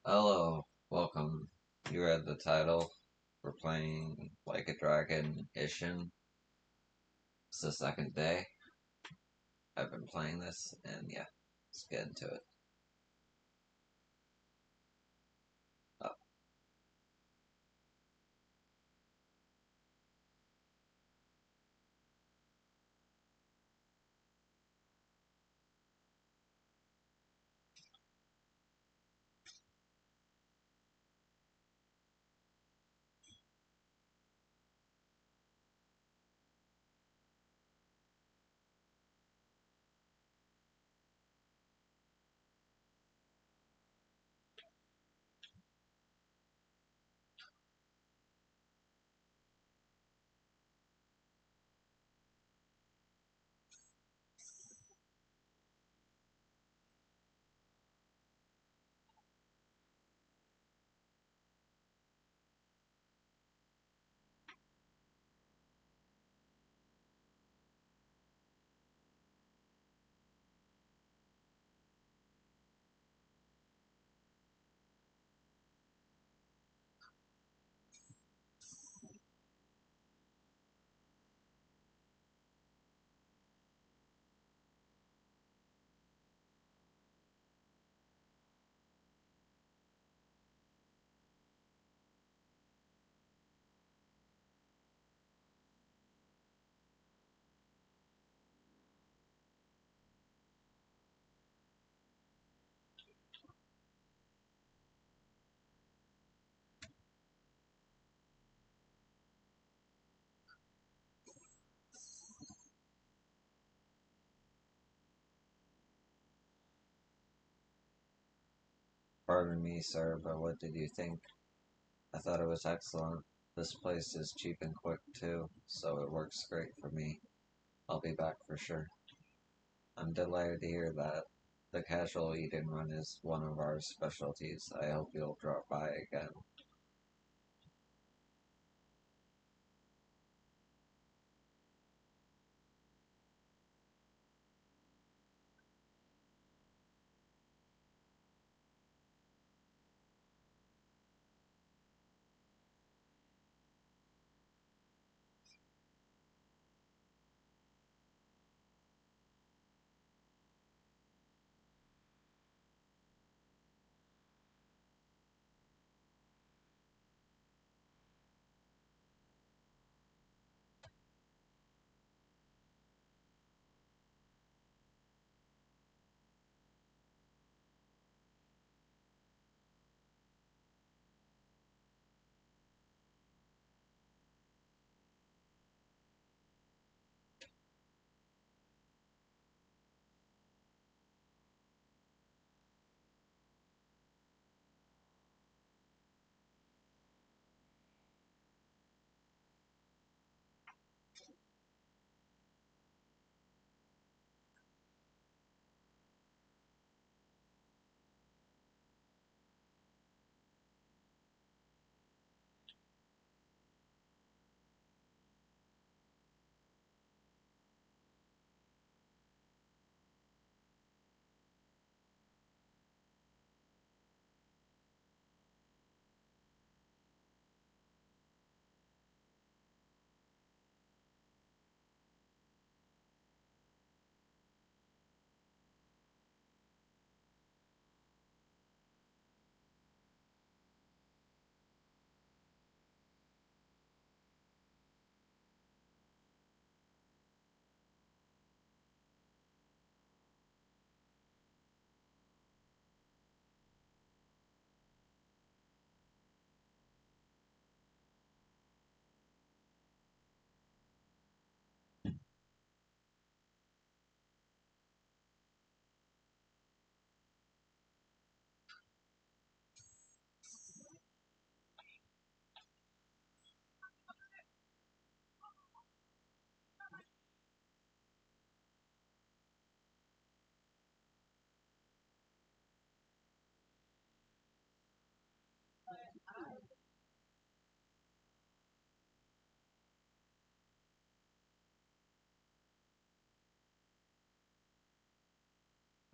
Hello, welcome. You read the title. We're playing Like a Dragon Ishin. It's the second day I've been playing this, and yeah, let's get into it. Oh, pardon me, sir, but what did you think? I thought it was excellent. This place is cheap and quick, too, so it works great for me. I'll be back for sure. I'm delighted to hear that. The casual eat-in run is one of our specialties. I hope you'll drop by again.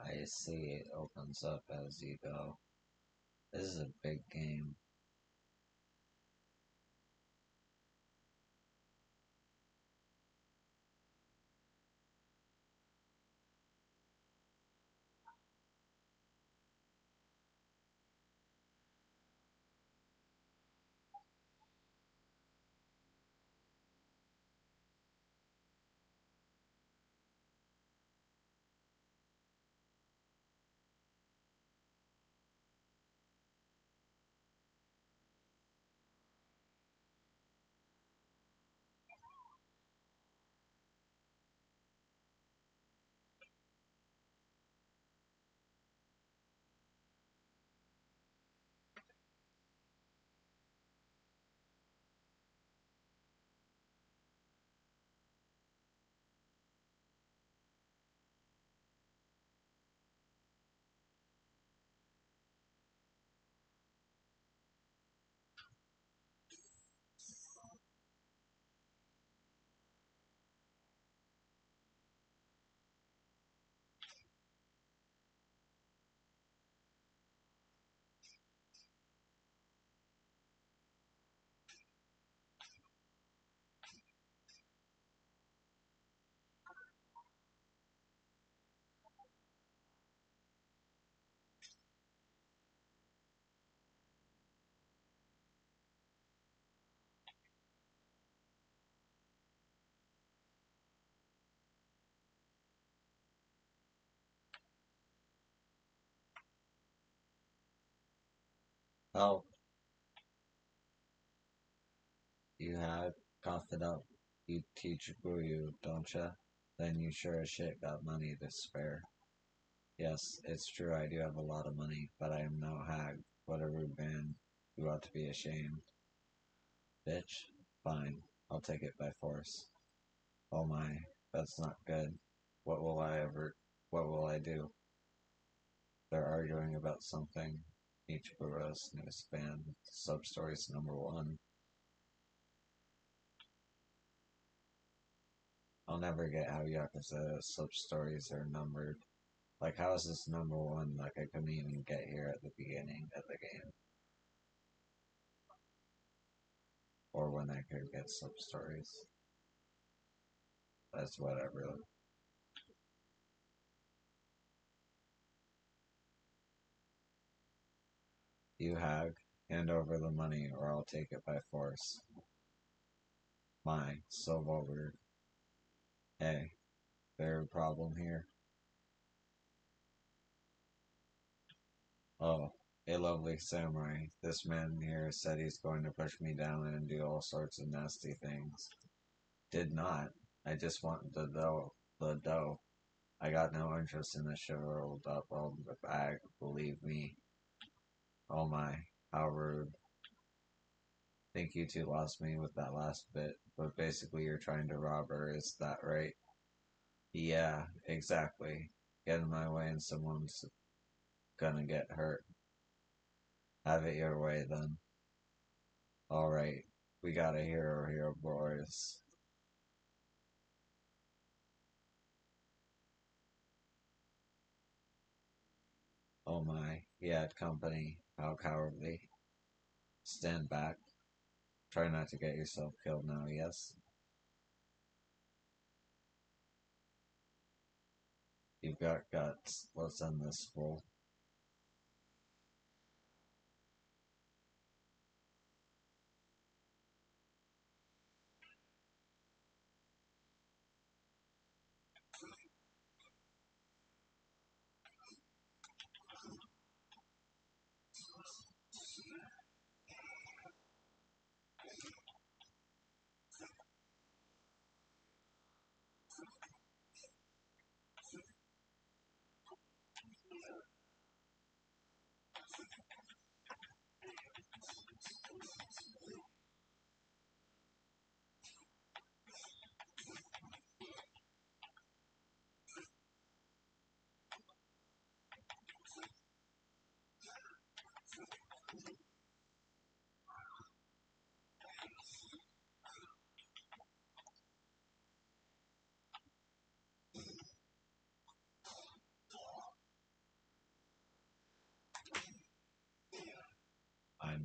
I see it opens up as you go. This is a big game. Oh, you had cough it up. You teach Guru, don't ya? Then you sure as shit got money to spare. Yes, it's true I do have a lot of money, but I am no hag. What a rude man. You ought to be ashamed. Bitch. Fine. I'll take it by force. Oh my, that's not good. What will I do? They're arguing about something. Ichiburo's newest band, Substories number one. I'll never get how Yakuza sub-stories are numbered. Like, how is this number one? Like, I couldn't even get here at the beginning of the game. Or when I could get sub-stories. That's whatever. You hag, hand over the money or I'll take it by force. My, so vulgar. Hey, there a problem here? Oh, a lovely samurai. This man here said he's going to push me down and do all sorts of nasty things. Did not. I just want the dough. The dough. I got no interest in the shriveled up old bag, believe me. Oh my, how rude. Think you two lost me with that last bit, but basically you're trying to rob her, is that right? Yeah, exactly. Get in my way and someone's gonna get hurt. Have it your way then. Alright, we got a hero here, boys. Oh my, he had company. How cowardly. Stand back. Try not to get yourself killed now, yes? You've got guts. Let's end this fool.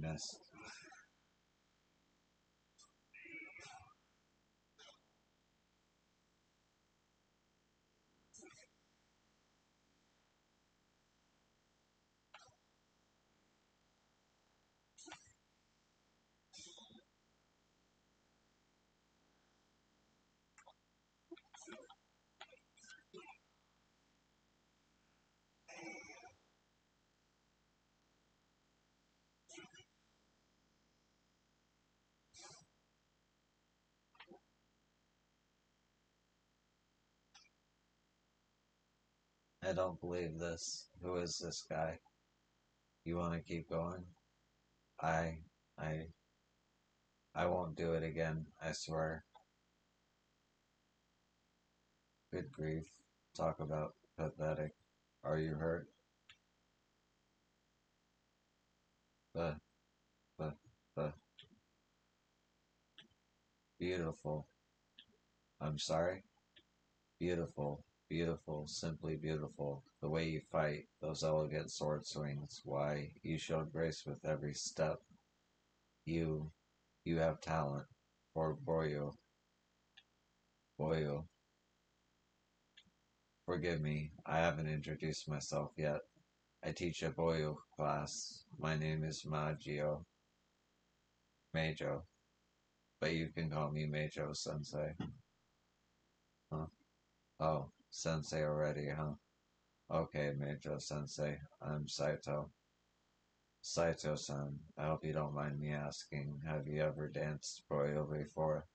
goodness. I don't believe this. Who is this guy? You want to keep going? I, I, I won't do it again, I swear. Good grief. Talk about pathetic. Are you hurt? The, the, beautiful. I'm sorry? Beautiful, beautiful, simply beautiful. The way you fight, those elegant sword swings. Why, you showed grace with every step. You, you have talent. For Boyo, Boyo. Forgive me, I haven't introduced myself yet. I teach a Boyo class. My name is Majo, but you can call me Majo Sensei. Huh? Oh, Sensei already, huh? Okay, Majo Sensei, I'm Saito. Saito-san, I hope you don't mind me asking, have you ever danced Boyo before?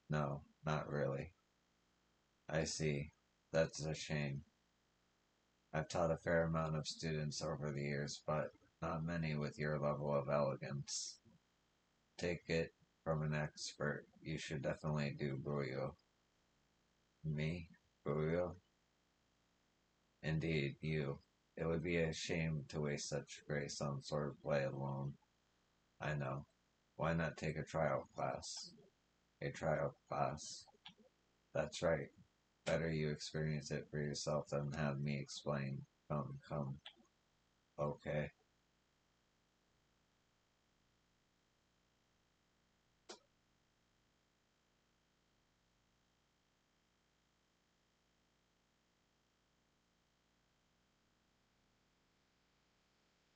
No, not really. I see. That's a shame. I've taught a fair amount of students over the years, but not many with your level of elegance. Take it from an expert. You should definitely do Buyo. Me? Buyo? Indeed, you. It would be a shame to waste such grace on swordplay alone. I know. Why not take a trial class? A trial class. That's right. Better you experience it for yourself than have me explain. Come, come. Okay.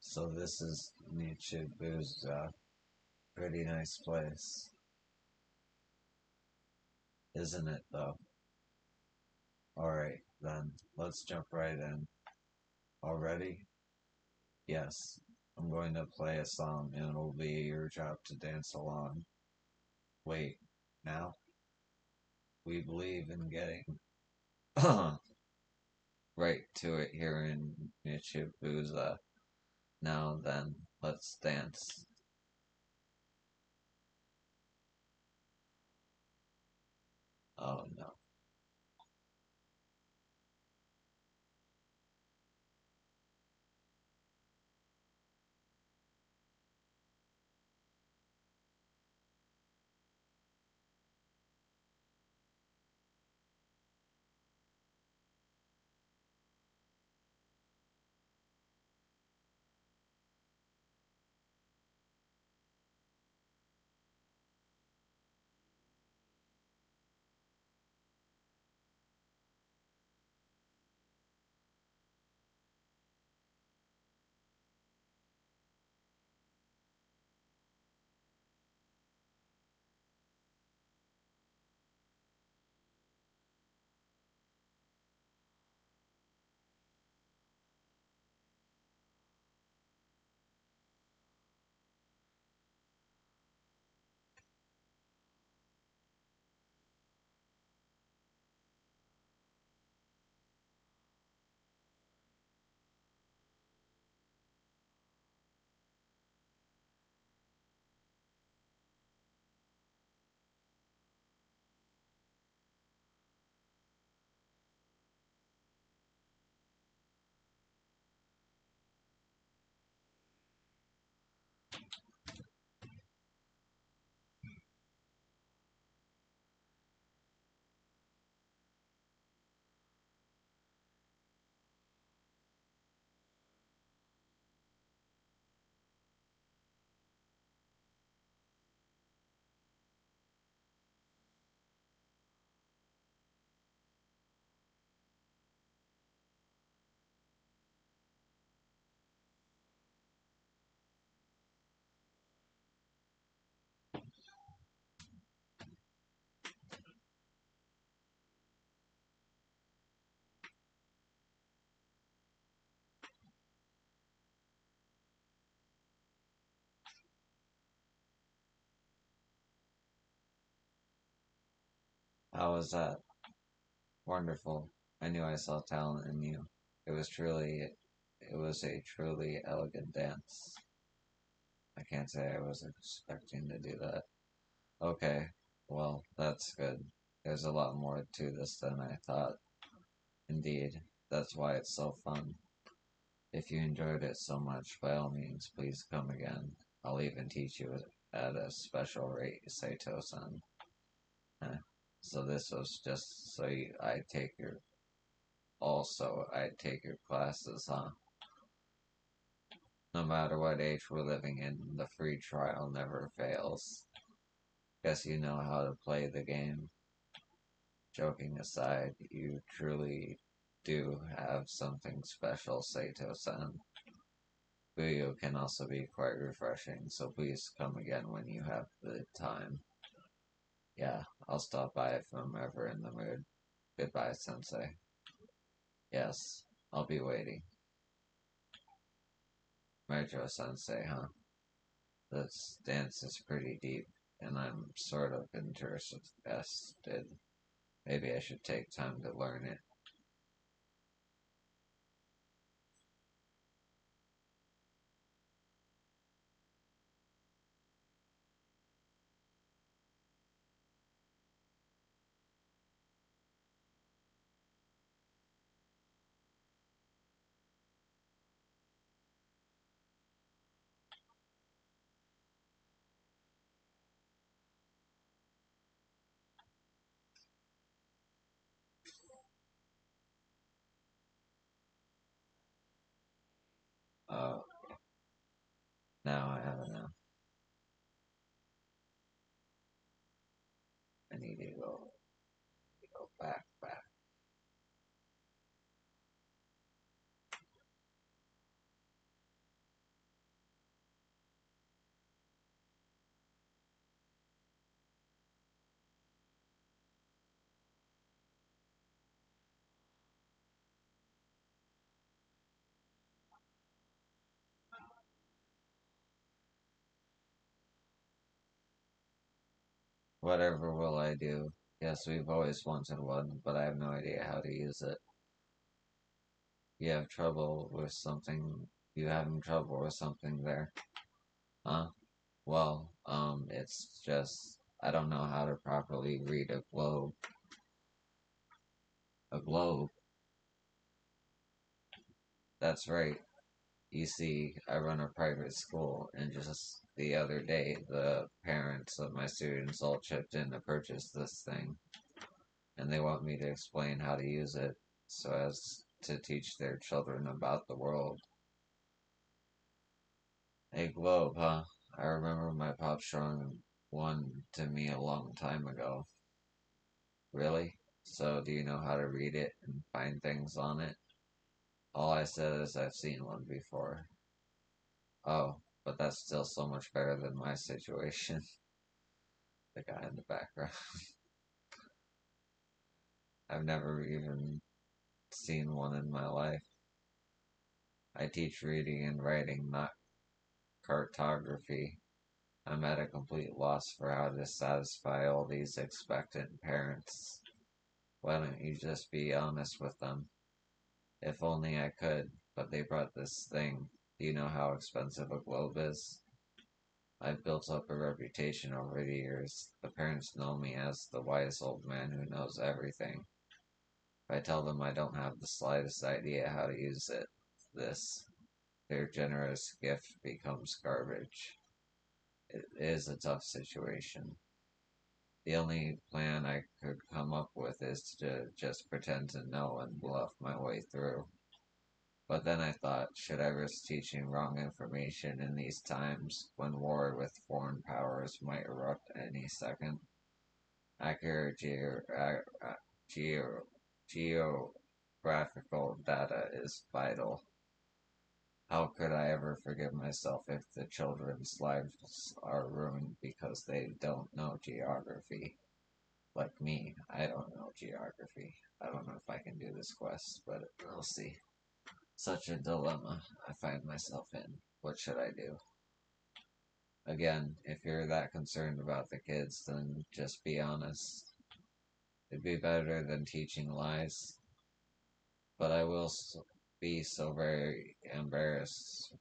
So this is Nichibu's pretty nice place, isn't it though? Alright, then, let's jump right in. Already? Yes. I'm going to play a song and it'll be your job to dance along. Wait, now? We believe in getting right to it here in Nichibuza. Now then, let's dance. Oh no. How was that? Wonderful. I knew I saw talent in you. It was a truly elegant dance. I can't say I was expecting to do that. Okay, well, that's good. There's a lot more to this than I thought. Indeed, that's why it's so fun. If you enjoyed it so much, by all means, please come again. I'll even teach you at a special rate, Saito-san. Eh. So this was just so I take your classes, huh? No matter what age we're living in, the free trial never fails. Guess you know how to play the game. Joking aside, you truly do have something special, Saito-san. Buyo can also be quite refreshing, so please come again when you have the time. Yeah, I'll stop by if I'm ever in the mood. Goodbye, Sensei. Yes, I'll be waiting. Metro Sensei, huh? This dance is pretty deep, and I'm sort of interested. Maybe I should take time to learn it. Oh, now I have enough. I need to go back. Whatever will I do? Yes, we've always wanted one, but I have no idea how to use it. You have trouble with something. You having trouble with something there? Huh? Well, it's just I don't know how to properly read a globe. A globe. That's right. You see, I run a private school, and just the other day, the parents of my students all chipped in to purchase this thing, and they want me to explain how to use it so as to teach their children about the world. A globe, huh? I remember my pop showing one to me a long time ago. Really? So, do you know how to read it and find things on it? All I said is I've seen one before. Oh, but that's still so much better than my situation. The guy in the background. I've never even seen one in my life. I teach reading and writing, not cartography. I'm at a complete loss for how to satisfy all these expectant parents. Why don't you just be honest with them? If only I could, but they brought this thing. Do you know how expensive a globe is? I've built up a reputation over the years. The parents know me as the wise old man who knows everything. If I tell them I don't have the slightest idea how to use this, their generous gift becomes garbage. It is a tough situation. The only plan I could come up with is to just pretend to know and bluff my way through. But then I thought, should I risk teaching wrong information in these times when war with foreign powers might erupt any second? Accurate geo- geographical data is vital. How could I ever forgive myself if the children's lives are ruined because they don't know geography? Like me, I don't know geography. I don't know if I can do this quest, but we'll see. Such a dilemma I find myself in. What should I do? Again, if you're that concerned about the kids, then just be honest. It'd be better than teaching lies, but I will be so very embarrassed.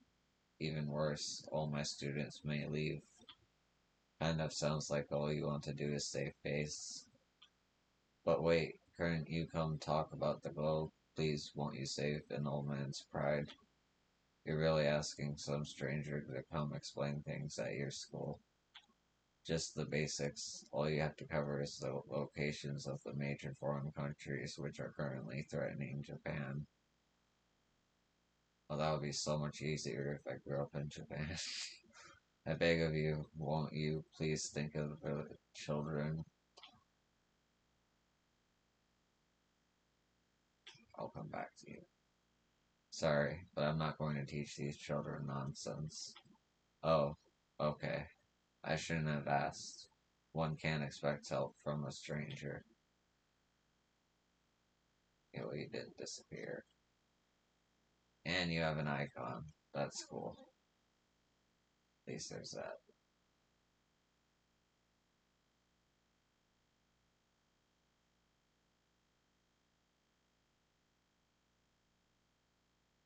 Even worse, all my students may leave. Kind of sounds like all you want to do is save face. But wait, couldn't you come talk about the globe? Please, won't you save an old man's pride? You're really asking some stranger to come explain things at your school. Just the basics. All you have to cover is the locations of the major foreign countries which are currently threatening Japan. Well, that would be so much easier if I grew up in Japan. I beg of you, won't you please think of the children? I'll come back to you. Sorry, but I'm not going to teach these children nonsense. Oh, okay. I shouldn't have asked. One can't expect help from a stranger. You didn't disappear. And you have an icon. That's cool. At least there's that.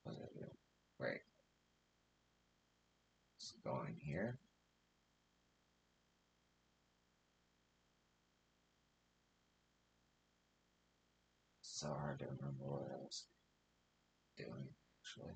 What did I do? Wait. It's going here. It's so hard to remember what I was doing, actually.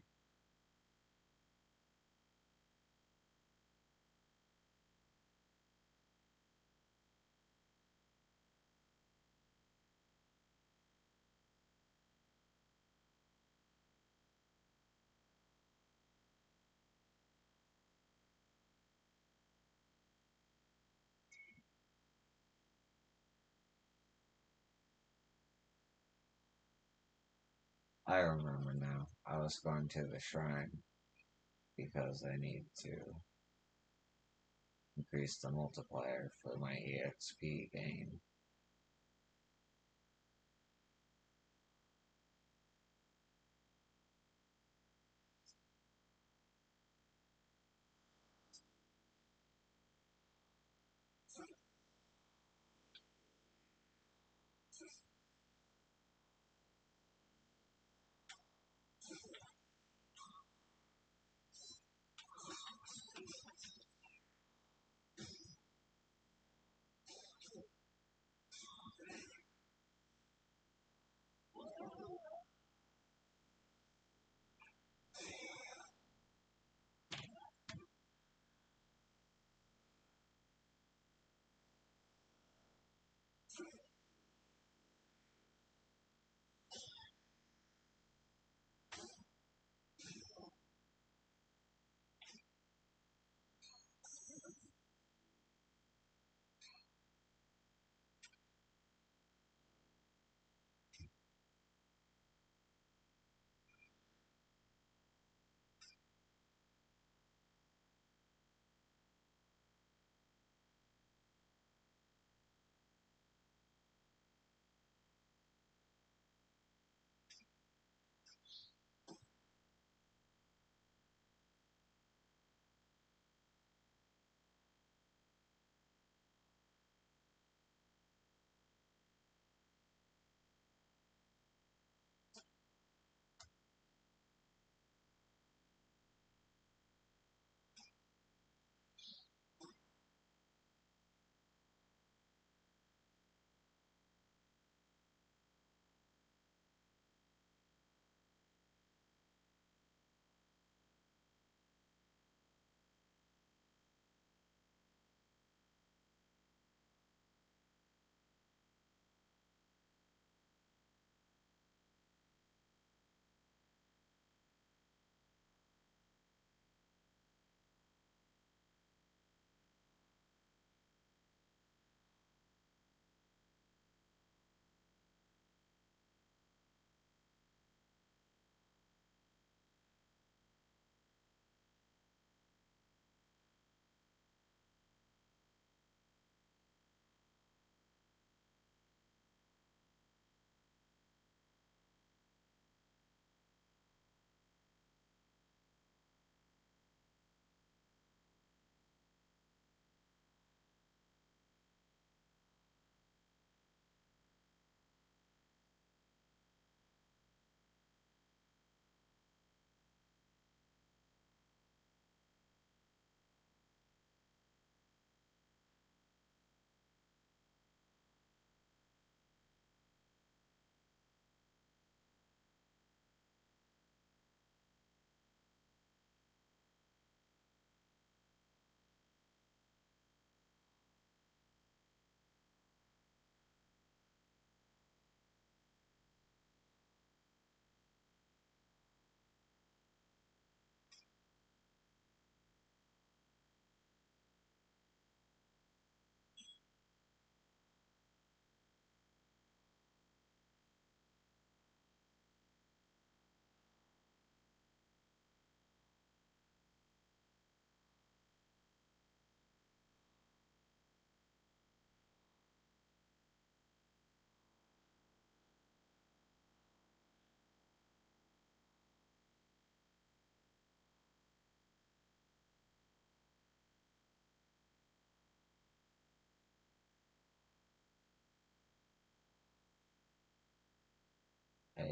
I remember now. I was going to the shrine because I need to increase the multiplier for my EXP gain.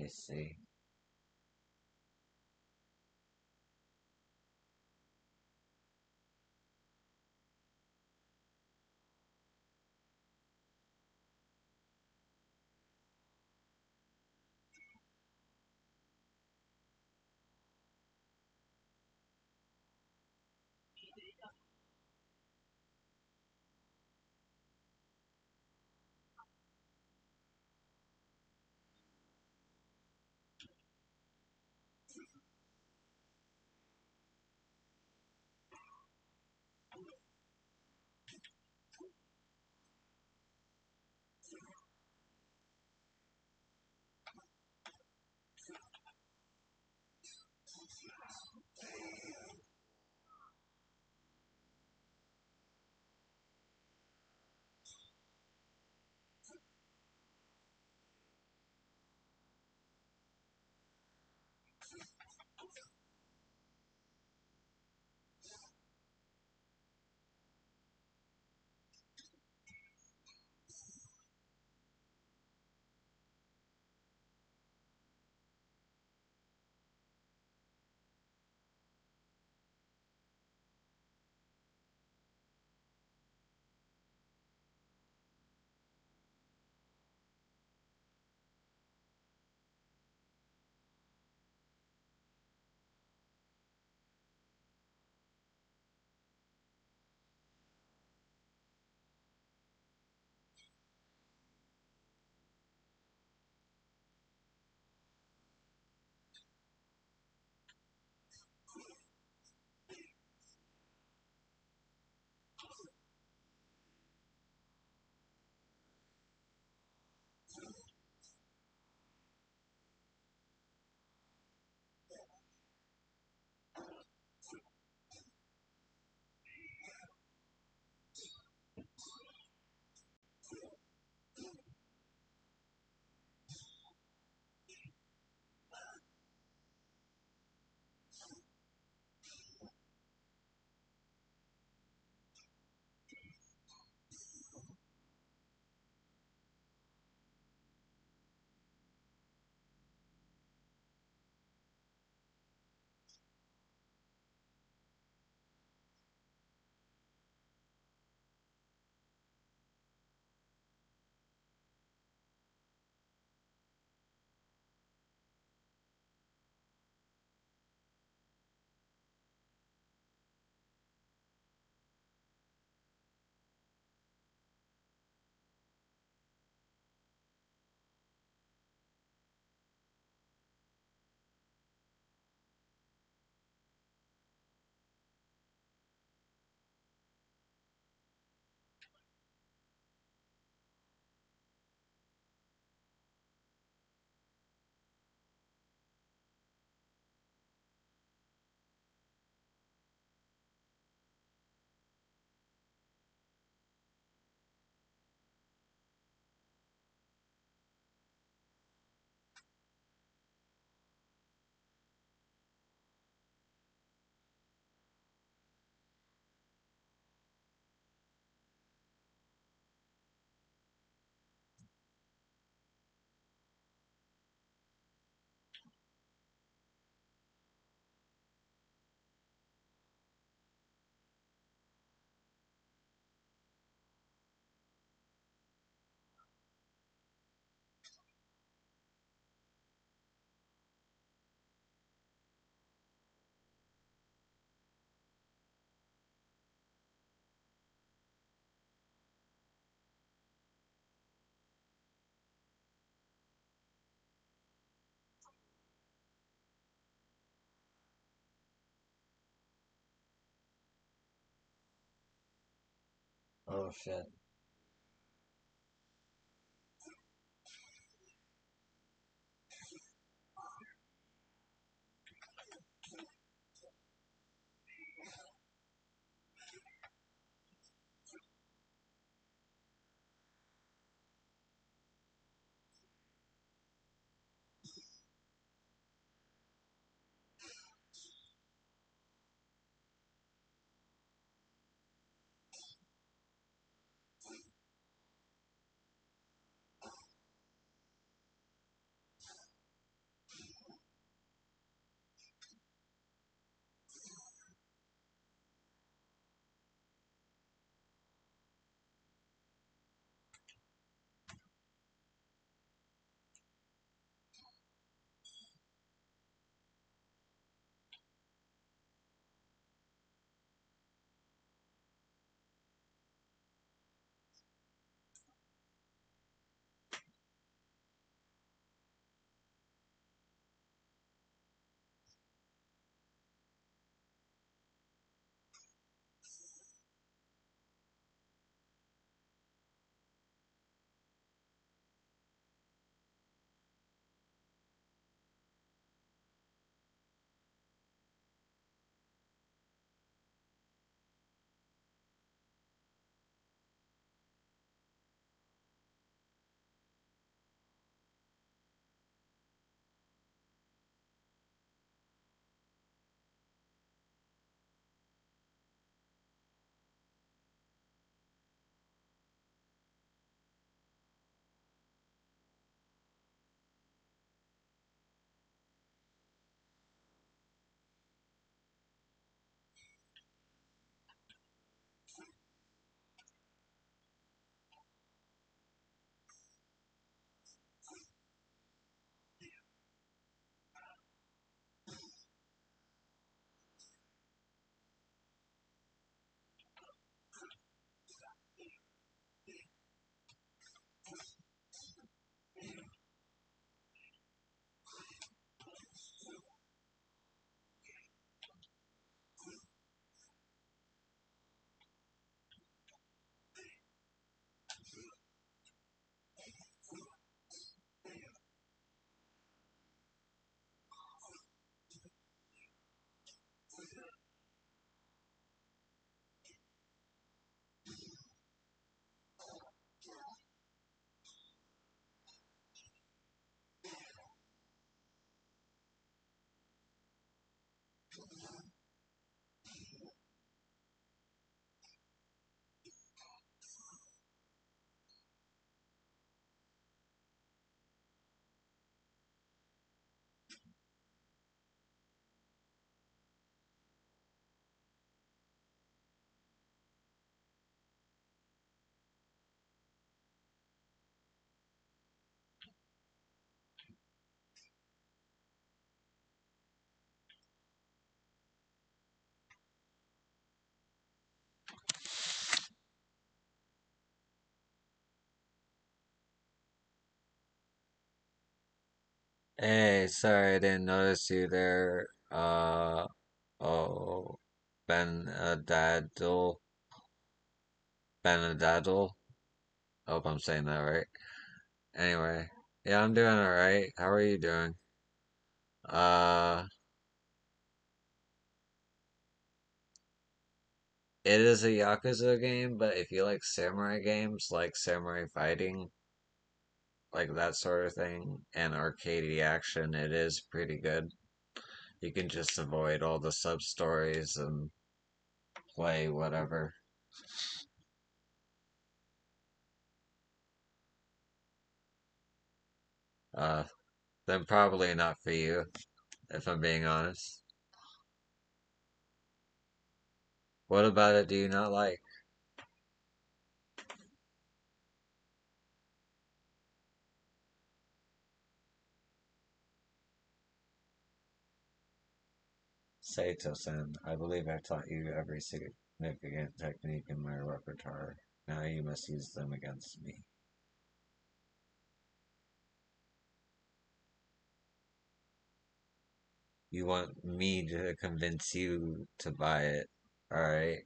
see. Oh shit. Hey, sorry I didn't notice you there. Oh, Benadaddle, Benadaddle. Hope I'm saying that right. Anyway, yeah, I'm doing alright. How are you doing? Uh, it is a Yakuza game, but if you like samurai games, like samurai fighting, like that sort of thing, and arcadey action, it is pretty good. You can just avoid all the sub stories and play whatever. Uh, then probably not for you, if I'm being honest. What about it do you not like? Saito-san, I believe I've taught you every significant technique in my repertoire. Now you must use them against me. You want me to convince you to buy it, alright?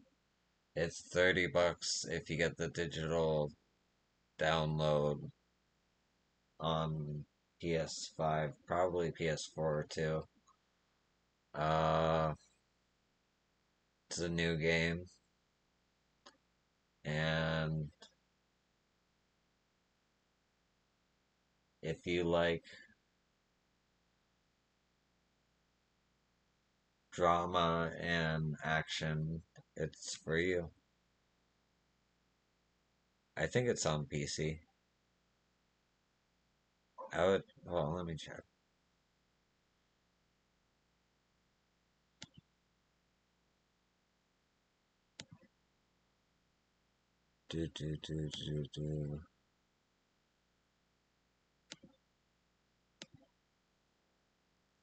It's 30 bucks if you get the digital download on PS5, probably PS4 too. Uh, it's a new game, and if you like drama and action, it's for you. I think it's on PC. I would, well, let me check. Do, do, do, do, do.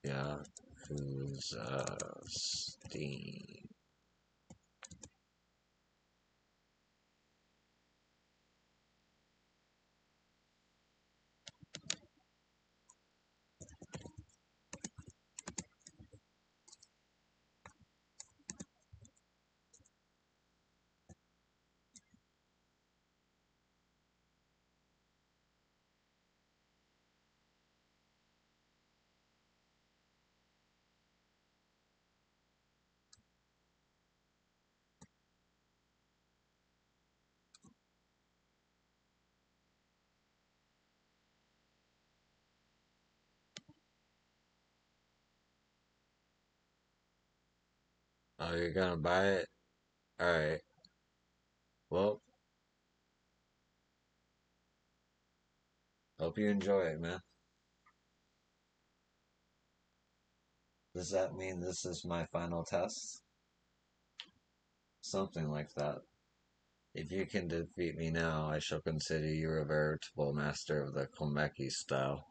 Yakuza Steam. Oh, you're gonna buy it? Alright. Well, hope you enjoy it, man. Does that mean this is my final test? Something like that. If you can defeat me now, I shall consider you a veritable master of the Komeki style.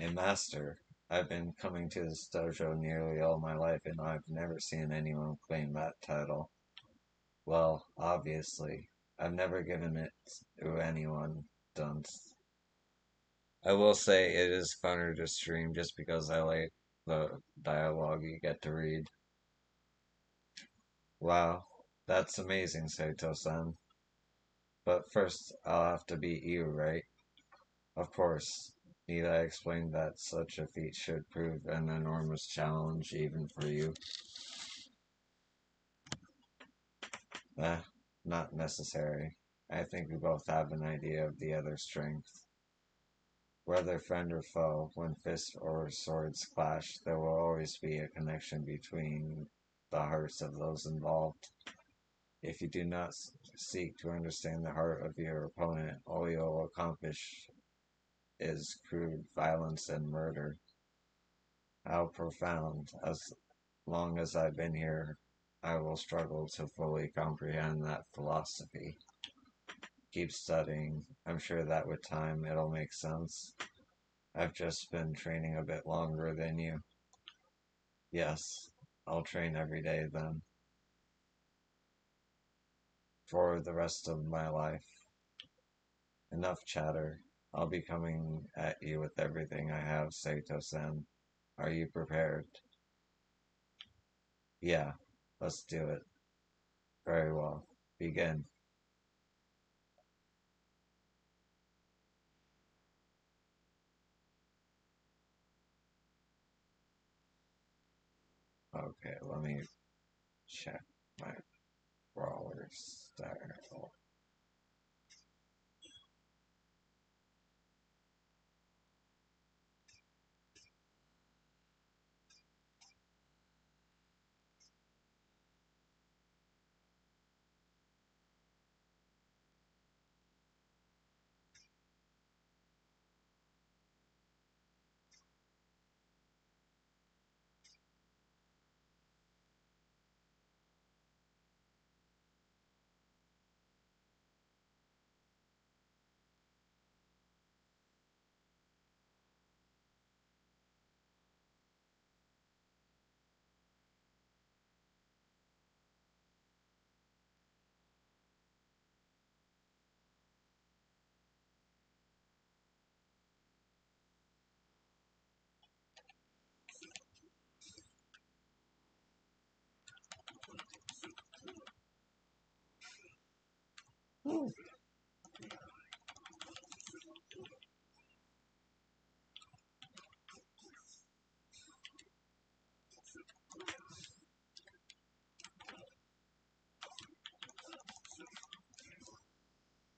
A master. I've been coming to this dojo nearly all my life and I've never seen anyone claim that title. Well, obviously, I've never given it to anyone, dunce. I will say it is funner to stream just because I like the dialogue you get to read. Wow, that's amazing, Saito-san. But first, I'll have to beat you, right? Of course. Need I explain that such a feat should prove an enormous challenge even for you? Eh, not necessary. I think we both have an idea of the other's strength. Whether friend or foe, when fists or swords clash, there will always be a connection between the hearts of those involved. If you do not seek to understand the heart of your opponent, all you'll accomplish is crude violence and murder. How profound. As long as I've been here, I will struggle to fully comprehend that philosophy. Keep studying. I'm sure that with time it'll make sense. I've just been training a bit longer than you. Yes, I'll train every day then for the rest of my life. Enough chatter. I'll be coming at you with everything I have, Saito-san. Are you prepared? Yeah, let's do it. Very well. Begin. Okay, let me check my brawler style.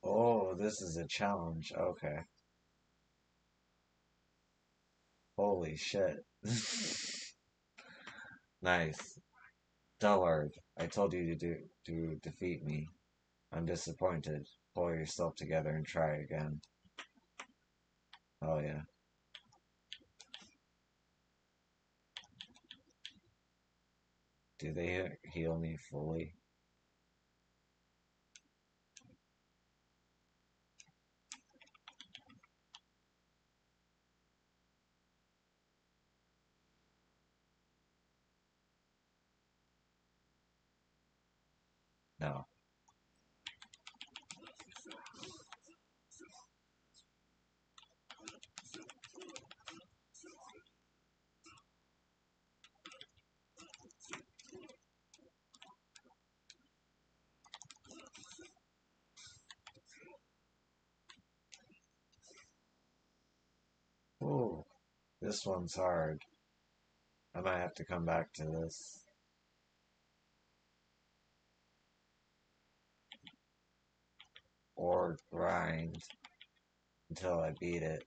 Oh, this is a challenge. Okay. Holy shit. Nice. Dullard, I told you to defeat me. I'm disappointed. Pull yourself together and try again. Oh yeah. Do they heal me fully? No. Ooh, this one's hard. I might have to come back to this. Or grind until I beat it.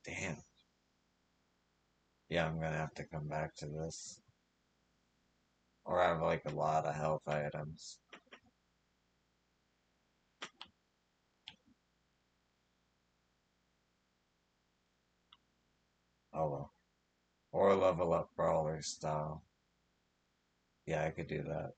Damn. Yeah, I'm gonna have to come back to this. Or I have like a lot of health items. Oh well. Or level up brawler style. Yeah, I could do that.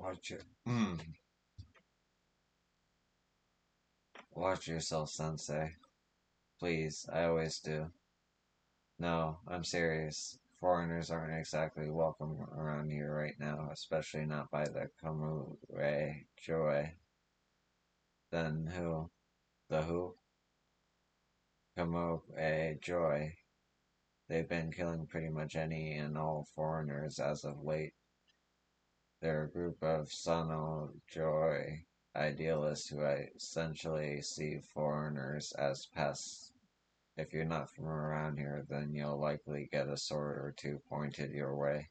Watch your watch yourself, Sensei. Please, I always do. No, I'm serious. Foreigners aren't exactly welcome around here right now, especially not by the Kamure Joy. Then who? The who? Kamure Joy. They've been killing pretty much any and all foreigners as of late. They're a group of Sano Joy idealists who essentially see foreigners as pests. If you're not from around here, then you'll likely get a sword or two pointed your way.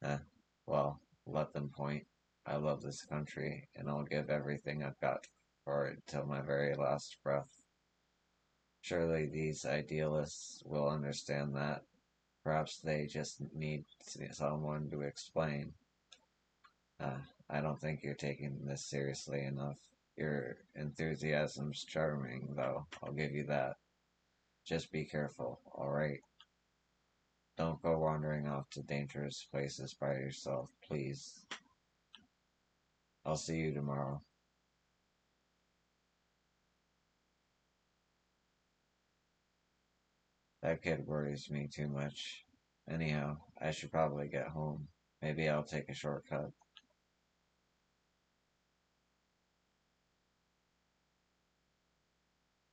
Eh, well, let them point. I love this country, and I'll give everything I've got for it till my very last breath. Surely these idealists will understand that. Perhaps they just need someone to explain. I don't think you're taking this seriously enough. Your enthusiasm's charming, though. I'll give you that. Just be careful, alright? Don't go wandering off to dangerous places by yourself, please. I'll see you tomorrow. That kid worries me too much. Anyhow, I should probably get home. Maybe I'll take a shortcut.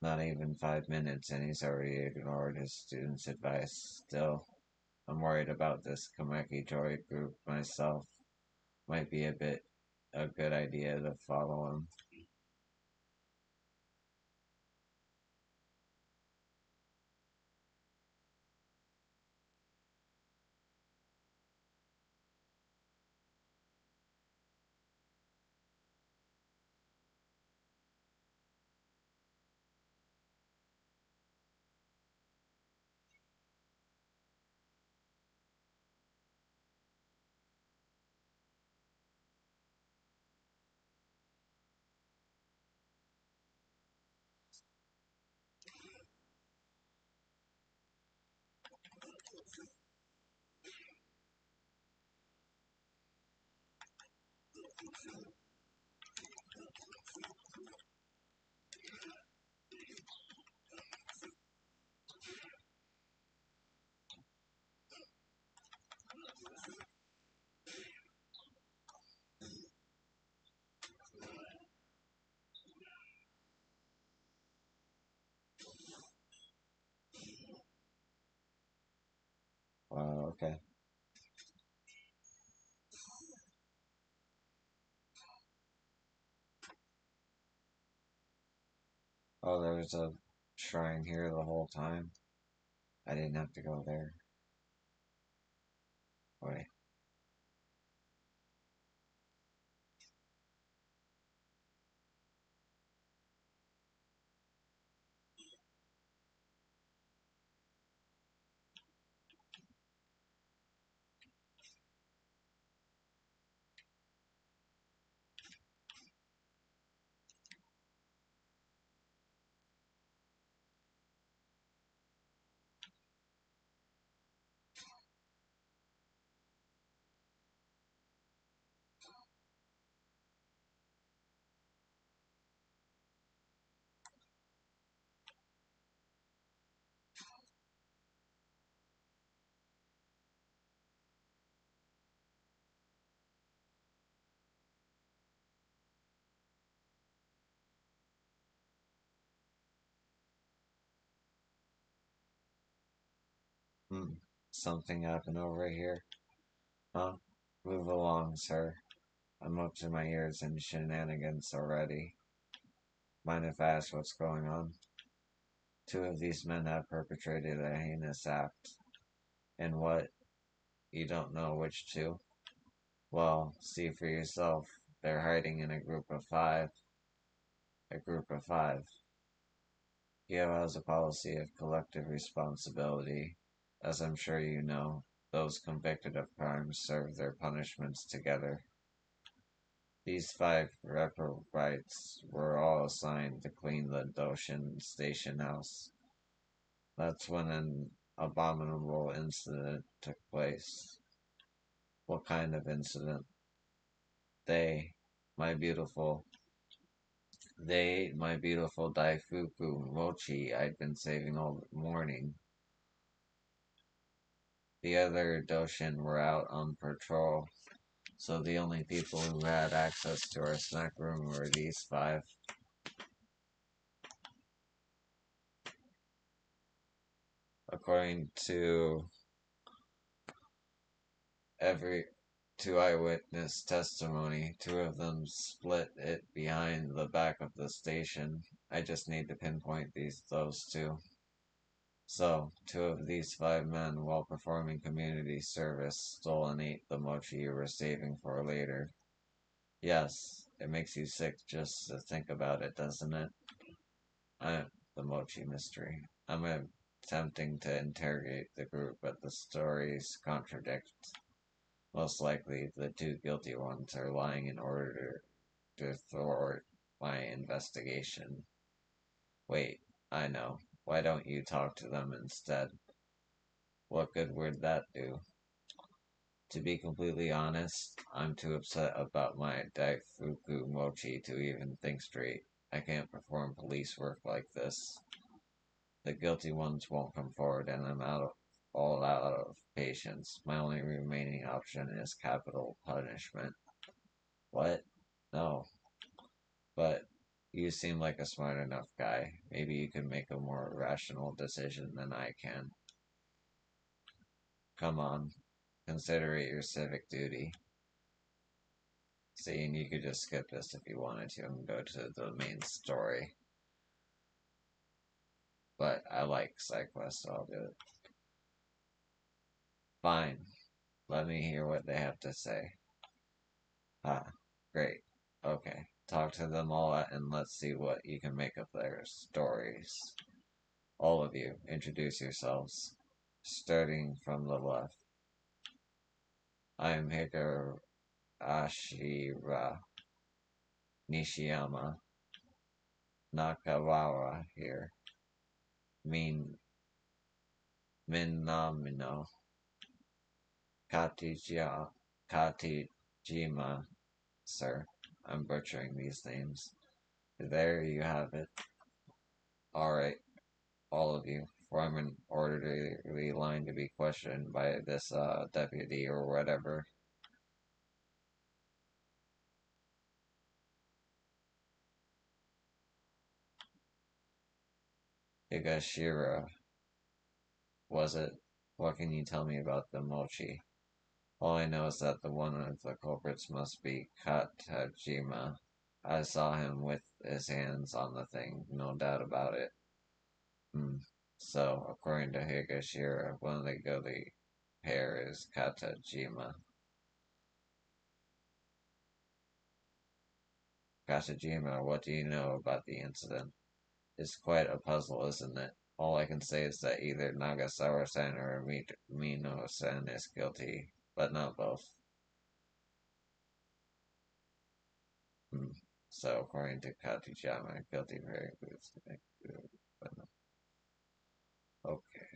Not even 5 minutes, and he's already ignored his student's advice. Still, I'm worried about this Kameki Joy group myself. Might be a good idea to follow him. Okay. Oh, there was a shrine here the whole time. I didn't have to go there. Wait. Hmm. Something happened over here. Huh? Move along, sir. I'm up to my ears in shenanigans already. Mind if I ask what's going on? Two of these men have perpetrated a heinous act. And what? You don't know which two? Well, see for yourself. They're hiding in a group of five. A group of five. Geo has a policy of collective responsibility. As I'm sure you know, those convicted of crimes serve their punishments together. These five reprobates were all assigned to clean the Doshin station house. That's when an abominable incident took place. What kind of incident? They, my beautiful, they ate my beautiful Daifuku mochi I'd been saving all morning. The other Doshin were out on patrol, so the only people who had access to our snack room were these five. According to every to eyewitness testimony, two of them split it behind the back of the station. I just need to pinpoint those two. So, two of these five men, while performing community service, stole and ate the mochi you were saving for later. Yes, it makes you sick just to think about it, doesn't it? I the mochi mystery. I'm attempting to interrogate the group, but the stories contradict. Most likely, the two guilty ones are lying in order to thwart my investigation. Wait, I know. Why don't you talk to them instead? What good would that do? To be completely honest, I'm too upset about my Daifuku Mochi to even think straight. I can't perform police work like this. The guilty ones won't come forward, and I'm all out of patience. My only remaining option is capital punishment. What? No. But you seem like a smart enough guy. Maybe you can make a more rational decision than I can. Come on. Consider it your civic duty. Seeing you could just skip this if you wanted to and go to the main story. But I like side quests, so I'll do it. Fine. Let me hear what they have to say. Ah, great. Okay. Talk to them all and let's see what you can make of their stories. All of you, introduce yourselves. Starting from the left. I am Ashira Nishiyama Nakawara here. Min Minamino Katijima, Katijima, sir. I'm butchering these names. There you have it. Alright, all of you. Form an orderly line to be questioned by this deputy or whatever. Higashira, was it? What can you tell me about the mochi? All I know is that the one of the culprits must be Katajima. I saw him with his hands on the thing, no doubt about it. Hmm. So, according to Higashira, one of the guilty pair is Katajima. Katajima, what do you know about the incident? It's quite a puzzle, isn't it? All I can say is that either Nagasawa-san or Mino-san is guilty, but not both. Hmm. So, according to Katijama, guilty very but no. Okay.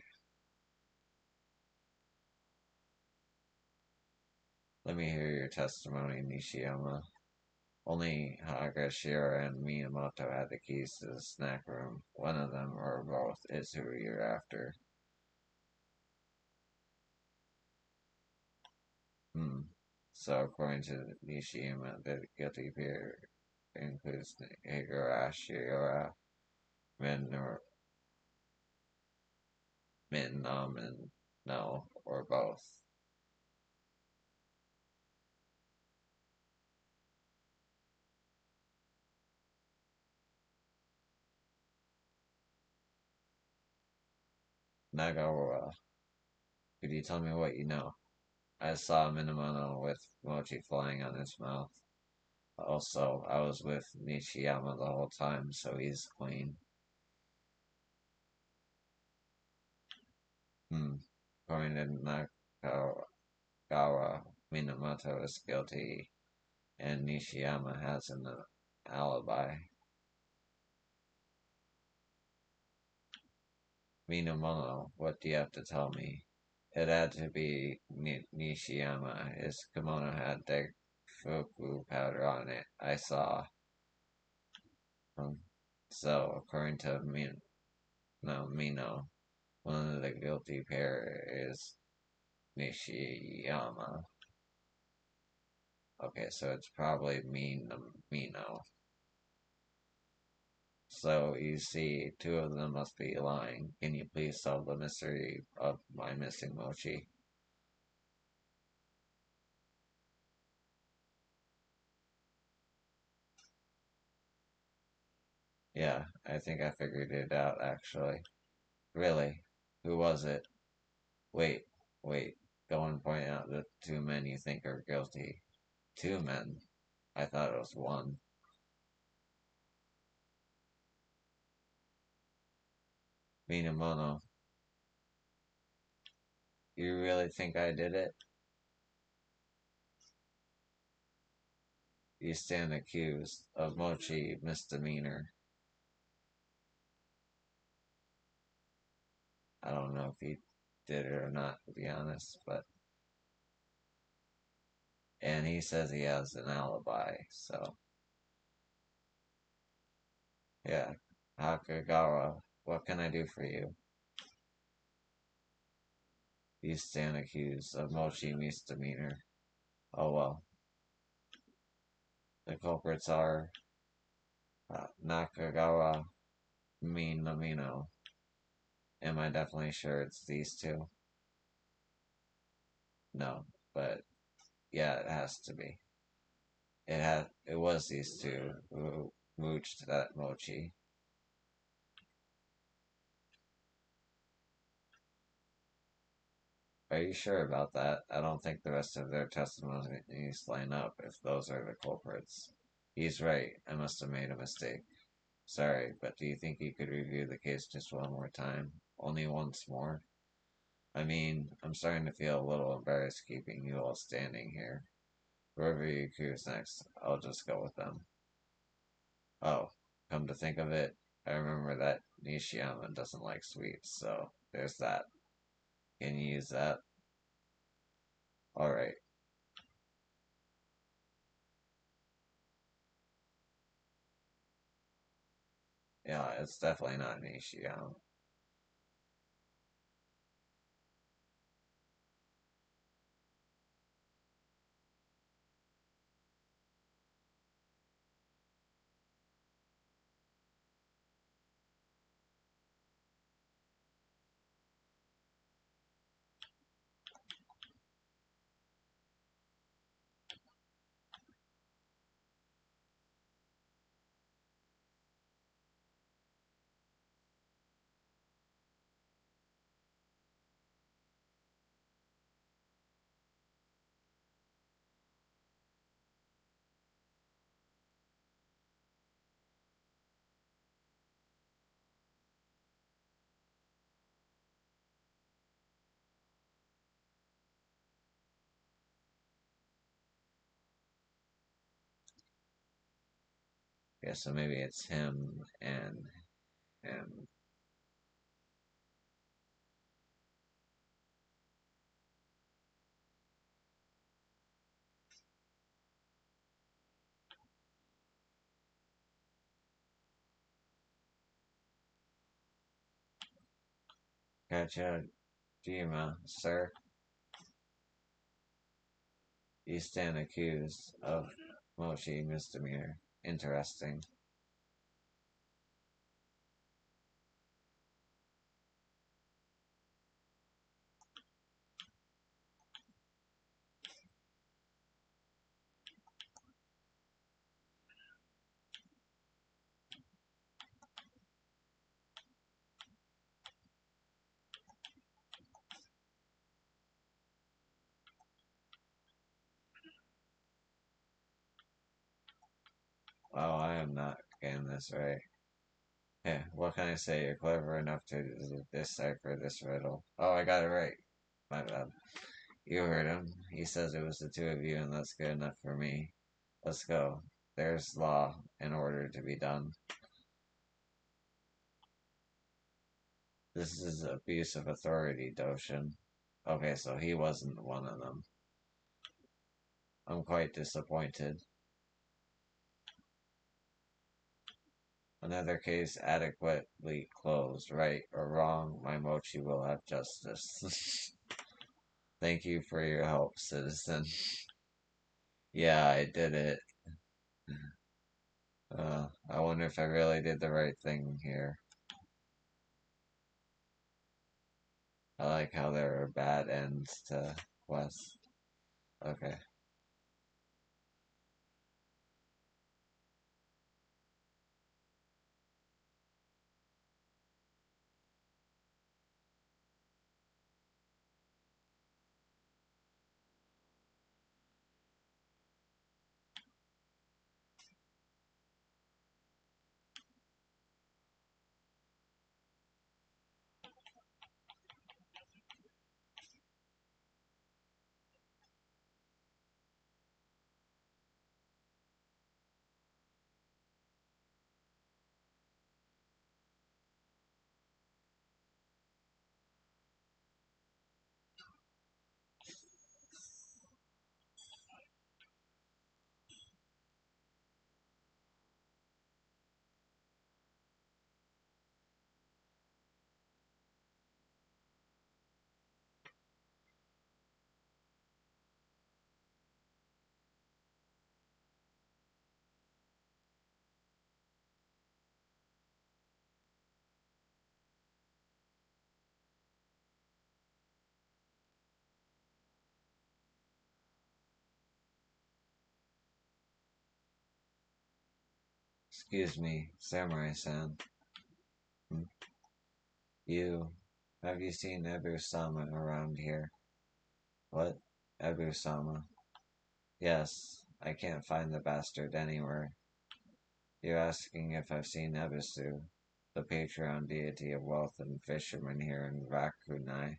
Let me hear your testimony, Nishiyama. Only Hagashira and Minamoto had the keys to the snack room. One of them, or both, is who you're after. Hmm. So, according to Nishiyama, the guilty pair includes Higashira, Min, or and no, or both. Nagawa, could you tell me what you know? I saw Minamoto with mochi flying on his mouth. Also, I was with Nishiyama the whole time, so he's clean. Hmm. According to Nakagawa, Minamoto is guilty, and Nishiyama has an alibi. Minamoto, what do you have to tell me? It had to be Nishiyama. His kimono had fufu powder on it. I saw. Um, so, according to Mino, one of the guilty pair is Nishiyama. Okay, so it's probably Mino. So you see, two of them must be lying. Can you please solve the mystery of my missing mochi? Yeah, I think I figured it out actually. Really? Who was it? Wait, wait. Go and point out the two men you think are guilty. Two men? I thought it was one. Minamono, you really think I did it? You stand accused of mochi misdemeanor. I don't know if he did it or not, to be honest, but. And he says he has an alibi, so. Yeah. Hakagawa, what can I do for you? You stand accused of mochi misdemeanor. Oh well. The culprits are Nakagawa Minamino. Am I definitely sure it's these two? No, but yeah, it has to be. It was these two who mooched that mochi. Are you sure about that? I don't think the rest of their testimonies line up if those are the culprits. He's right. I must have made a mistake. Sorry, but do you think you could review the case just one more time? Only once more? I mean, I'm starting to feel a little embarrassed keeping you all standing here. Whoever you choose next, I'll just go with them. Oh, come to think of it, I remember that Nishiyama doesn't like sweets, so there's that. Can you use that? Alright. Yeah, it's definitely not Nishiyama. Yeah, so maybe it's him and him. Gotcha, Jima, sir. You stand accused of Moshi misdemeanor. Interesting. Well, I am not getting this right. Yeah, what can I say? You're clever enough to decipher this riddle. Oh, I got it right. My bad. You heard him. He says it was the two of you, and that's good enough for me. Let's go. There's law and order to be done. This is abuse of authority, Doshin. Okay, so he wasn't one of them. I'm quite disappointed. Another case adequately closed. Right or wrong, my mochi will have justice. Thank you for your help, citizen. Yeah, I did it. I wonder if I really did the right thing here. I like how there are bad ends to quests. Okay. Excuse me, Samurai-san. Hmm? You, have you seen Ebu-sama around here? What? Ebu-sama? Yes, I can't find the bastard anywhere. You're asking if I've seen Ebisu, the patron deity of wealth and fishermen here in Rakunai.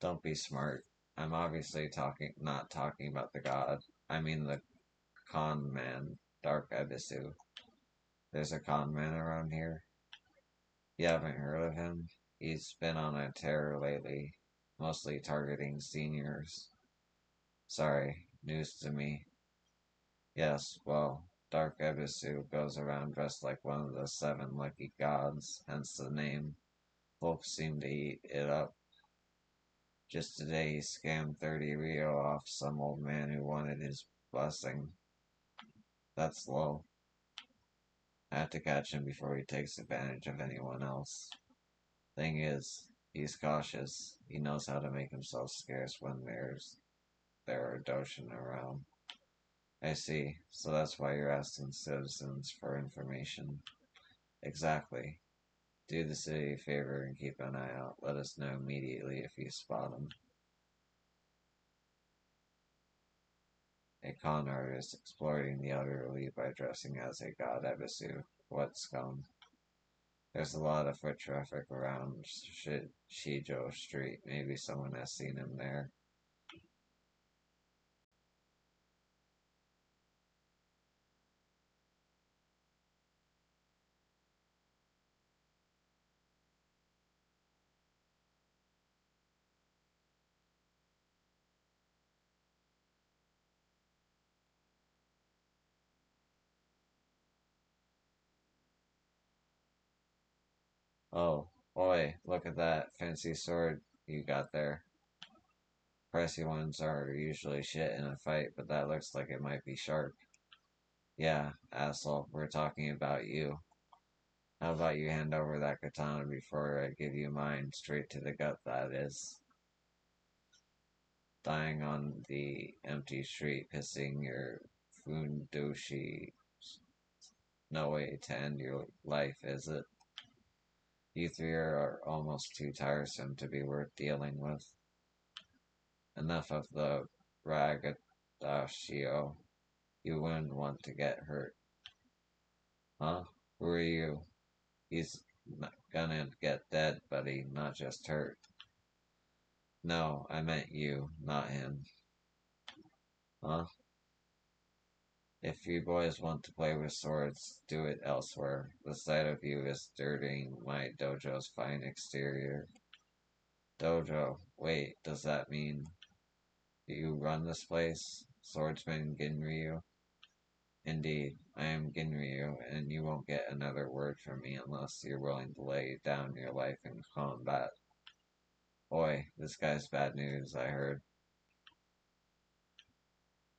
Don't be smart. I'm obviously not talking about the god. I mean the con man, Dark Ebisu. There's a con man around here. You haven't heard of him? He's been on a terror lately, mostly targeting seniors. Sorry, news to me. Yes, well, Dark Ebisu goes around dressed like one of the seven lucky gods, hence the name. Folks seem to eat it up. Just today he scammed 30 Rio off some old man who wanted his blessing. That's low. I have to catch him before he takes advantage of anyone else. Thing is, he's cautious. He knows how to make himself scarce when there are Doshin around. I see. So that's why you're asking citizens for information. Exactly. Do the city a favor and keep an eye out. Let us know immediately if you spot him. A con artist exploiting the elderly by dressing as a god Ebisu. What scum. There's a lot of foot traffic around Shijo Street. Maybe someone has seen him there. Oh, boy, look at that fancy sword you got there. Pricey ones are usually shit in a fight, but that looks like it might be sharp. Yeah, asshole, we're talking about you. How about you hand over that katana before I give you mine straight to the gut, that is. Dying on the empty street, pissing your fundoshi. No way to end your life, is it? You three are almost too tiresome to be worth dealing with. Enough of the ragadashio. You wouldn't want to get hurt. Huh? Who are you? He's gonna get dead, buddy, not just hurt. No, I meant you, not him. Huh? If you boys want to play with swords, do it elsewhere. The sight of you is dirtying my dojo's fine exterior. Dojo. Wait, does that mean you run this place? Swordsman Ginryu? Indeed, I am Ginryu, and you won't get another word from me unless you're willing to lay down your life in combat. Oi, this guy's bad news, I heard.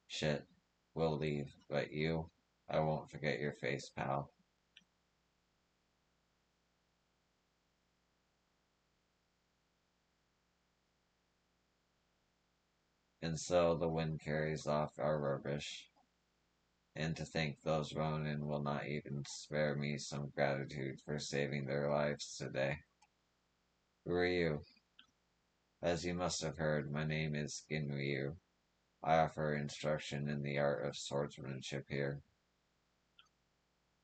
Shit, we'll leave, but you? I won't forget your face, pal. And so the wind carries off our rubbish. And to think those Ronin will not even spare me some gratitude for saving their lives today. Who are you? As you must have heard, my name is Ginryu. I offer instruction in the art of swordsmanship here.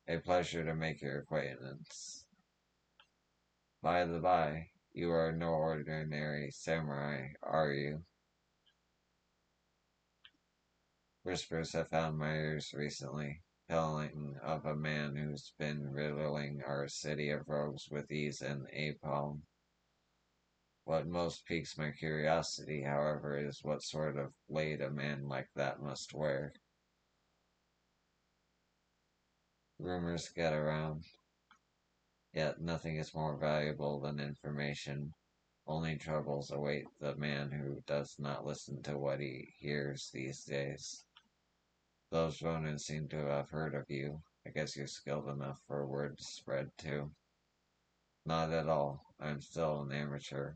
A pleasure to make your acquaintance. By the by, you are no ordinary samurai, are you? Whispers have found my ears recently, telling of a man who's been riddling our city of rogues with ease and aplomb. What most piques my curiosity, however, is what sort of blade a man like that must wear. Rumors get around, yet nothing is more valuable than information. Only troubles await the man who does not listen to what he hears these days. Those Ronin seem to have heard of you. I guess you're skilled enough for word to spread too. Not at all. I'm still an amateur.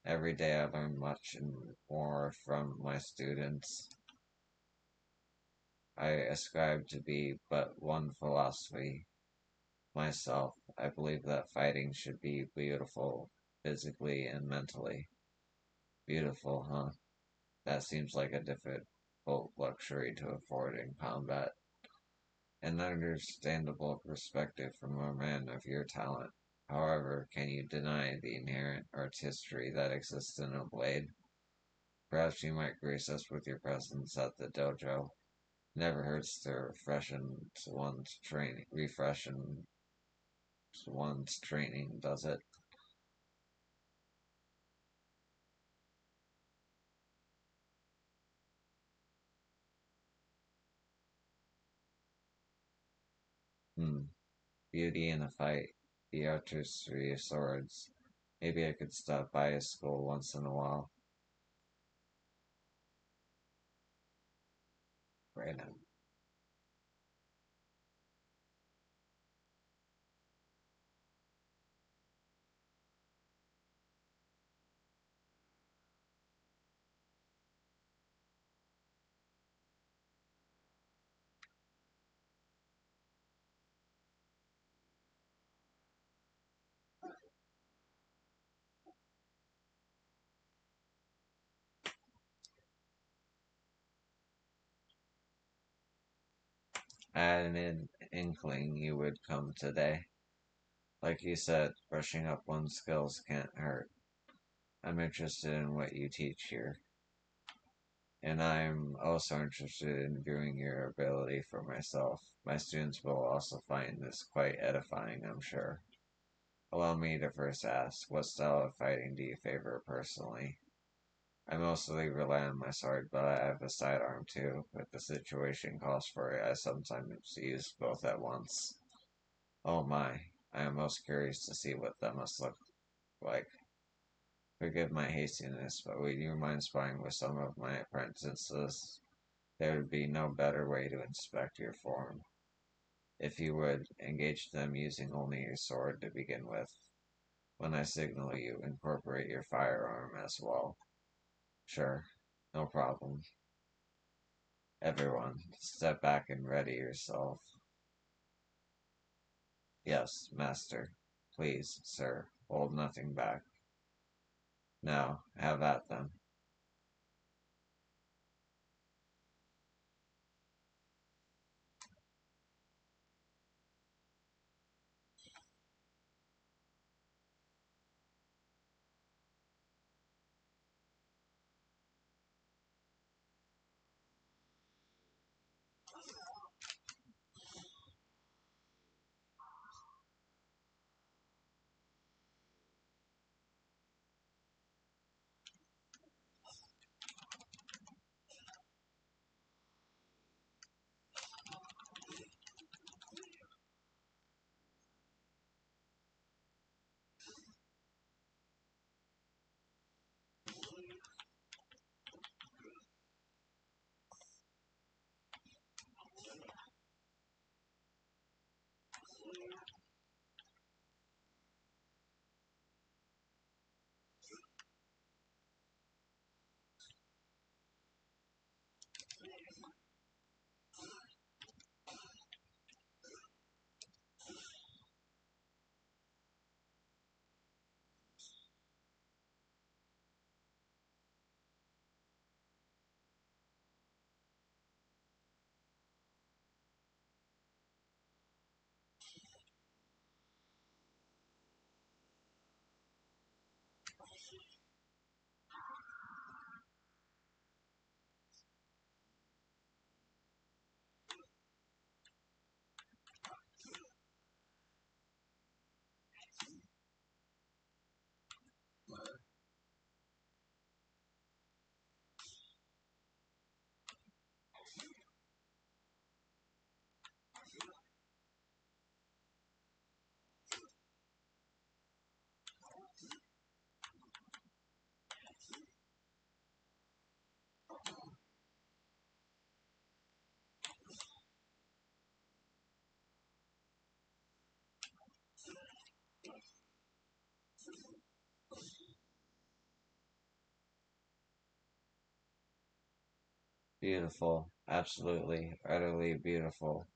Every day I learn much and more from my students. I ascribe to be but one philosophy. Myself, I believe that fighting should be beautiful, physically and mentally. Beautiful, huh? That seems like a difficult luxury to afford in combat. An understandable perspective from a man of your talent. However, can you deny the inherent artistry that exists in a blade? Perhaps you might grace us with your presence at the dojo. Never hurts to refreshen one's training, does it? Hmm. Beauty in a fight, the artistry of swords. Maybe I could stop by a school once in a while. Right now. I had an inkling you would come today. Like you said, brushing up one's skills can't hurt. I'm interested in what you teach here, and I'm also interested in viewing your ability for myself. My students will also find this quite edifying, I'm sure. Allow me to first ask, what style of fighting do you favor personally? I mostly rely on my sword, but I have a sidearm too. If the situation calls for it, I sometimes use both at once. Oh my, I am most curious to see what that must look like. Forgive my hastiness, but would you mind sparring with some of my apprentices? There would be no better way to inspect your form. If you would, engage them using only your sword to begin with. When I signal you, incorporate your firearm as well. Sure, no problem. Everyone, step back and ready yourself. Yes, master. Please, sir, hold nothing back. Now, have at them. Beautiful. Absolutely. Utterly beautiful.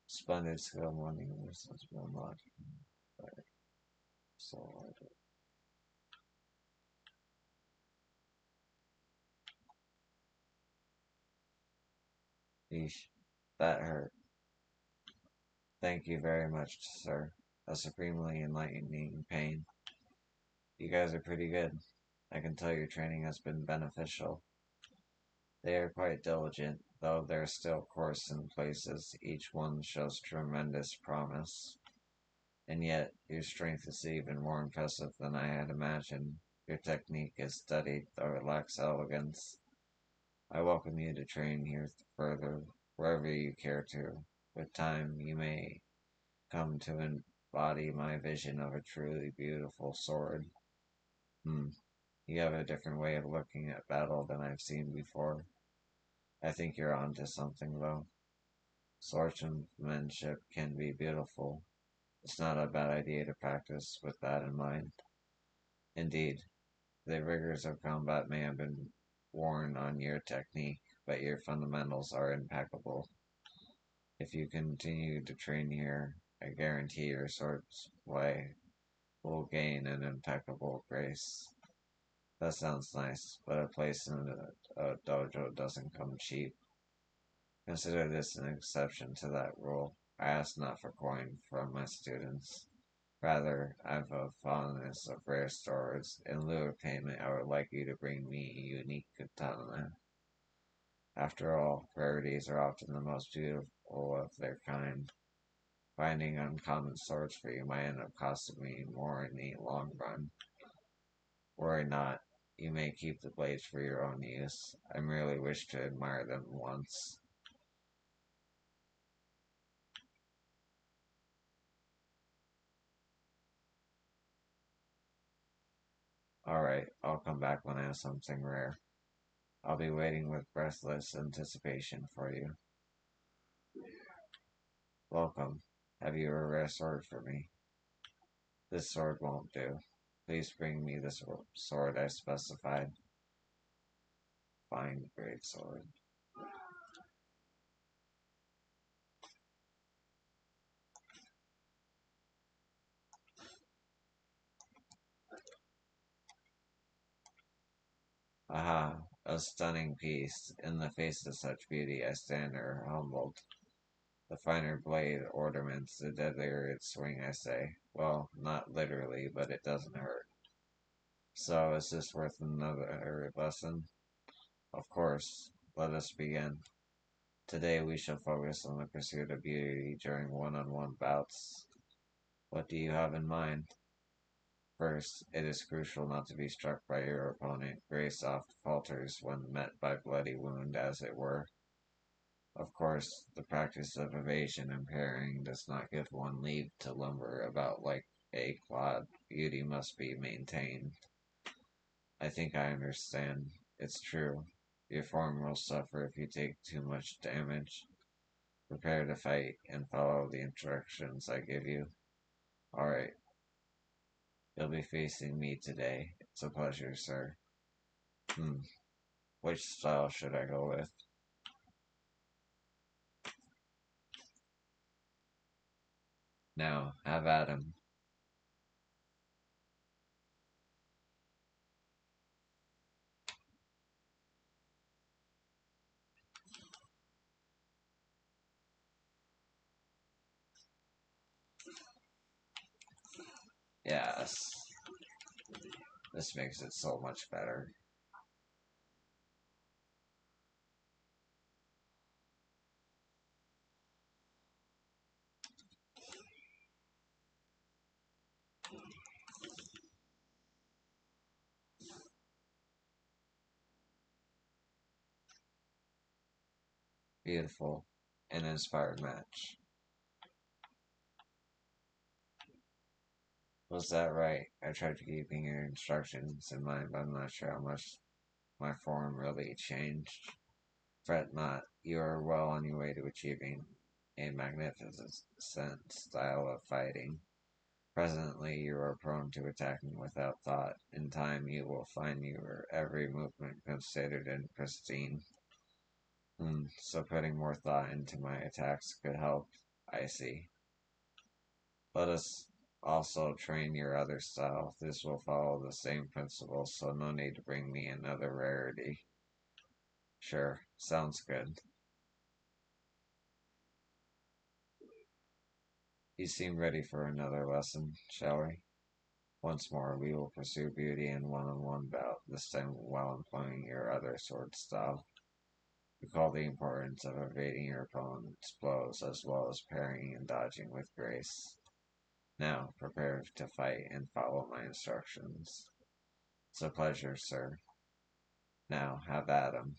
Splendid skill morning. So, yeesh. That hurt. Thank you very much, sir. A supremely enlightening pain. You guys are pretty good. I can tell your training has been beneficial. They are quite diligent, though they're still coarse in places. Each one shows tremendous promise. And yet, your strength is even more impressive than I had imagined. Your technique is studied, though it lacks elegance. I welcome you to train here further, wherever you care to. With time, you may come to embody my vision of a truly beautiful sword. Hmm, you have a different way of looking at battle than I've seen before. I think you're onto something, though. Swordsmanship can be beautiful. It's not a bad idea to practice with that in mind. Indeed, the rigors of combat may have been worn on your technique, but your fundamentals are impeccable. If you continue to train here, I guarantee your swordplay will gain an impeccable grace. That sounds nice, but a place in a dojo doesn't come cheap. Consider this an exception to that rule. I ask not for coin from my students. Rather, I've a fondness of rare swords. In lieu of payment, I would like you to bring me a unique katana. After all, rarities are often the most beautiful of their kind. Finding uncommon swords for you might end up costing me more in the long run. Worry not. You may keep the blades for your own use. I merely wish to admire them once. Alright, I'll come back when I have something rare. I'll be waiting with breathless anticipation for you. Welcome. Have you a rare sword for me? This sword won't do. Please bring me the sword I specified. Fine, great sword. Aha, a stunning piece. In the face of such beauty, I stand there humbled. The finer blade ornaments, the deadlier its swing, I say. Well, not literally, but it doesn't hurt. So, is this worth another lesson? Of course. Let us begin. Today we shall focus on the pursuit of beauty during one-on-one bouts. What do you have in mind? First, it is crucial not to be struck by your opponent. Grace oft falters when met by bloody wound, as it were. Of course, the practice of evasion and parrying does not give one leave to lumber about like a clod. Beauty must be maintained. I think I understand. It's true. Your form will suffer if you take too much damage. Prepare to fight and follow the instructions I give you. Alright, you'll be facing me today. It's a pleasure, sir. Hmm, which style should I go with? Now, have at him. Yes, this makes it so much better. Beautiful. An inspired match. Was that right? I tried to keeping your instructions in mind, but I'm not sure how much my form really changed. Fret not, you are well on your way to achieving a magnificent style of fighting. Presently, you are prone to attacking without thought. In time, you will find your every movement considered and pristine. So putting more thought into my attacks could help. I see. Let us also train your other style. This will follow the same principles, so no need to bring me another rarity. Sure, sounds good. You seem ready for another lesson, shall we? Once more, we will pursue beauty in one-on-one bout, this time while employing your other sword style. Recall the importance of evading your opponent's blows as well as parrying and dodging with grace. Now, prepare to fight and follow my instructions. It's a pleasure, sir. Now, have at him.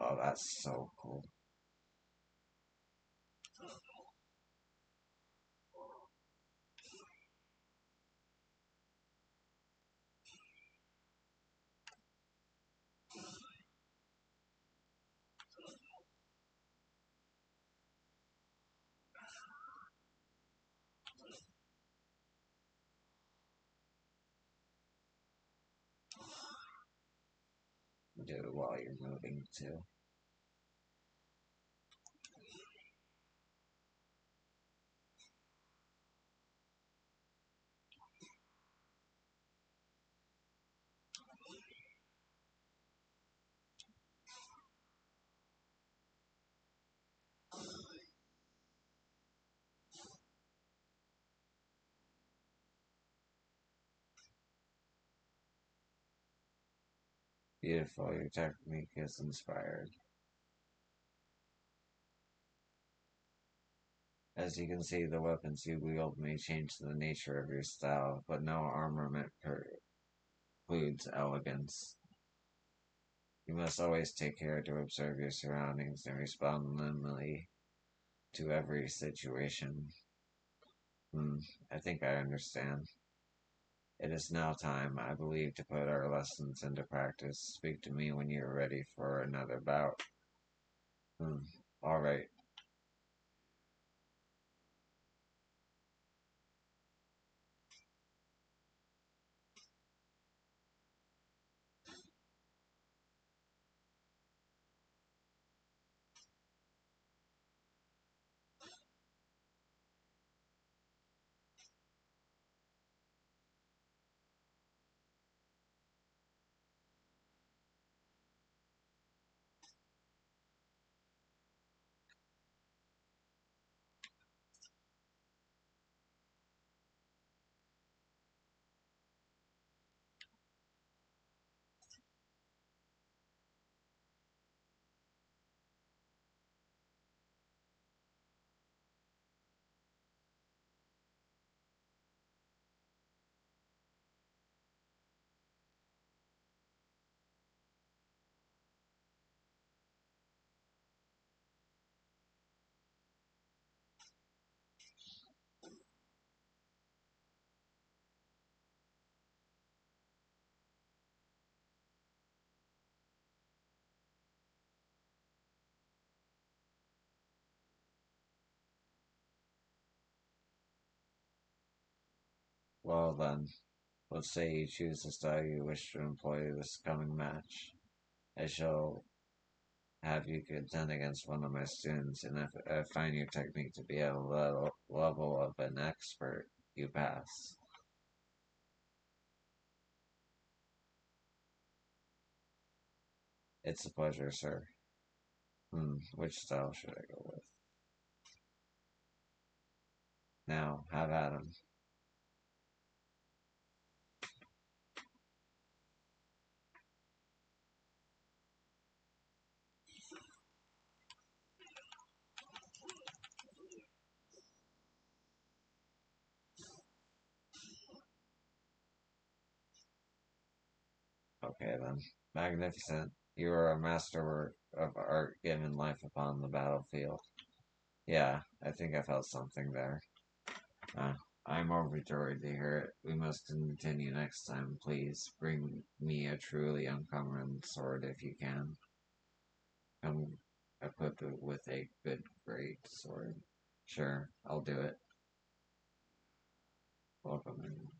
Oh, that's so cool. Do it while you're moving, too. Beautiful, your technique is inspired. As you can see, the weapons you wield may change the nature of your style, but no armament precludes elegance. You must always take care to observe your surroundings and respond nimbly to every situation. Hmm, I think I understand. It is now time, I believe, to put our lessons into practice. Speak to me when you are ready for another bout. Hmm, alright. Well then, let's say you choose the style you wish to employ this coming match. I shall have you contend against one of my students, and if I find your technique to be at a level of an expert, you pass. It's a pleasure, sir. Which style should I go with? Now, have at him. Okay then. Magnificent. You are a masterwork of art given life upon the battlefield. Yeah, I think I felt something there. Huh? I'm overjoyed to hear it. We must continue next time. Please bring me a truly uncommon sword if you can. Come equipped with a good, great sword. Sure, I'll do it. Welcome.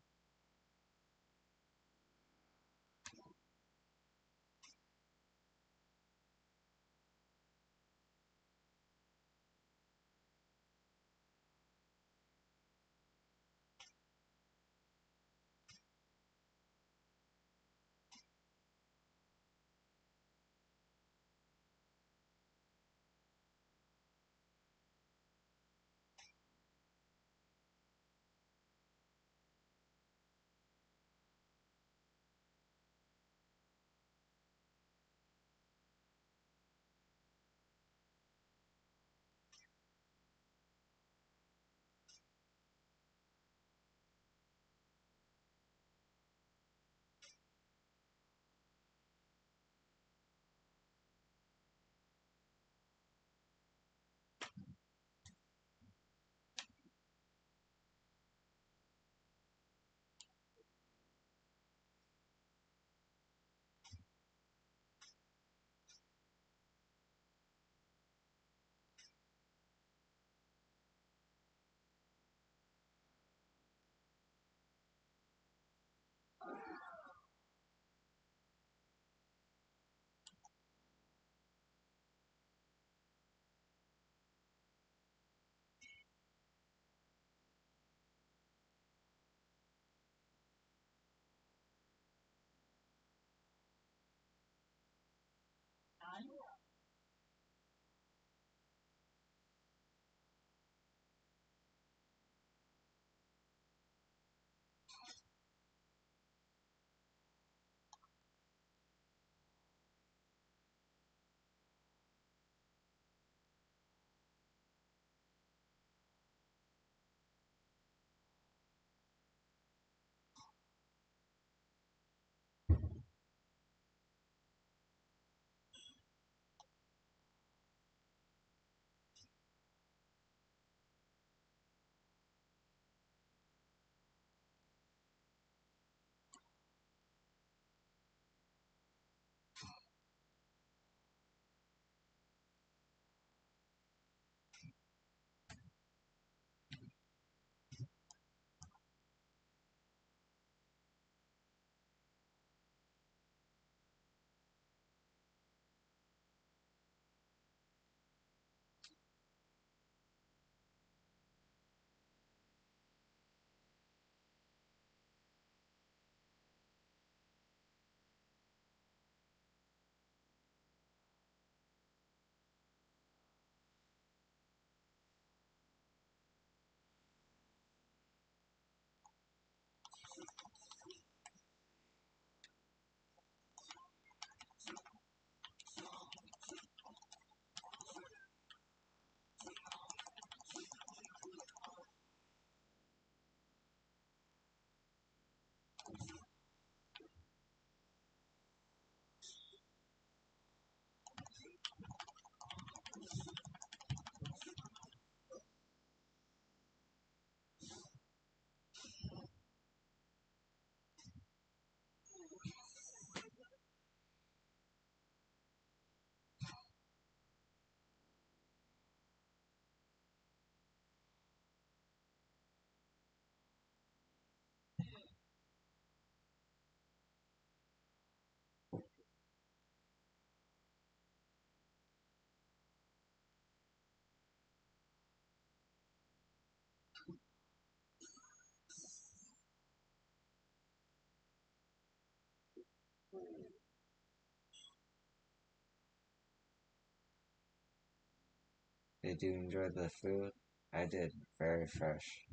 Did you enjoy the food? I did. Very fresh.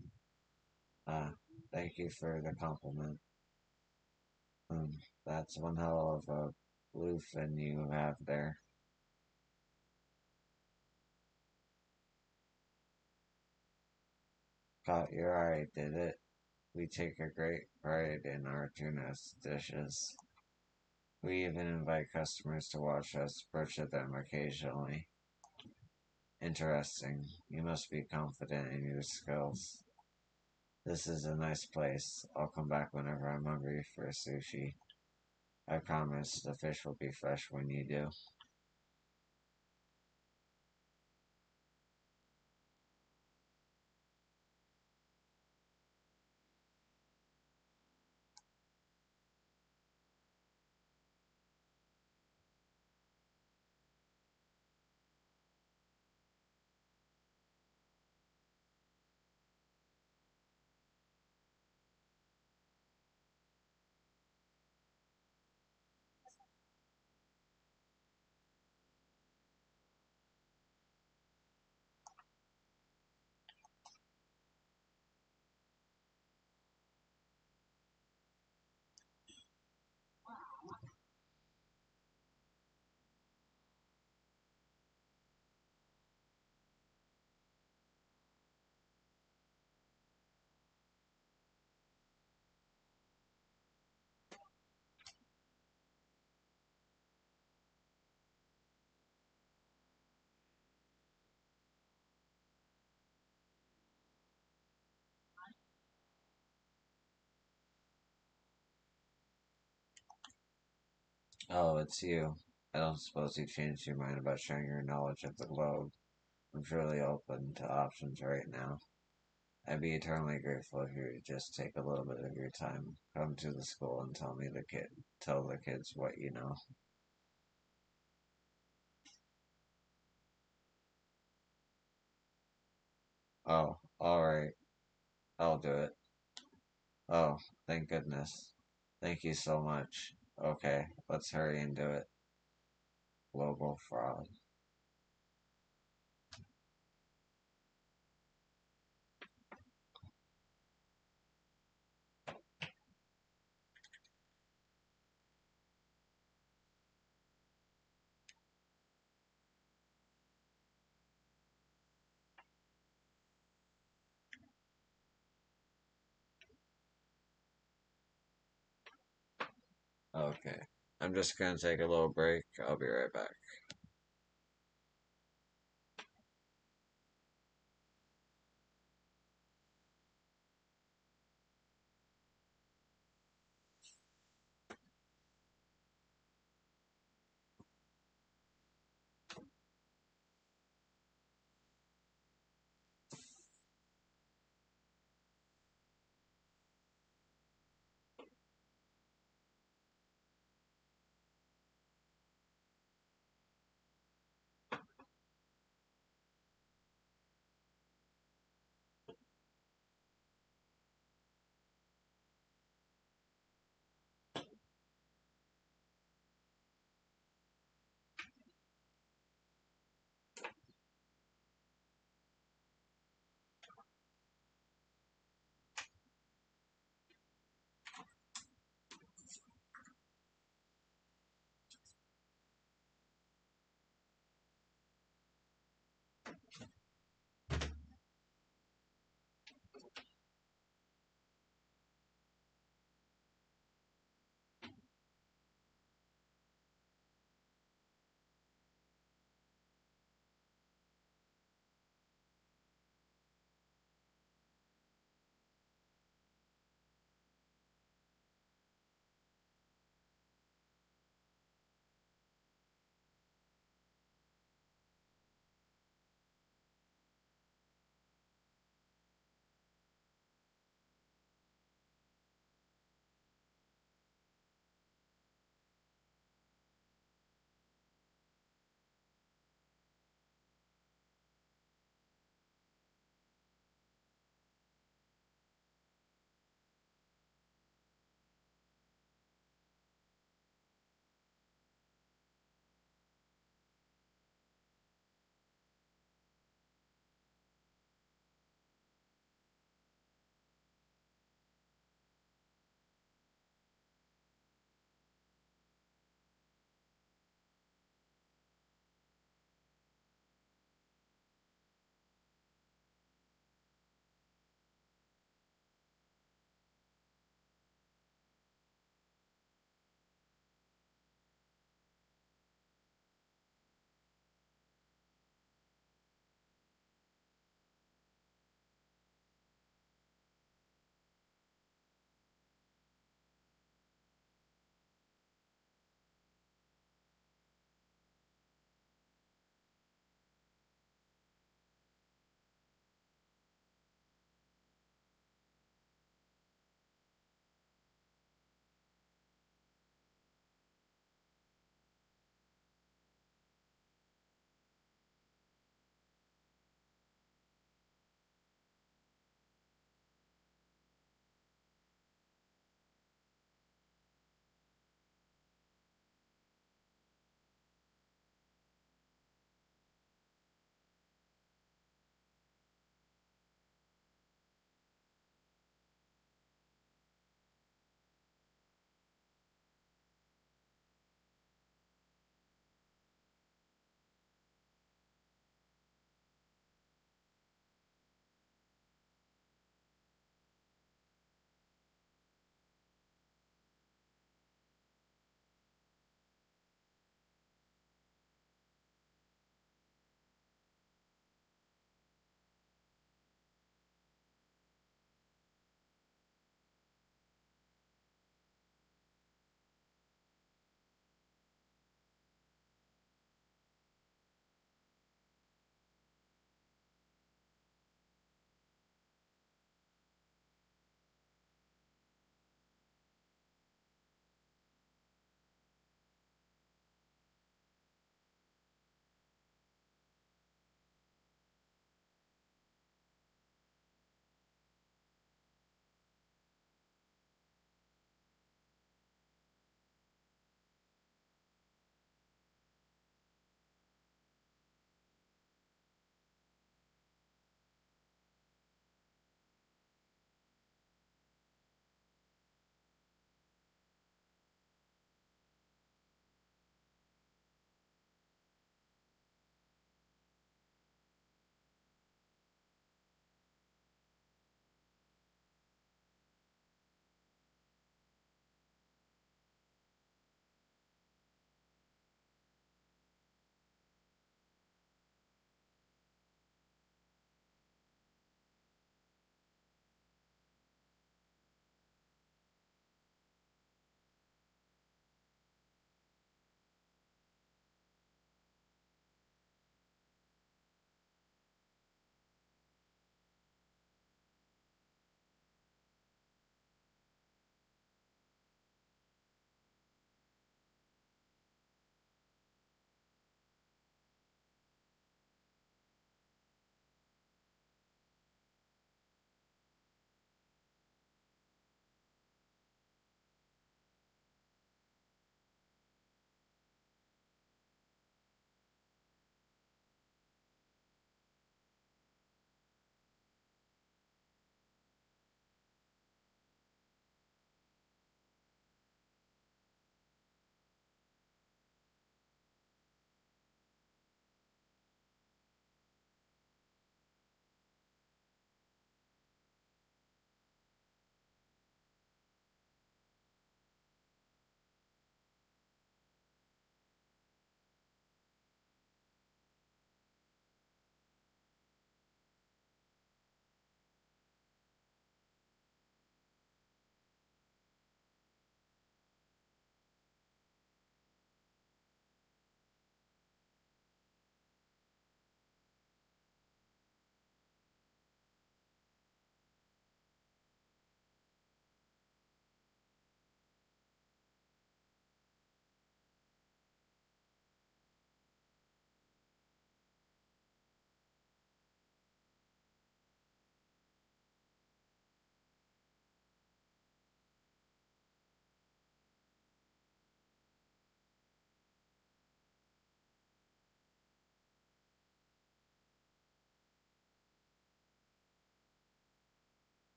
Ah, thank you for the compliment. That's one hell of a bluefin you have there. Caught your eye, did it? We take a great pride in our tuna dishes. We even invite customers to watch us butcher them occasionally. Interesting. You must be confident in your skills. This is a nice place. I'll come back whenever I'm hungry for sushi. I promise the fish will be fresh when you do. Oh, it's you. I don't suppose you changed your mind about sharing your knowledge of the globe. I'm truly open to options right now. I'd be eternally grateful if you would just take a little bit of your time, come to the school and tell the kids what you know. Oh, alright, I'll do it. Oh, thank goodness. Thank you so much. Okay, let's hurry and do it. Global fraud. Okay, I'm just gonna take a little break. I'll be right back.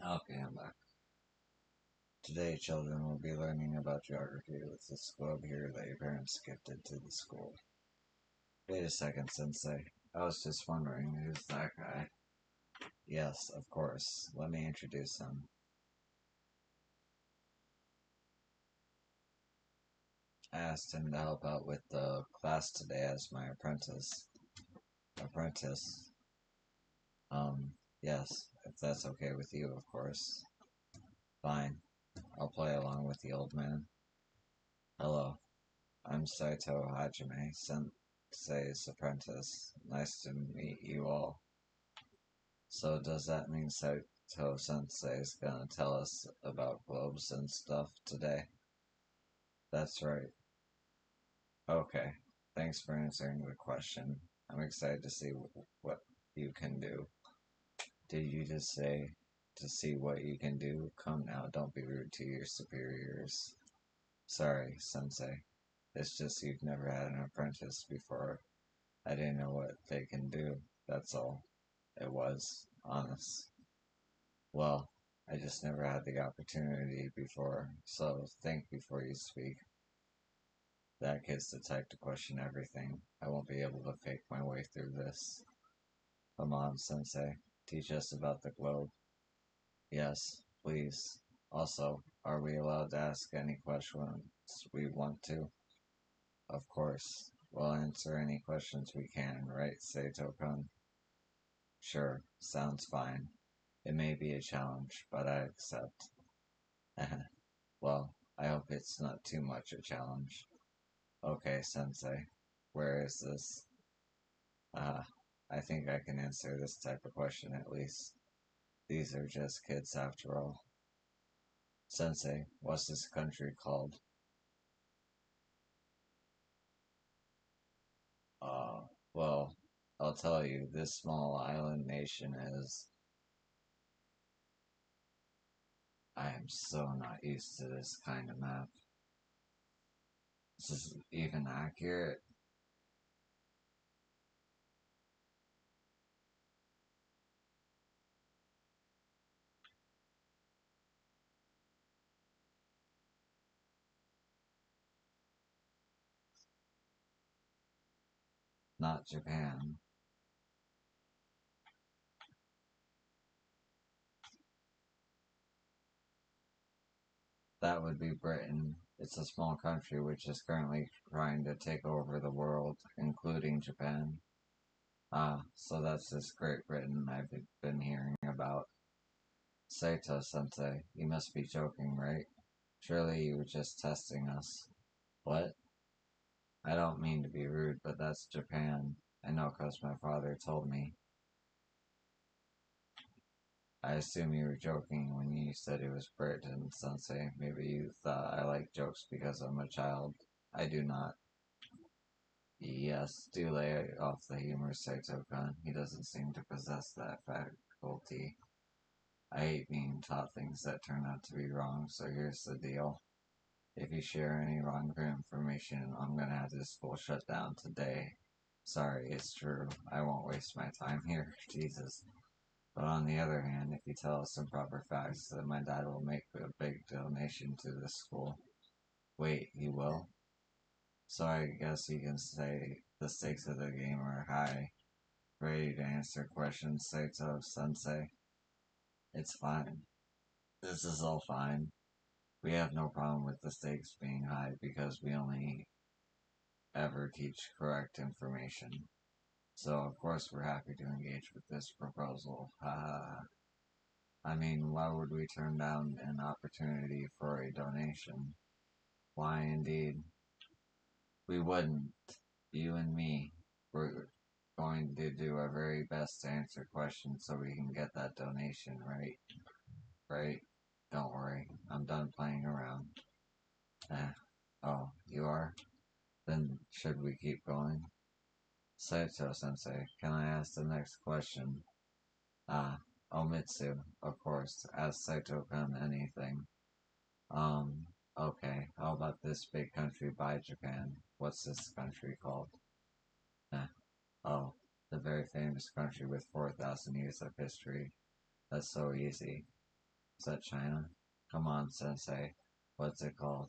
Okay, I'm back. Today, children will be learning about geography with this globe here that your parents gifted to the school. Wait a second, Sensei. I was just wondering, who's that guy? Yes, of course. Let me introduce him. I asked him to help out with the class today as my apprentice. Apprentice? Yes, if that's okay with you, of course. Fine. I'll play along with the old man. Hello, I'm Saito Hajime, Sensei's apprentice. Nice to meet you all. So does that mean Saito Sensei is gonna tell us about globes and stuff today? That's right. Okay. Thanks for answering the question. I'm excited to see what you can do. Did you just say to see what you can do? Come now, don't be rude to your superiors. Sorry, Sensei. It's just you've never had an apprentice before. I didn't know what they can do. That's all. It was honest. Well, I just never had the opportunity before, so think before you speak. That kid's the type to question everything. I won't be able to fake my way through this. Come on, Sensei. Teach us about the globe. Yes, please. Also, are we allowed to ask any questions we want to? Of course. We'll answer any questions we can, right, Seito-kun? Sure, sounds fine. It may be a challenge, but I accept. Well, I hope it's not too much a challenge. Okay, Sensei. Where is this? Ah, I think I can answer this type of question at least. These are just kids after all. Sensei, what's this country called? Uh, well, I'll tell you, this small island nation is. I am so not used to this kind of map. This is even accurate. Not Japan. That would be Britain. It's a small country which is currently trying to take over the world, including Japan. Ah, so that's this Great Britain I've been hearing about. Saito sensei, you must be joking, right? Surely you were just testing us. What? I don't mean to be rude, but that's Japan. I know 'cause my father told me. I assume you were joking when you said it was Britain, sensei. Maybe you thought I like jokes because I'm a child. I do not. Yes, do lay off the humor, Saito-kun. He doesn't seem to possess that faculty. I hate being taught things that turn out to be wrong, so here's the deal. If you share any wrong information, I'm gonna have this school shut down today. Sorry, it's true. I won't waste my time here. Jesus. But on the other hand, if you tell us some proper facts, then my dad will make a big donation to this school. Wait, he will? So I guess you can say the stakes of the game are high. Ready to answer questions, Saito Sensei? It's fine. This is all fine. We have no problem with the stakes being high because we only ever teach correct information. So of course we're happy to engage with this proposal. I mean, why would we turn down an opportunity for a donation? Why indeed? We wouldn't. You and me. We're going to do our very best to answer questions so we can get that donation, right? Right? Don't worry. I'm done playing around. Eh. Oh, you are? Then should we keep going? Saito sensei, can I ask the next question? Ah, Omitsu, of course. Ask Saito-kun anything. Um, okay. How about this big country by Japan? What's this country called? Eh. Oh, the very famous country with 4,000 years of history. That's so easy. Is that China? Come on, Sensei. What's it called?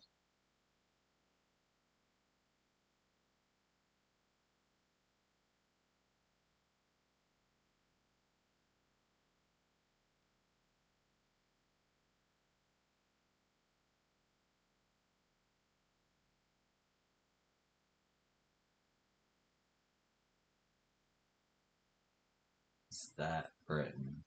Is that Britain?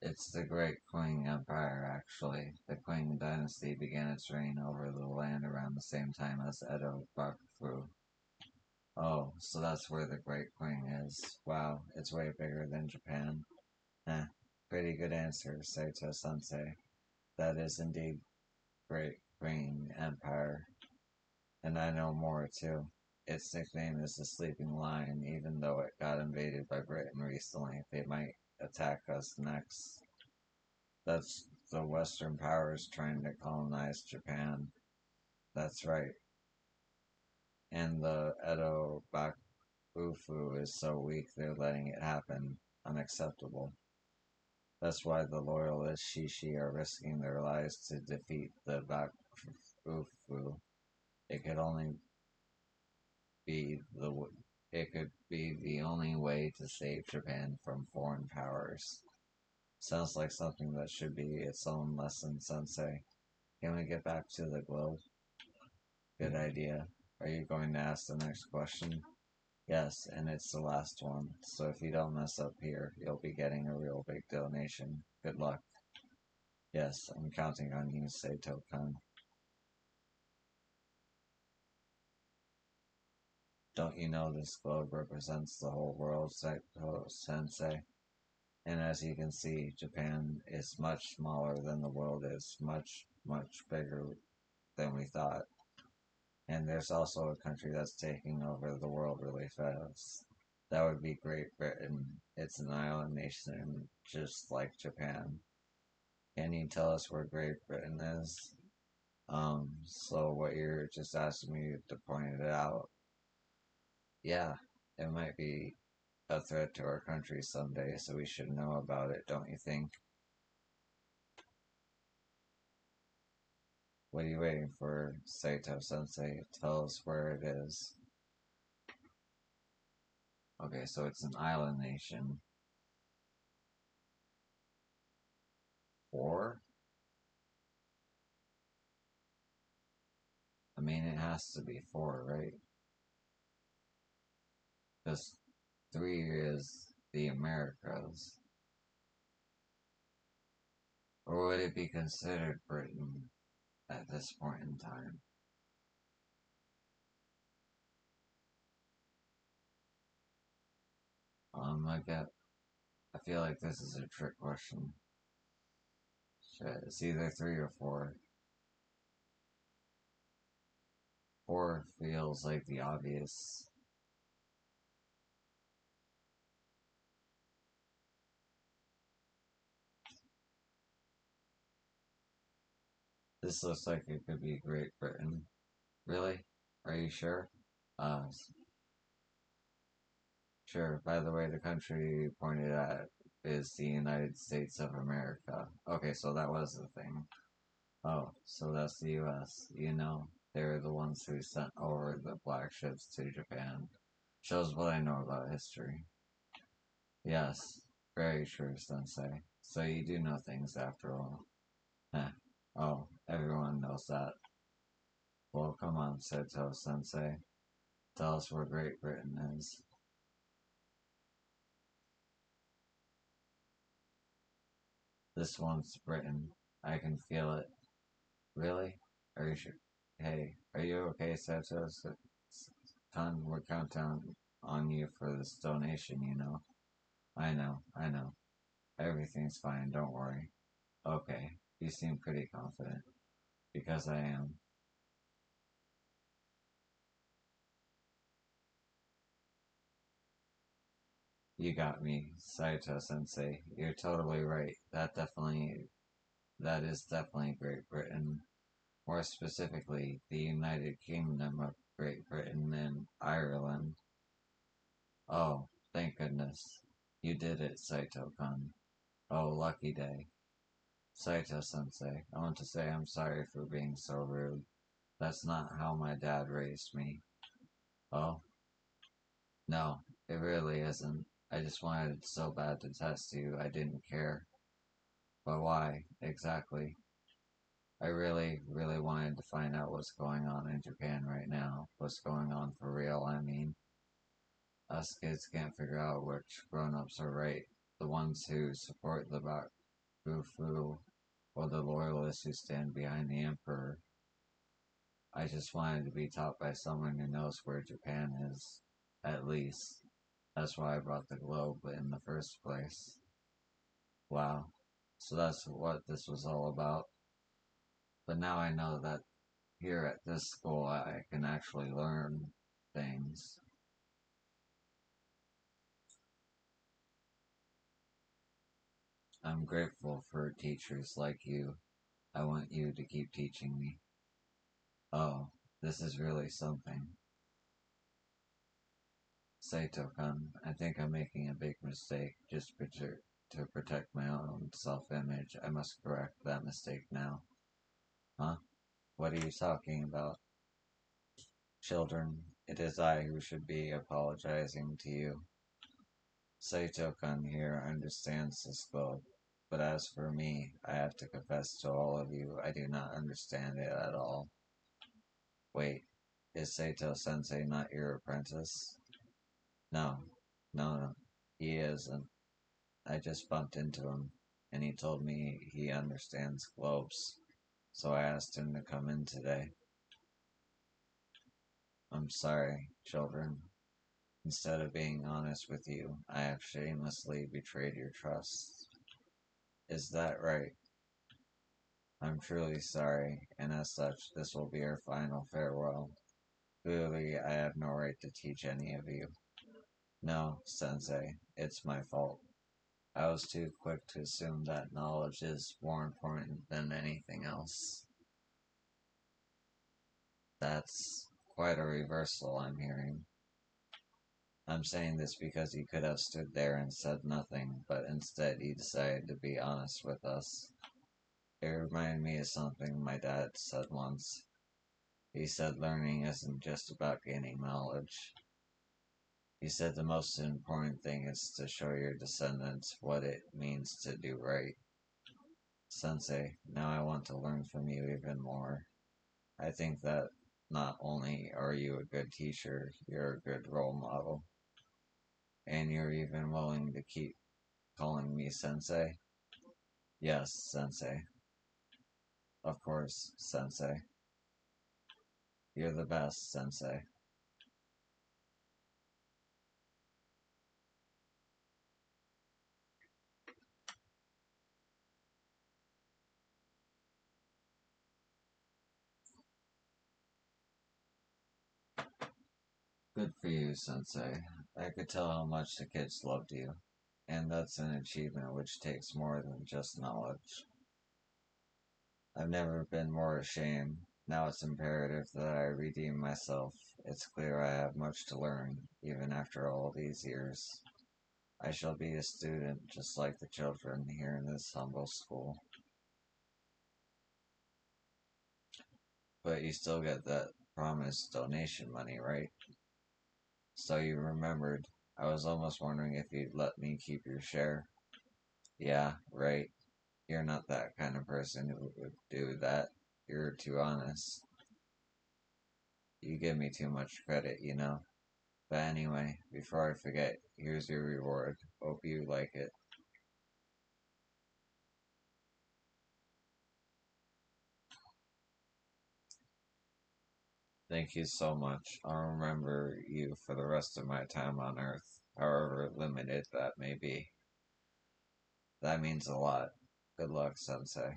It's the Great Qing Empire, actually. The Qing dynasty began its reign over the land around the same time as Edo Bakufu. Oh, so that's where the Great Qing is. Wow, it's way bigger than Japan. Eh, pretty good answer, Saito Sensei. That is indeed Great Qing Empire. And I know more too. Its nickname is the Sleeping Lion, even though it got invaded by Britain recently. They might attack us next. That's the Western powers trying to colonize Japan. That's right. And the Edo Bakufu is so weak they're letting it happen. Unacceptable. That's why the loyalist Shishi are risking their lives to defeat the Bakufu. It could only be the it could be the only way to save Japan from foreign powers. Sounds like something that should be its own lesson, Sensei. Can we get back to the globe? Good idea. Are you going to ask the next question? Yes, and it's the last one. So if you don't mess up here, you'll be getting a real big donation. Good luck. Yes, I'm counting on you, Saito-kun. Don't you know this globe represents the whole world, Saito-sensei? And as you can see, Japan is much smaller than the world is, much, much bigger than we thought. And there's also a country that's taking over the world really fast. That would be Great Britain. It's an island nation just like Japan. Can you tell us where Great Britain is? So what you're just asking me to point it out. Yeah, it might be a threat to our country someday, so we should know about it, don't you think? What are you waiting for, Saito Sensei? Tell us where it is. Okay, so it's an island nation. Four? I mean, it has to be four, right? Because three is the Americas. Or would it be considered Britain at this point in time? I get. I feel like this is a trick question. Shit, it's either three or four. Four feels like the obvious. This looks like it could be Great Britain. Really? Are you sure? Uh, sure. By the way, the country you pointed at is the United States of America. Okay, so that was the thing. Oh, so that's the US. You know, they're the ones who sent over the black ships to Japan. Shows what I know about history. Yes, very true, Sensei. So you do know things after all. Heh. Oh, everyone knows that. Well, come on, Seto Sensei. Tell us where Great Britain is. This one's Britain. I can feel it. Really? Are you sure? Hey, are you okay, Seto? We're counting on you for this donation, you know. I know. Everything's fine, don't worry. Okay, you seem pretty confident. Because I am. You got me, Saito Sensei. You're totally right. That is definitely Great Britain. More specifically, the United Kingdom of Great Britain and Ireland. Oh, thank goodness. You did it, Saito-kun. Oh, lucky day. Saito-sensei, I want to say I'm sorry for being so rude. That's not how my dad raised me. Oh, no, it really isn't. I just wanted so bad to test you, I didn't care. But why, exactly? I really, really wanted to find out what's going on in Japan right now. What's going on for real, I mean. Us kids can't figure out which grown-ups are right. The ones who support the Bakufu, or the loyalists who stand behind the Emperor. I just wanted to be taught by someone who knows where Japan is. At least. That's why I brought the globe in the first place. Wow. So that's what this was all about. But now I know that here at this school I can actually learn things. I'm grateful for teachers like you. I want you to keep teaching me. Oh, this is really something. Saito-kun, I think I'm making a big mistake. To protect my own self-image, I must correct that mistake now. Huh? What are you talking about? Children, it is I who should be apologizing to you. Saito-kun here understands this globe, but as for me, I have to confess to all of you, I do not understand it at all. Wait, is Saito-sensei not your apprentice? No, no, he isn't. I just bumped into him, and he told me he understands globes, so I asked him to come in today. I'm sorry, children. Instead of being honest with you, I have shamelessly betrayed your trust. Is that right? I'm truly sorry, and as such, this will be our final farewell. Clearly, I have no right to teach any of you. No, Sensei, it's my fault. I was too quick to assume that knowledge is more important than anything else. That's quite a reversal I'm hearing. I'm saying this because he could have stood there and said nothing, but instead he decided to be honest with us. It reminded me of something my dad said once. He said learning isn't just about gaining knowledge. He said the most important thing is to show your descendants what it means to do right. Sensei, now I want to learn from you even more. I think that not only are you a good teacher, you're a good role model. And you're even willing to keep calling me Sensei? Yes, Sensei. Of course, Sensei. You're the best, Sensei. Good for you, Sensei. I could tell how much the kids loved you. And that's an achievement which takes more than just knowledge. I've never been more ashamed. Now it's imperative that I redeem myself. It's clear I have much to learn, even after all these years. I shall be a student just like the children here in this humble school. But you still get that promised donation money, right? So you remembered. I was almost wondering if you'd let me keep your share. Yeah, right. You're not that kind of person who would do that. You're too honest. You give me too much credit, you know. But anyway, before I forget, here's your reward. Hope you like it. Thank you so much. I'll remember you for the rest of my time on Earth, however limited that may be. That means a lot. Good luck, Sensei.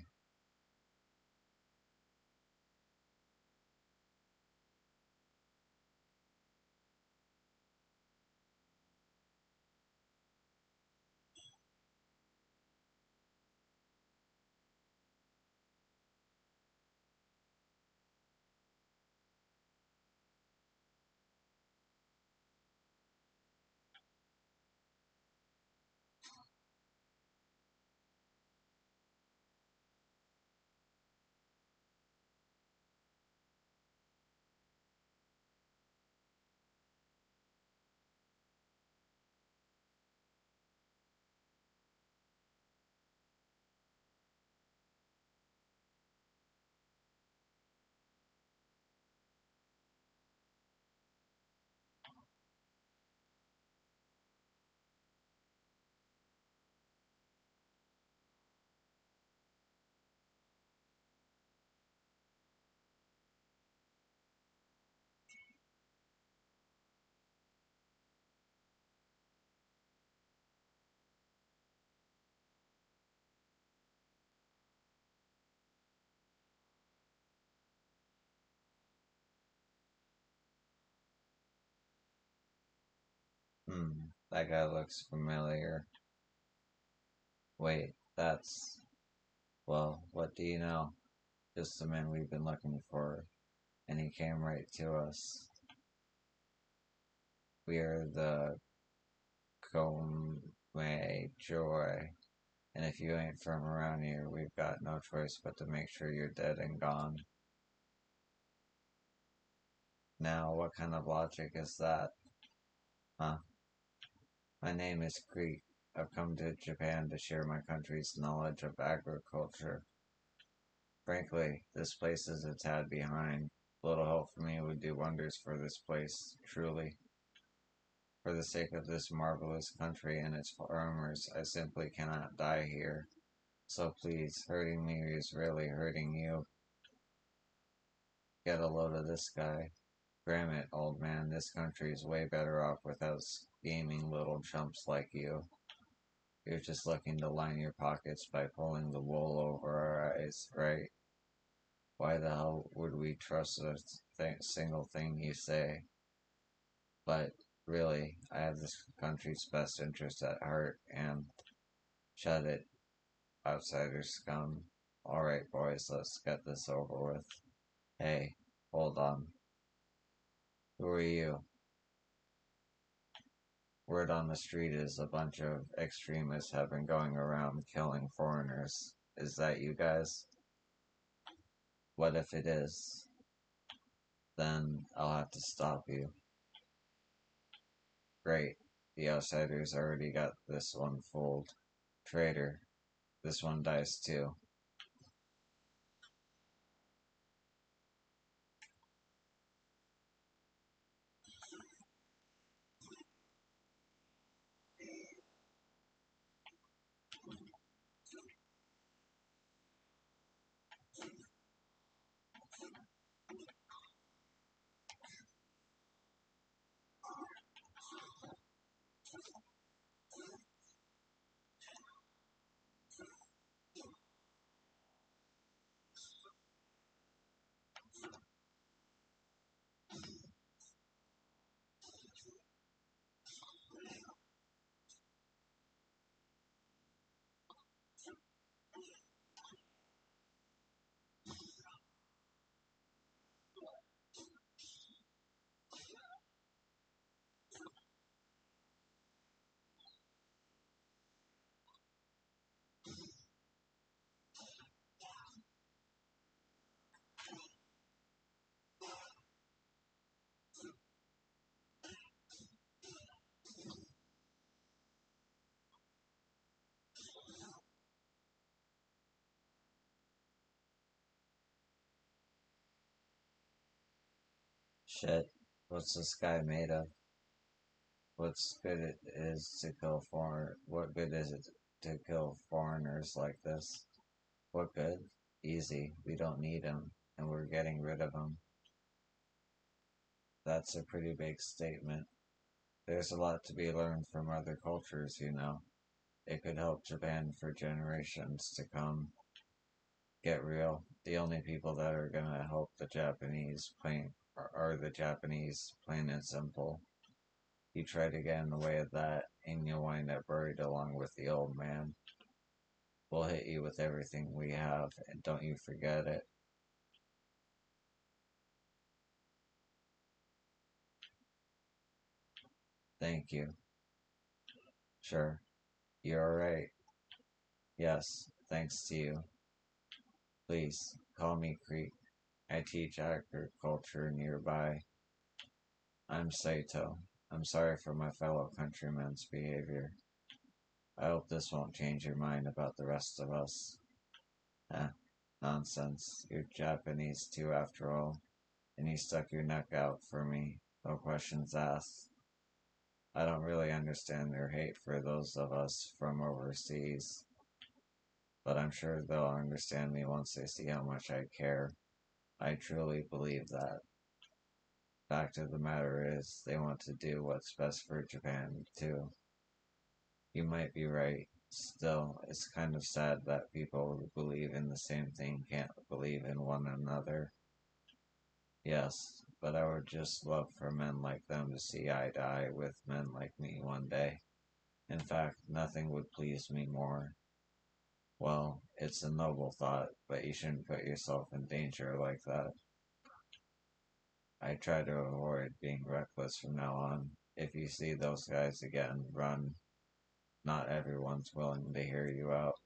That guy looks familiar. Wait, that's. Well, what do you know? Just the man we've been looking for, and he came right to us. We are the Kome Joy, and if you ain't from around here, we've got no choice but to make sure you're dead and gone. Now, what kind of logic is that? Huh? My name is Greek. I've come to Japan to share my country's knowledge of agriculture. Frankly, this place is a tad behind. A little help from me would do wonders for this place, truly. For the sake of this marvelous country and its farmers, I simply cannot die here. So please, hurting me is really hurting you. Get a load of this guy. Damn it, old man, this country is way better off without scheming little chumps like you. You're just looking to line your pockets by pulling the wool over our eyes, right? Why the hell would we trust a single thing you say? But really, I have this country's best interest at heart, and shut it, outsider scum. Alright, boys, let's get this over with. Hey, hold on. Who are you? Word on the street is a bunch of extremists have been going around killing foreigners. Is that you guys? What if it is? Then I'll have to stop you. Great. The outsiders already got this one fooled. Traitor. This one dies too. Shit. What's this guy made of? What's good it is to kill foreign? What good is it to kill foreigners like this? What good? Easy. We don't need him, and we're getting rid of him. That's a pretty big statement. There's a lot to be learned from other cultures, you know. It could help Japan for generations to come. Get real. The only people that are gonna help the Japanese plain are the Japanese, plain and simple. You try to get in the way of that, and you'll wind up buried along with the old man. We'll hit you with everything we have, and don't you forget it. Thank you. Sure. You're alright. Yes, thanks to you. Please, call me Creek. I teach agriculture nearby. I'm Saito. I'm sorry for my fellow countrymen's behavior. I hope this won't change your mind about the rest of us. Eh, nonsense. You're Japanese too, after all, and you stuck your neck out for me. No questions asked. I don't really understand their hate for those of us from overseas, but I'm sure they'll understand me once they see how much I care. I truly believe that. Fact of the matter is, they want to do what's best for Japan, too. You might be right. Still, it's kind of sad that people who believe in the same thing can't believe in one another. Yes, but I would just love for men like them to see eye to eye with men like me one day. In fact, nothing would please me more. Well, it's a noble thought, but you shouldn't put yourself in danger like that. I try to avoid being reckless from now on. If you see those guys again, run. Not everyone's willing to hear you out.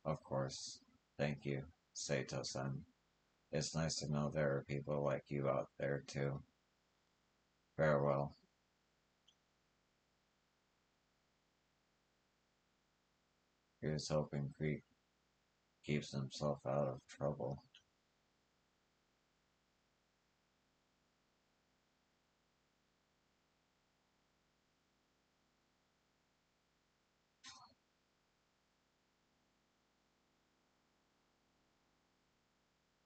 Of course. Thank you, Sato-san. It's nice to know there are people like you out there too. Farewell. Here's hoping Creek keeps himself out of trouble.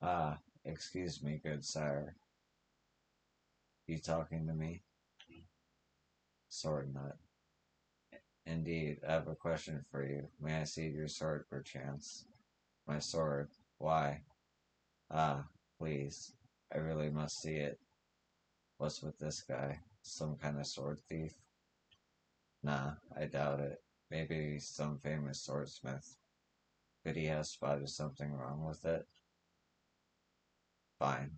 Ah, excuse me, good sire. You talking to me? Sword nut. Indeed, I have a question for you. May I see your sword perchance? My sword. Why? Ah, please. I really must see it. What's with this guy? Some kind of sword thief? Nah, I doubt it. Maybe some famous swordsmith. Could he have spotted something wrong with it? Fine.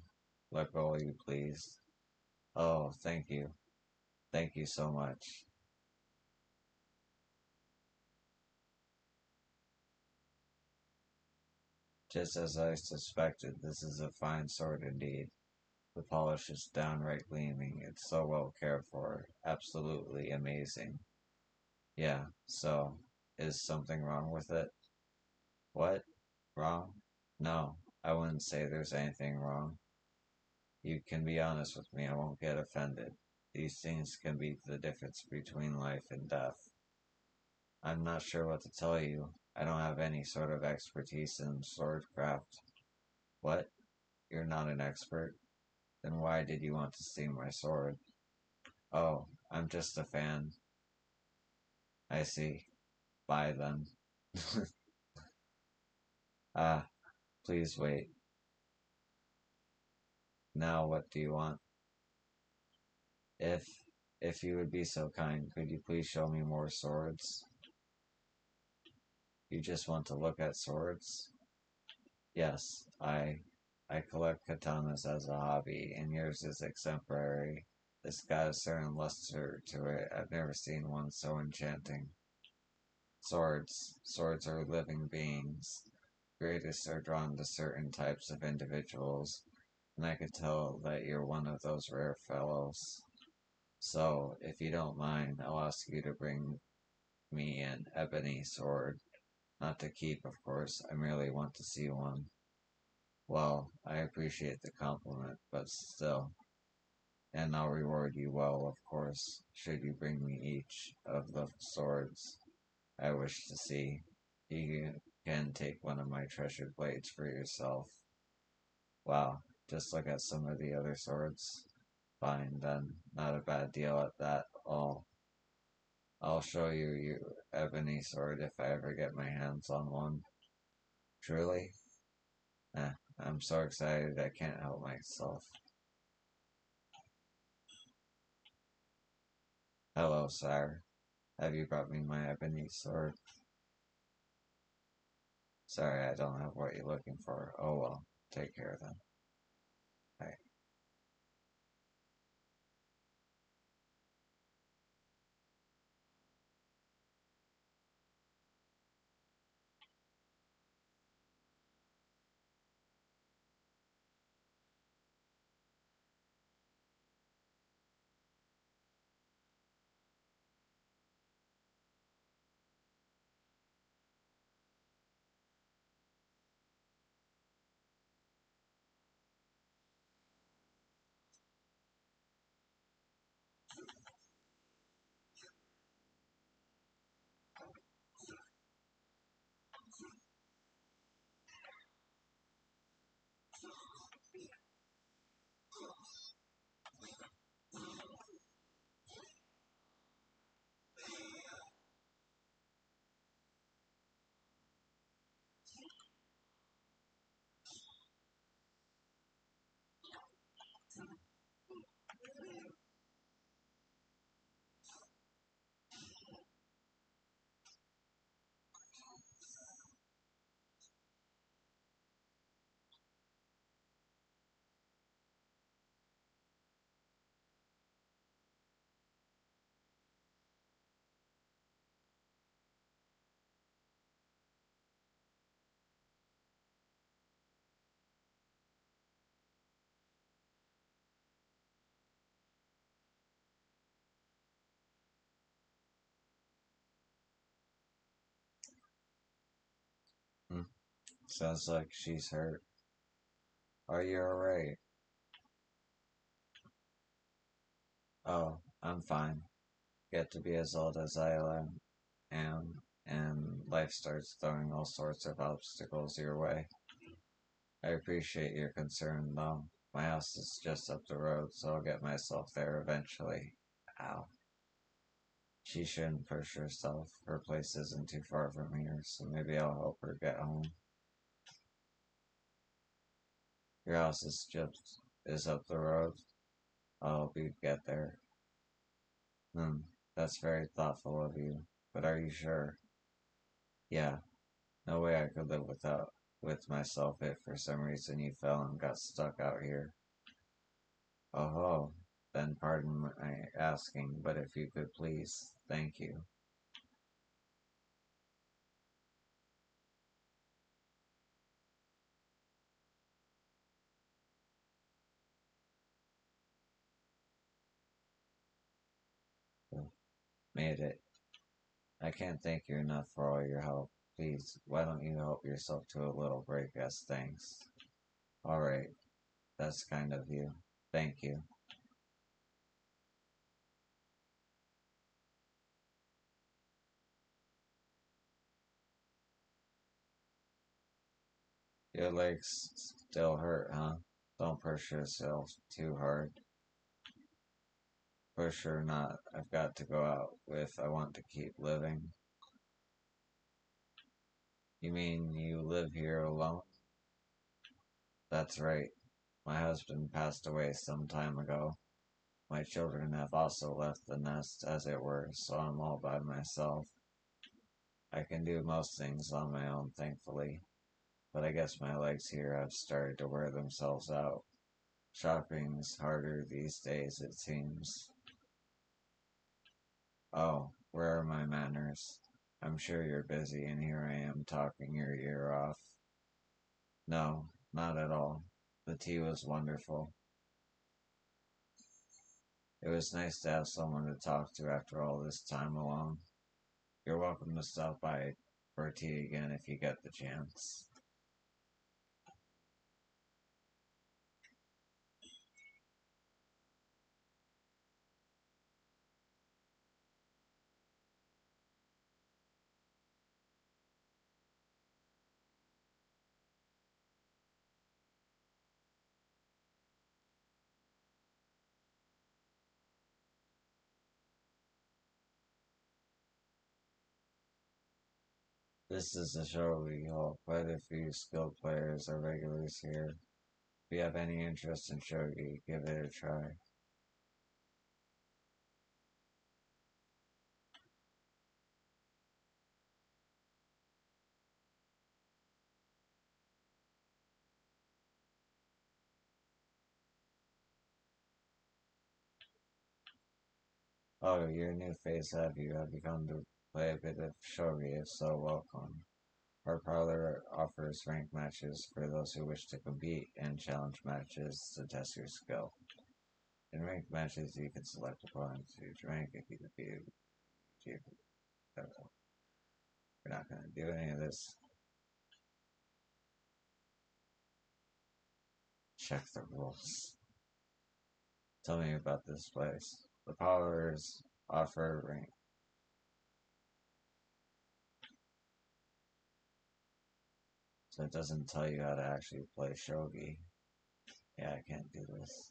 Let go, you please. Oh, thank you. Thank you so much. Just as I suspected, this is a fine sword indeed. The polish is downright gleaming. It's so well cared for. Absolutely amazing. Yeah, so, is something wrong with it? What? Wrong? No, I wouldn't say there's anything wrong. You can be honest with me, I won't get offended. These things can be the difference between life and death. I'm not sure what to tell you. I don't have any sort of expertise in swordcraft. What? You're not an expert? Then why did you want to see my sword? Oh, I'm just a fan. I see. Bye then. Ah, please wait. Now what do you want? If if you would be so kind, could you please show me more swords? You just want to look at swords? Yes, I collect katanas as a hobby, and yours is exemplary. It's got a certain luster to it. I've never seen one so enchanting. Swords are living beings. Greatest are drawn to certain types of individuals, and I could tell that you're one of those rare fellows. So, if you don't mind, I'll ask you to bring me an ebony sword. Not to keep, of course, I merely want to see one. Well, I appreciate the compliment, but still. And I'll reward you well, of course, should you bring me each of the swords I wish to see. You can take one of my treasured blades for yourself. Wow, just look at some of the other swords. Fine, then. Not a bad deal at that all. I'll show you your ebony sword if I ever get my hands on one. Truly? I'm so excited I can't help myself. Hello, sire. Have you brought me my ebony sword? Sorry, I don't have what you're looking for. Oh well, take care then. Bye. Sounds like she's hurt. Are you alright? Oh, I'm fine. Get to be as old as I am, and life starts throwing all sorts of obstacles your way. I appreciate your concern, though. My house is just up the road, so I'll get myself there eventually. Ow. She shouldn't push herself. Her place isn't too far from here, so maybe I'll help her get home. Your house is up the road. I'll help you get there. Hmm, that's very thoughtful of you. But are you sure? Yeah, no way I could live with myself if for some reason you fell and got stuck out here. Oh ho, then pardon my asking, but if you could please, thank you. Made it. I can't thank you enough for all your help. Please, why don't you help yourself to a little break as thanks? Alright, that's kind of you. Thank you. Your legs still hurt, huh? Don't push yourself too hard. Push or not, I've got to go out if I want to keep living. You mean you live here alone? That's right. My husband passed away some time ago. My children have also left the nest, as it were, so I'm all by myself. I can do most things on my own, thankfully, but I guess my legs here have started to wear themselves out. Shopping's harder these days, it seems. Oh, where are my manners? I'm sure you're busy, and here I am talking your ear off. No, not at all. The tea was wonderful. It was nice to have someone to talk to after all this time alone. You're welcome to stop by for tea again if you get the chance. This is a show we hold. Quite a few skilled players are regulars here. If you have any interest in shogi, give it a try. Oh, your new face have you have begun to play a bit of shogi, if so welcome. Our parlor offers ranked matches for those who wish to compete and challenge matches to test your skill. In ranked matches, you can select opponents whose rank if you defeat you. We're not going to do any of this. Check the rules. Tell me about this place. The powers offer rank. So it doesn't tell you how to actually play shogi. Yeah, I can't do this.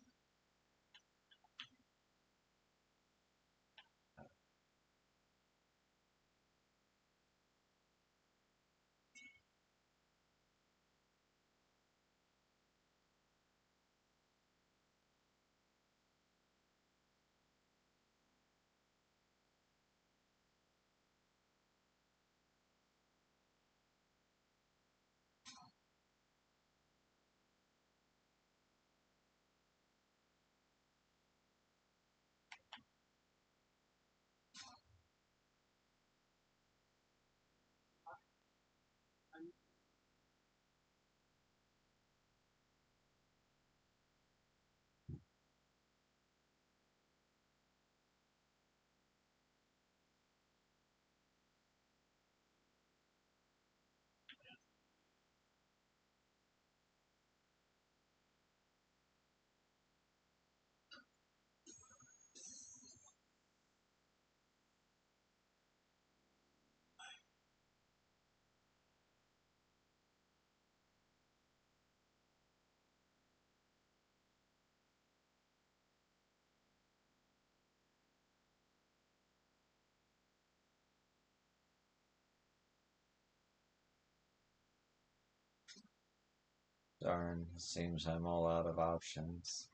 Darn, seems I'm all out of options.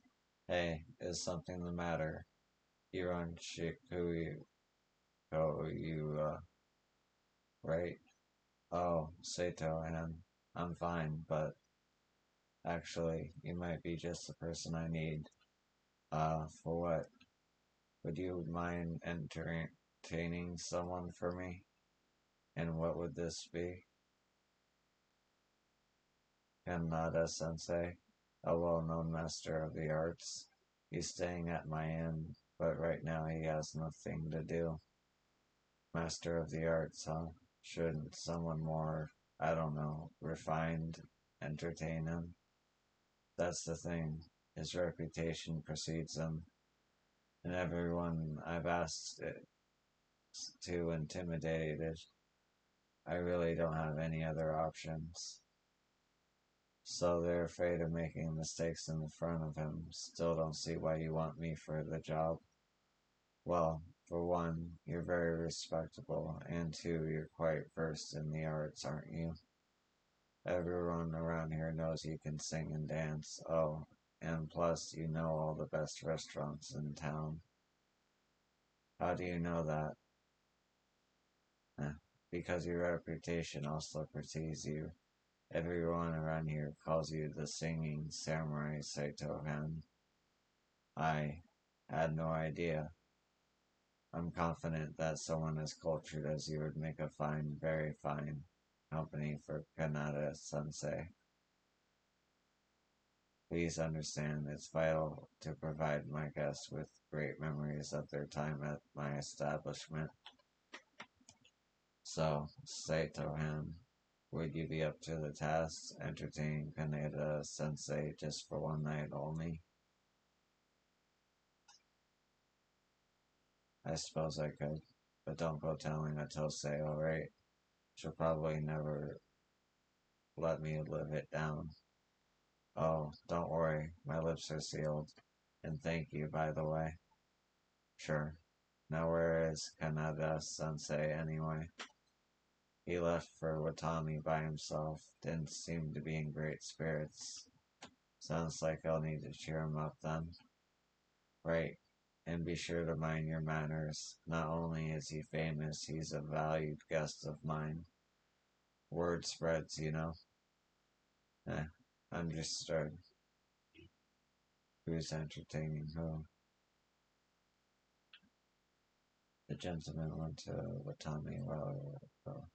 Hey, is something the matter? Iran Shikuyo, right? Oh, Sato, and I'm fine, but actually, you might be just the person I need. For what? Would you mind entertaining someone for me? And what would this be? Kanada Sensei, a well known master of the arts. He's staying at my inn, but right now he has nothing to do. Master of the arts, huh? Shouldn't someone more, I don't know, refined entertain him? That's the thing. His reputation precedes him, and everyone I've asked it to intimidated. I really don't have any other options. So they're afraid of making mistakes in the front of him. Still don't see why you want me for the job. Well, for one, you're very respectable, and two, you're quite versed in the arts, aren't you? Everyone around here knows you can sing and dance. Oh, and plus, you know all the best restaurants in town. How do you know that? Eh, because your reputation also precedes you. Everyone around here calls you the singing samurai Saito-han. I had no idea. I'm confident that someone as cultured as you would make a fine, very fine company for Kanada Sensei. Please understand it's vital to provide my guests with great memories of their time at my establishment. So, Saito-han, would you be up to the task, entertaining Kaneda Sensei just for one night only? I suppose I could, but don't go telling Atose, alright? She'll probably never let me live it down. Oh, don't worry, my lips are sealed. And thank you, by the way. Sure. Now where is Kanada-sensei anyway? He left for Watami by himself. Didn't seem to be in great spirits. Sounds like I'll need to cheer him up then. Right. And be sure to mind your manners. Not only is he famous, he's a valued guest of mine. Word spreads, you know. Eh, understood. Who's entertaining who? The gentleman went to Watami while ago.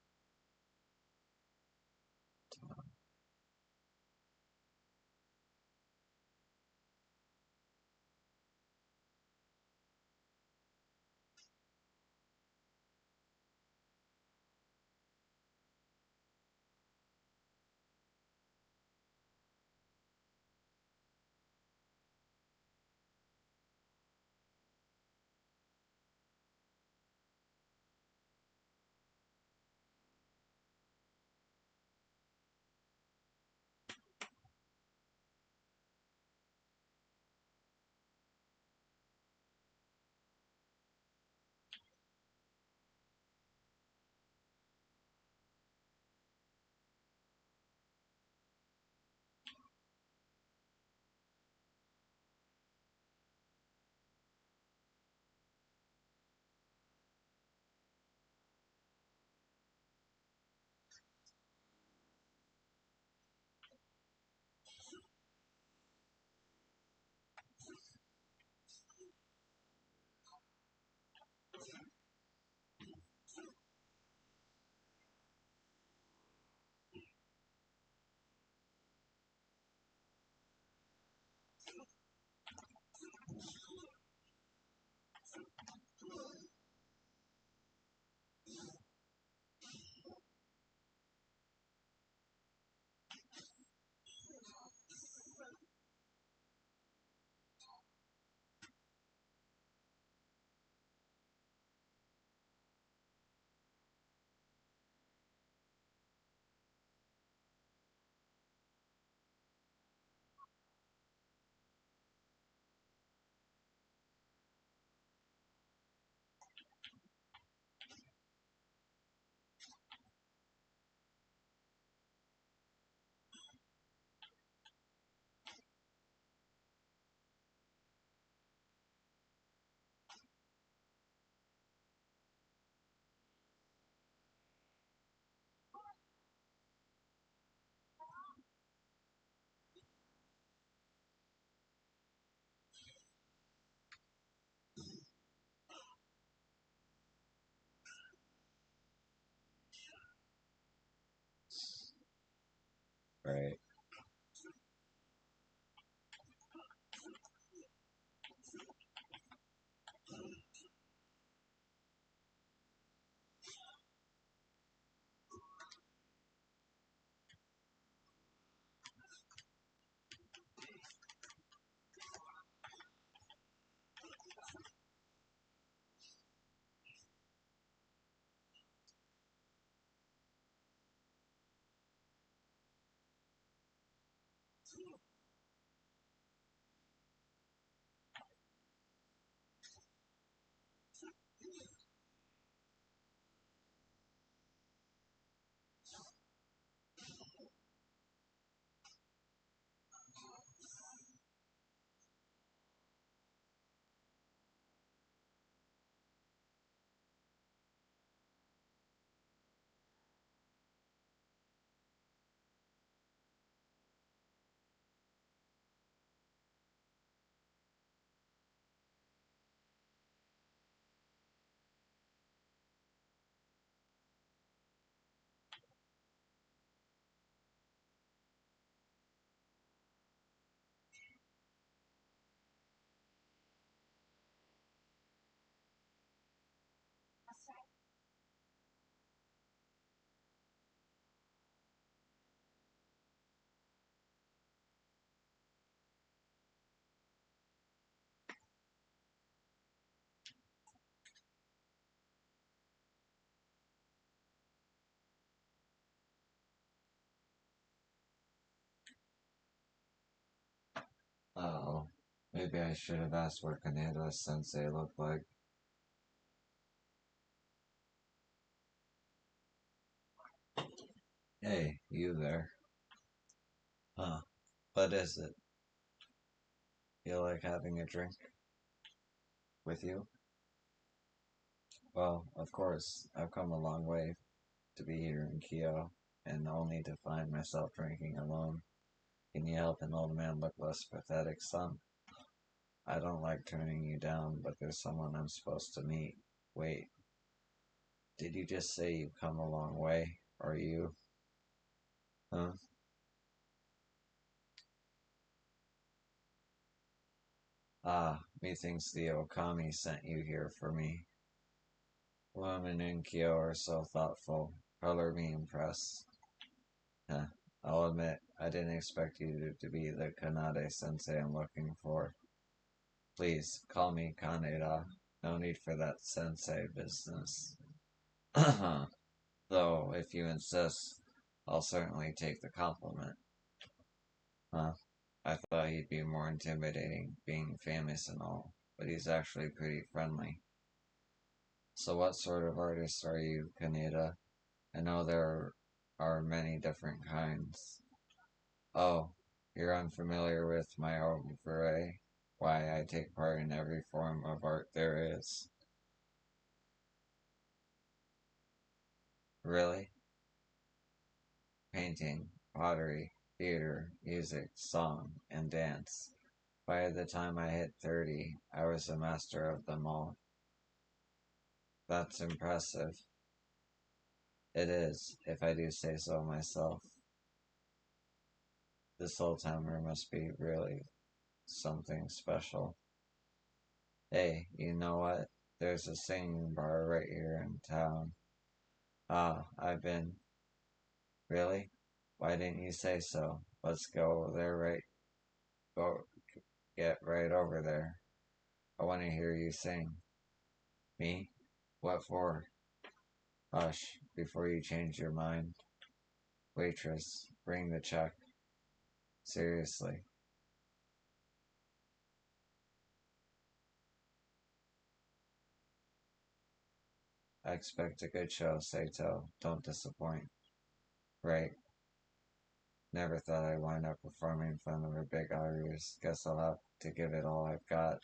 Right. Oh, maybe I should have asked what Kaneda Sensei looked like. Hey, you there? Huh? What is it? Feel like having a drink with you? Well, of course, I've come a long way to be here in Kyoto, and only to find myself drinking alone. Can you help an old man look less pathetic, son? I don't like turning you down, but there's someone I'm supposed to meet. Wait, did you just say you've come a long way? Are you? Huh? Ah, methinks the Okami sent you here for me. Women in Kyo are so thoughtful. Color me impressed. Huh. I'll admit, I didn't expect you to be the Kanade sensei I'm looking for. Please, call me Kaneda. No need for that sensei business. Though, if you insist, I'll certainly take the compliment. Huh? I thought he'd be more intimidating, being famous and all, but he's actually pretty friendly. So what sort of artist are you, Kaneda? I know there are many different kinds. Oh, you're unfamiliar with my oeuvre? Why, I take part in every form of art there is. Really? Painting, pottery, theater, music, song, and dance. By the time I hit 30, I was a master of them all. That's impressive. It is, if I do say so myself. This old timer must be really something special. Hey, you know what? There's a singing bar right here in town. Ah, I've been. Really? Why didn't you say so? Let's go there right. Go get right over there. I want to hear you sing. Me? What for? Hush, before you change your mind. Waitress, bring the check. Seriously. I expect a good show, Sato. Don't disappoint. Right. Never thought I'd wind up performing in front of a big audience. Guess I'll have to give it all I've got.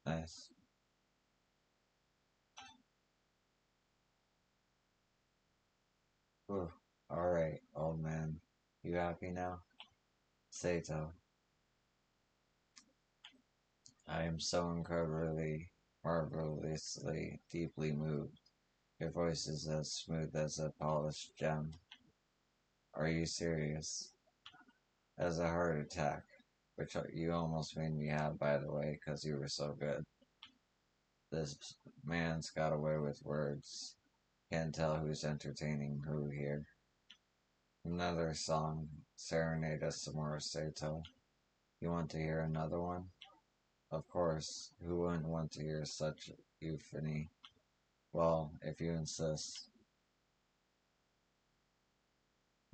Nice. Whew. Alright, old man. You happy now? Sato, I am so incredibly, marvelously, deeply moved. Your voice is as smooth as a polished gem. Are you serious? As a heart attack, which you almost made me have, by the way, because you were so good. This man's got away with words. Can't tell who's entertaining who here. Another song. Serenade us some more, Sato. You want to hear another one? Of course. Who wouldn't want to hear such euphony? Well, if you insist.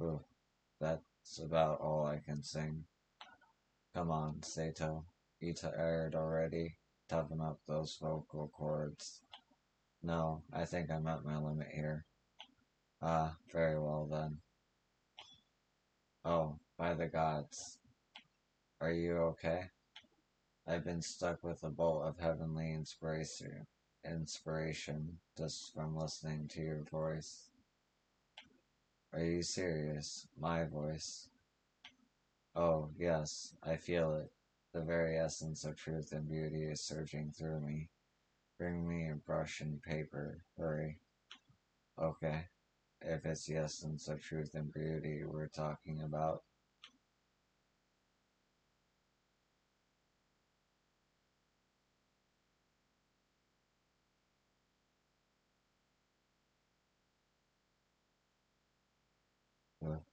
Ooh, that's about all I can sing. Come on, Sato. You tired already? Toughen up those vocal cords. No, I think I'm at my limit here. Ah, very well then. Oh, by the gods. Are you okay? I've been stuck with a bolt of heavenly inspiration just from listening to your voice. Are you serious? My voice? Oh, yes, I feel it. The very essence of truth and beauty is surging through me. Bring me a brush and paper. Hurry. Okay, if it's the essence of truth and beauty we're talking about. Well,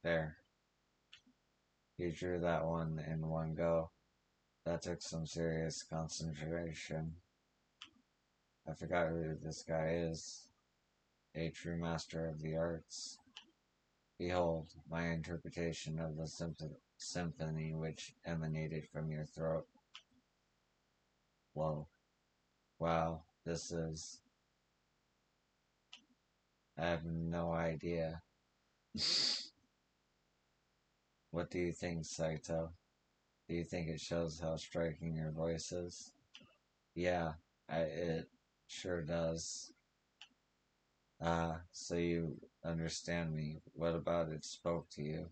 there. You drew that one in one go. That took some serious concentration. I forgot who this guy is. A true master of the arts. Behold, my interpretation of the symphony which emanated from your throat. Whoa. Wow, this is. I have no idea. What do you think, Saito? Do you think it shows how striking your voice is? Yeah, it sure does. Ah, so you understand me. What about it spoke to you?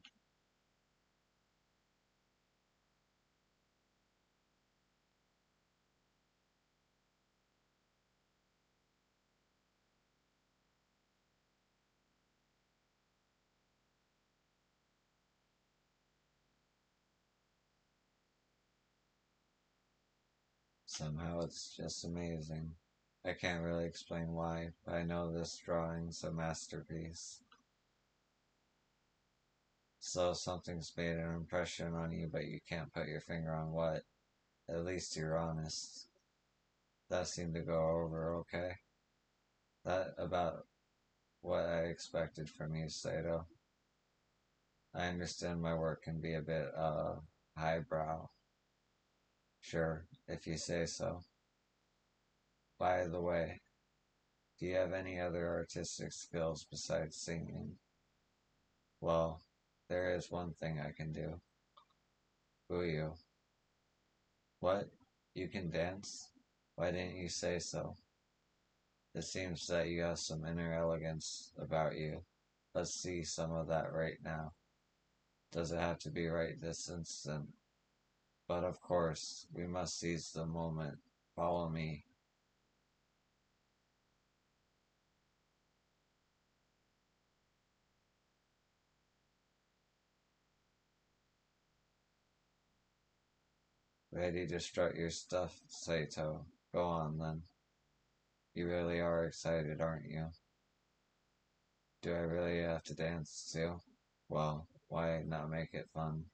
Somehow it's just amazing. I can't really explain why, but I know this drawing's a masterpiece. So something's made an impression on you, but you can't put your finger on what. At least you're honest. That seemed to go over okay. That about what I expected from you, Sato. I understand my work can be a bit, highbrow. Sure, if you say so. By the way, do you have any other artistic skills besides singing? Well, there is one thing I can do. Boo. What? You can dance? Why didn't you say so? It seems that you have some inner elegance about you. Let's see some of that right now. Does it have to be right this instant? But of course, we must seize the moment. Follow me. Ready to strut your stuff, Saito? Go on then. You really are excited, aren't you? Do I really have to dance too? Well, why not make it fun?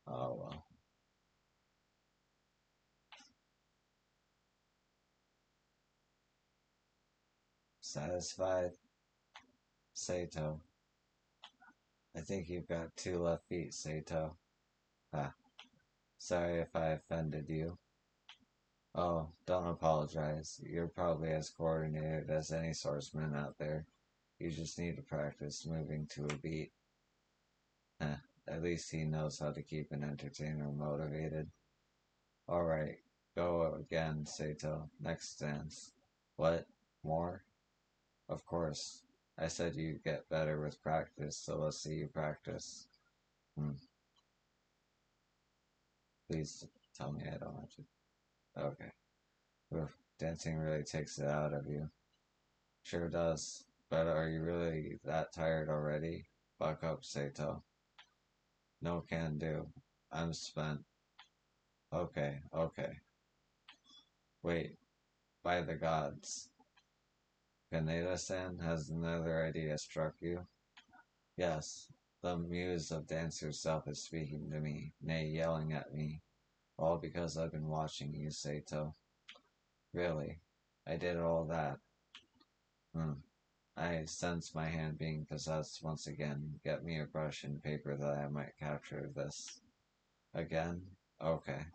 Oh well. Satisfied? Saito. I think you've got two left feet, Saito. Ah, sorry if I offended you. Oh, don't apologize. You're probably as coordinated as any swordsman out there. You just need to practice moving to a beat. Eh, at least he knows how to keep an entertainer motivated. Alright, go again, Saito. Next dance. What? More? Of course. I said you get better with practice, so let's see you practice. Hmm. Please tell me I don't have to. Okay. Oof. Dancing really takes it out of you. Sure does. But are you really that tired already? Buck up, Saito. No can do. I'm spent. Okay, okay. Wait, by the gods. Kaneda-san, has another idea struck you? Yes, the muse of Dancer Self is speaking to me, nay, yelling at me. All because I've been watching you, Saito. Really? I did all that. Hmm. I sense my hand being possessed once again. Get me a brush and paper that I might capture this. Again? Okay.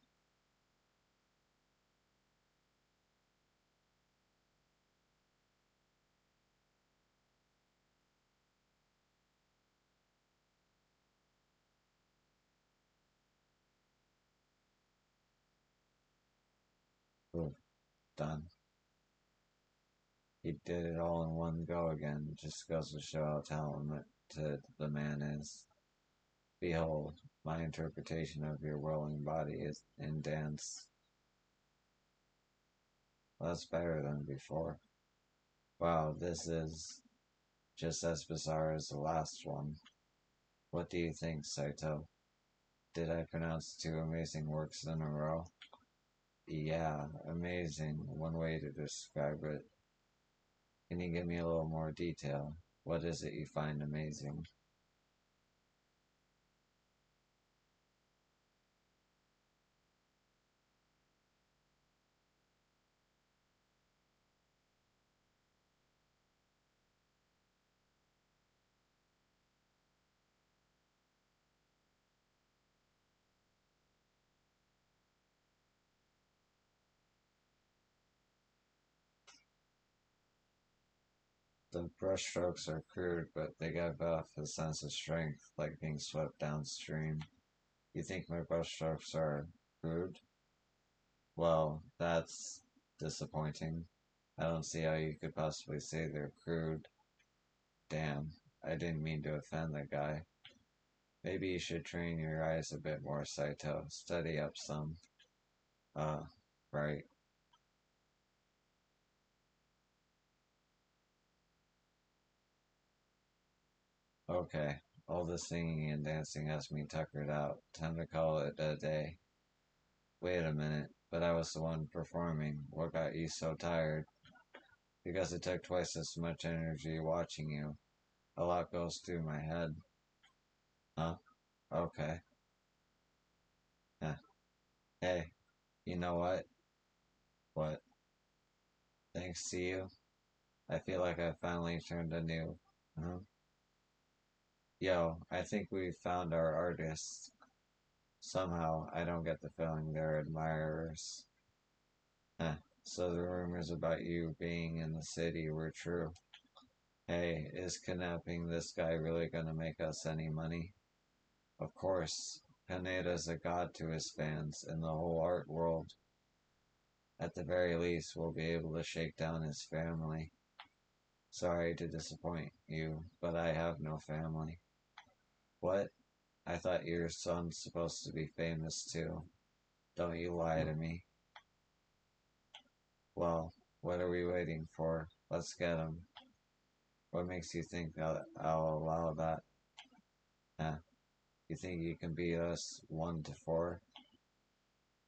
Ooh, done. He did it all in one go again. Just goes to show how talented the man is. Behold, my interpretation of your whirling body is in dance. Well, that's better than before. Wow, this is just as bizarre as the last one. What do you think, Saito? Did I pronounce two amazing works in a row? Yeah, amazing. One way to describe it. Can you give me a little more detail? What is it you find amazing? The brushstrokes are crude, but they give off a sense of strength, like being swept downstream. You think my brushstrokes are crude? Well, that's disappointing. I don't see how you could possibly say they're crude. Damn, I didn't mean to offend that guy. Maybe you should train your eyes a bit more, Saito. Study up some. Uh, right. Okay. All the singing and dancing has me tuckered out. Time to call it a day. Wait a minute, but I was the one performing. What got you so tired? Because it took twice as much energy watching you. A lot goes through my head. Huh? Okay. Huh. Hey, you know what? What? Thanks to you, I feel like I finally turned a new. Huh? Yo, I think we found our artists. Somehow, I don't get the feeling they're admirers. Huh. So the rumors about you being in the city were true. Hey, is kidnapping this guy really gonna make us any money? Of course. Kaneda's a god to his fans and the whole art world. At the very least, we'll be able to shake down his family. Sorry to disappoint you, but I have no family. What? I thought your son's supposed to be famous too. Don't you lie to me. Well, what are we waiting for? Let's get him. What makes you think I'll allow that? Huh? You think you can beat us 1-4?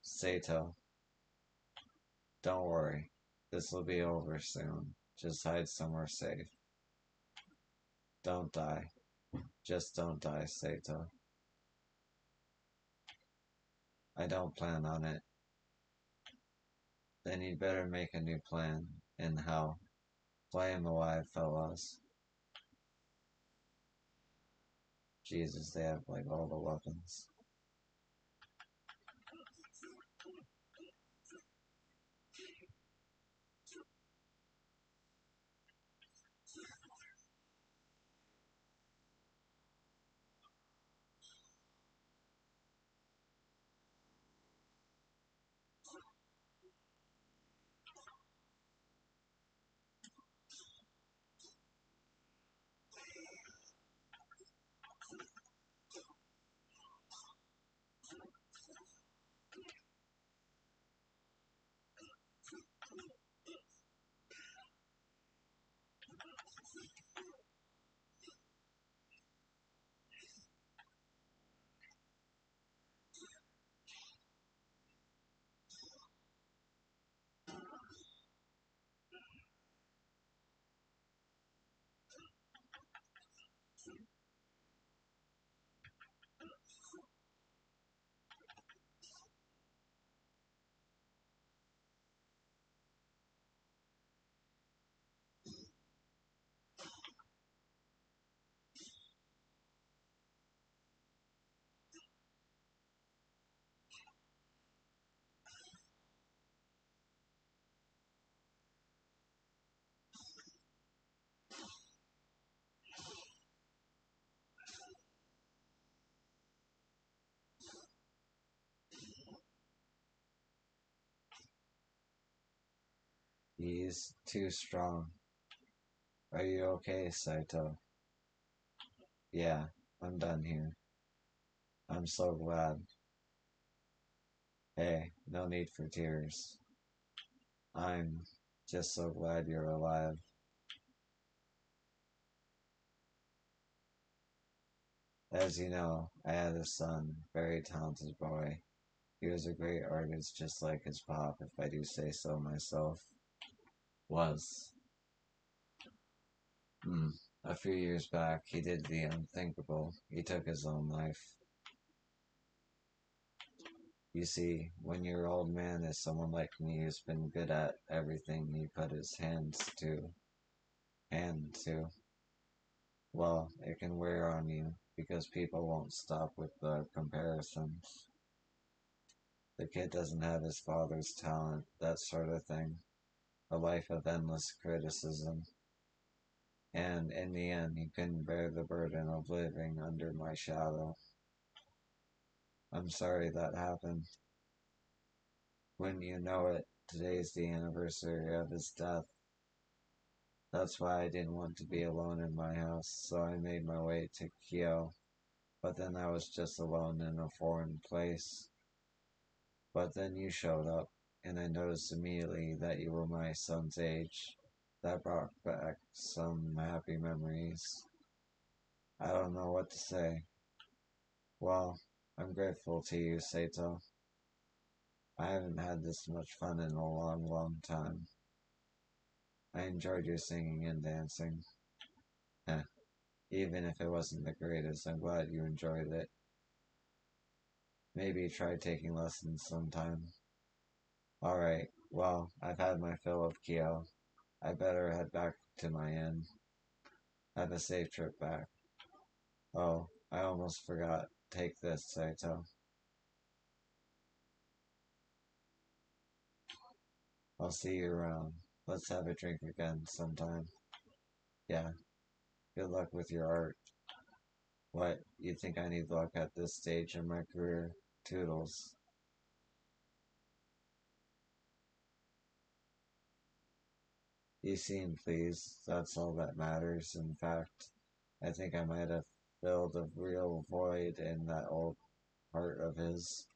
Sato, don't worry. This'll be over soon. Just hide somewhere safe. Don't die. Just don't die, Sato. I don't plan on it. Then you'd better make a new plan. And how? Play him alive, fellas. Jesus, they have like all the weapons. He's too strong. Are you okay, Saito? Yeah, I'm done here. I'm so glad. Hey, no need for tears. I'm just so glad you're alive. As you know, I had a son, very talented boy. He was a great artist just like his pop, if I do say so myself. Was. Hmm. A few years back, he did the unthinkable. He took his own life. You see, when your old man is someone like me who's been good at everything he put his hand to, well, it can wear on you because people won't stop with the comparisons. The kid doesn't have his father's talent, that sort of thing. A life of endless criticism. And in the end, he couldn't bear the burden of living under my shadow. I'm sorry that happened. Wouldn't you know it, today's the anniversary of his death. That's why I didn't want to be alone in my house, so I made my way to Kyoto. But then I was just alone in a foreign place. But then you showed up, and I noticed immediately that you were my son's age. That brought back some happy memories. I don't know what to say. Well, I'm grateful to you, Sato. I haven't had this much fun in a long, long time. I enjoyed your singing and dancing. Eh, even if it wasn't the greatest, I'm glad you enjoyed it. Maybe try taking lessons sometime. Alright, well, I've had my fill of Kyo. I better head back to my inn. Have a safe trip back. Oh, I almost forgot. Take this, Saito. I'll see you around. Let's have a drink again sometime. Yeah, good luck with your art. What, you think I need luck at this stage in my career? Toodles. You seem pleased. That's all that matters. In fact, I think I might have filled a real void in that old heart of his.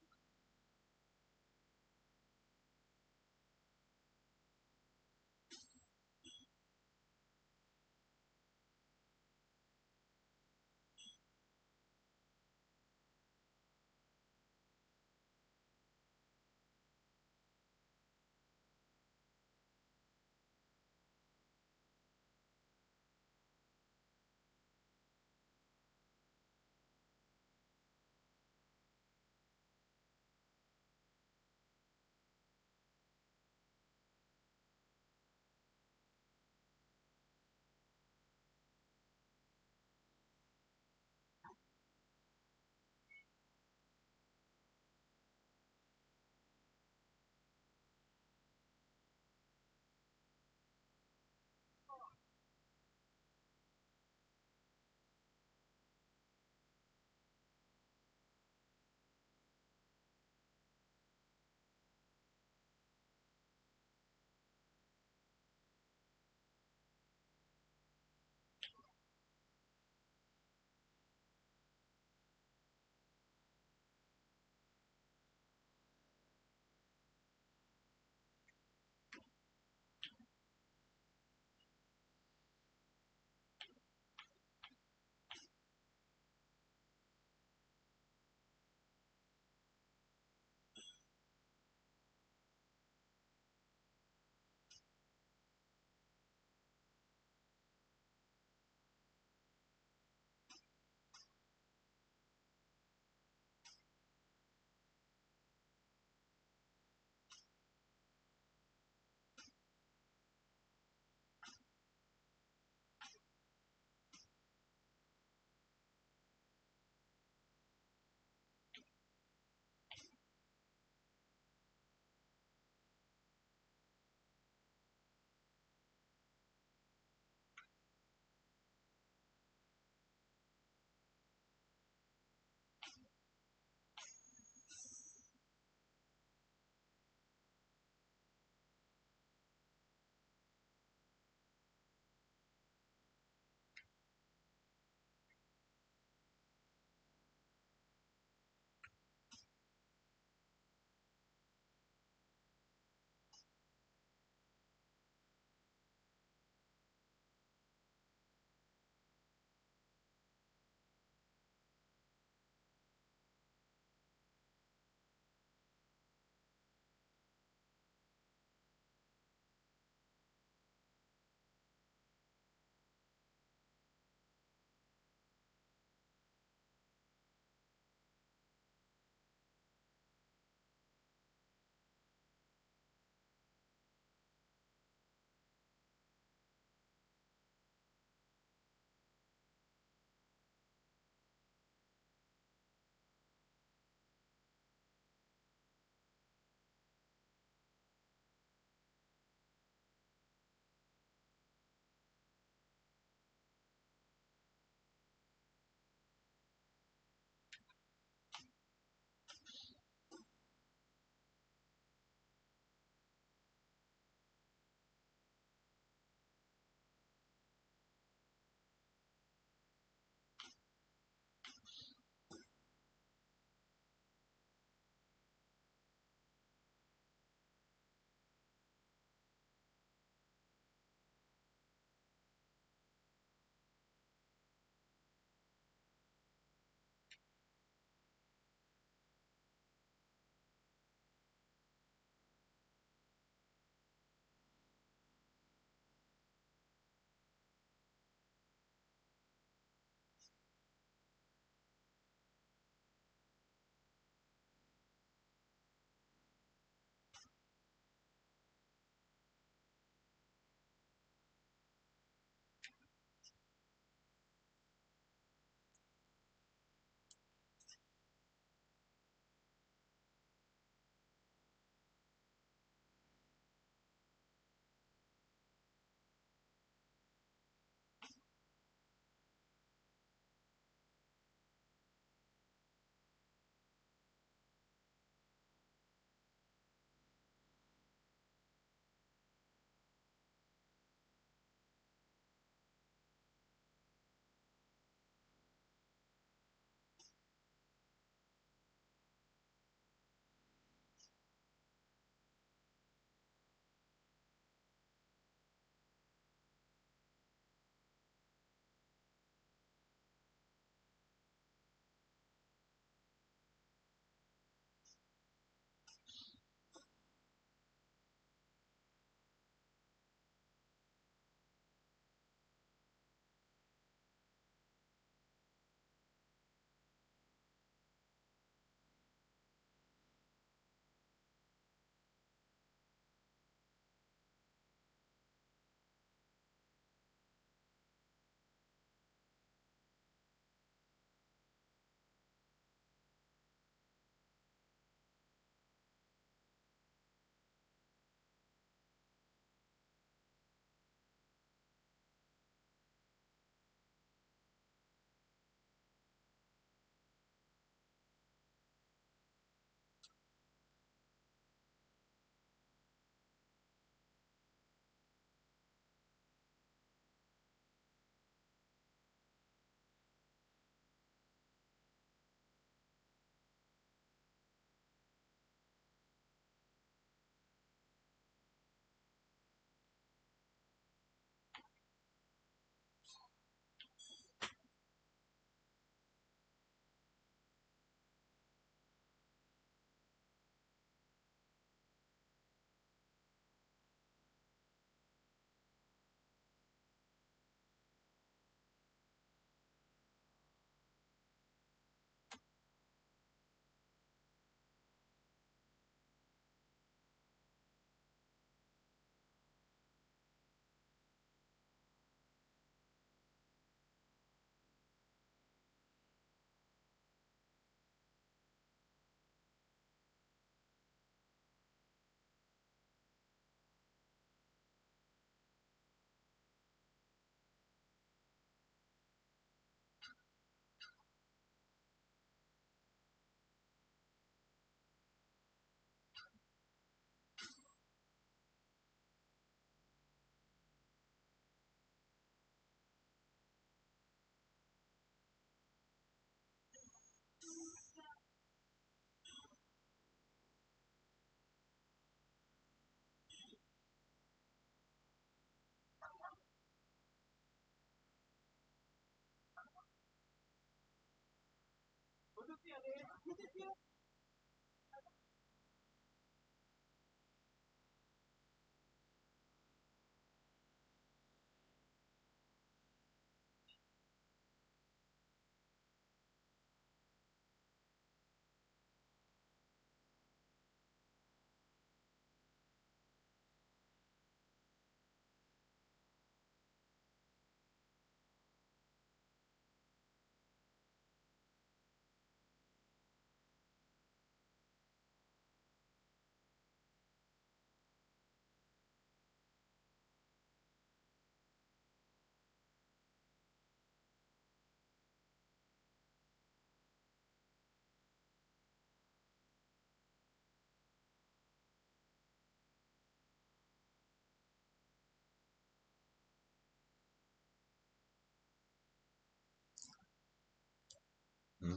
Hmm?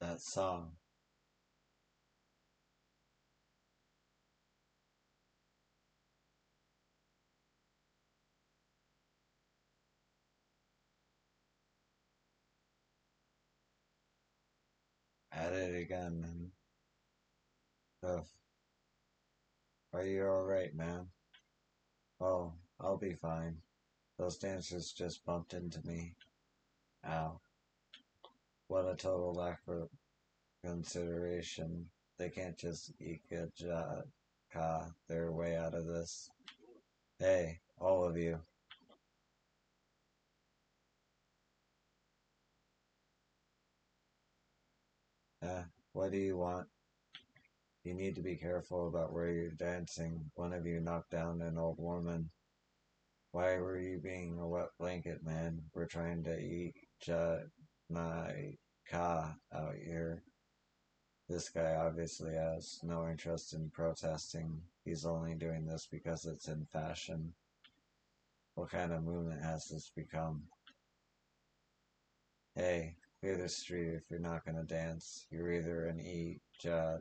That song. At it again, man. Ugh. Are you alright, man? Oh, I'll be fine. Those dancers just bumped into me. Ow. What a total lack of consideration. They can't just their way out of this. Hey, all of you. What do you want? You need to be careful about where you're dancing. One of you knocked down an old woman. Why were you being a wet blanket, man? We're trying to eat my out here. This guy obviously has no interest in protesting. He's only doing this because it's in fashion. What kind of movement has this become? Hey, clear the street if you're not gonna dance. You're either an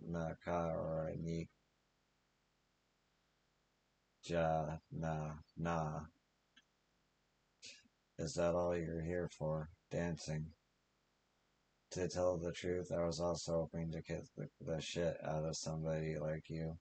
naka or an na. Is that all you're here for? Dancing? To tell the truth, I was also hoping to kick the shit out of somebody like you.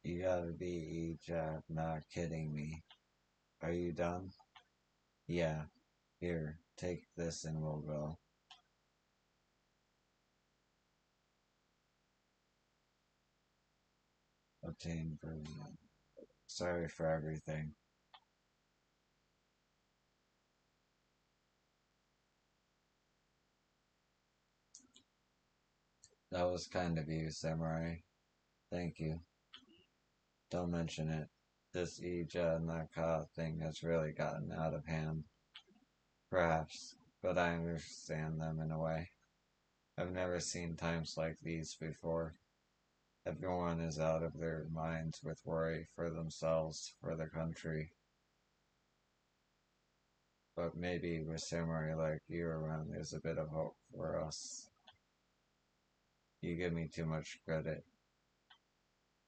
You gotta be not kidding me. Are you done? Yeah. Here, take this and we'll go. Obtain version. Sorry for everything. That was kind of you, Samurai. Thank you. Don't mention it. This Ija Naka thing has really gotten out of hand. Perhaps, but I understand them in a way. I've never seen times like these before. Everyone is out of their minds with worry for themselves, for the country. But maybe with samurai like you around, there's a bit of hope for us. You give me too much credit.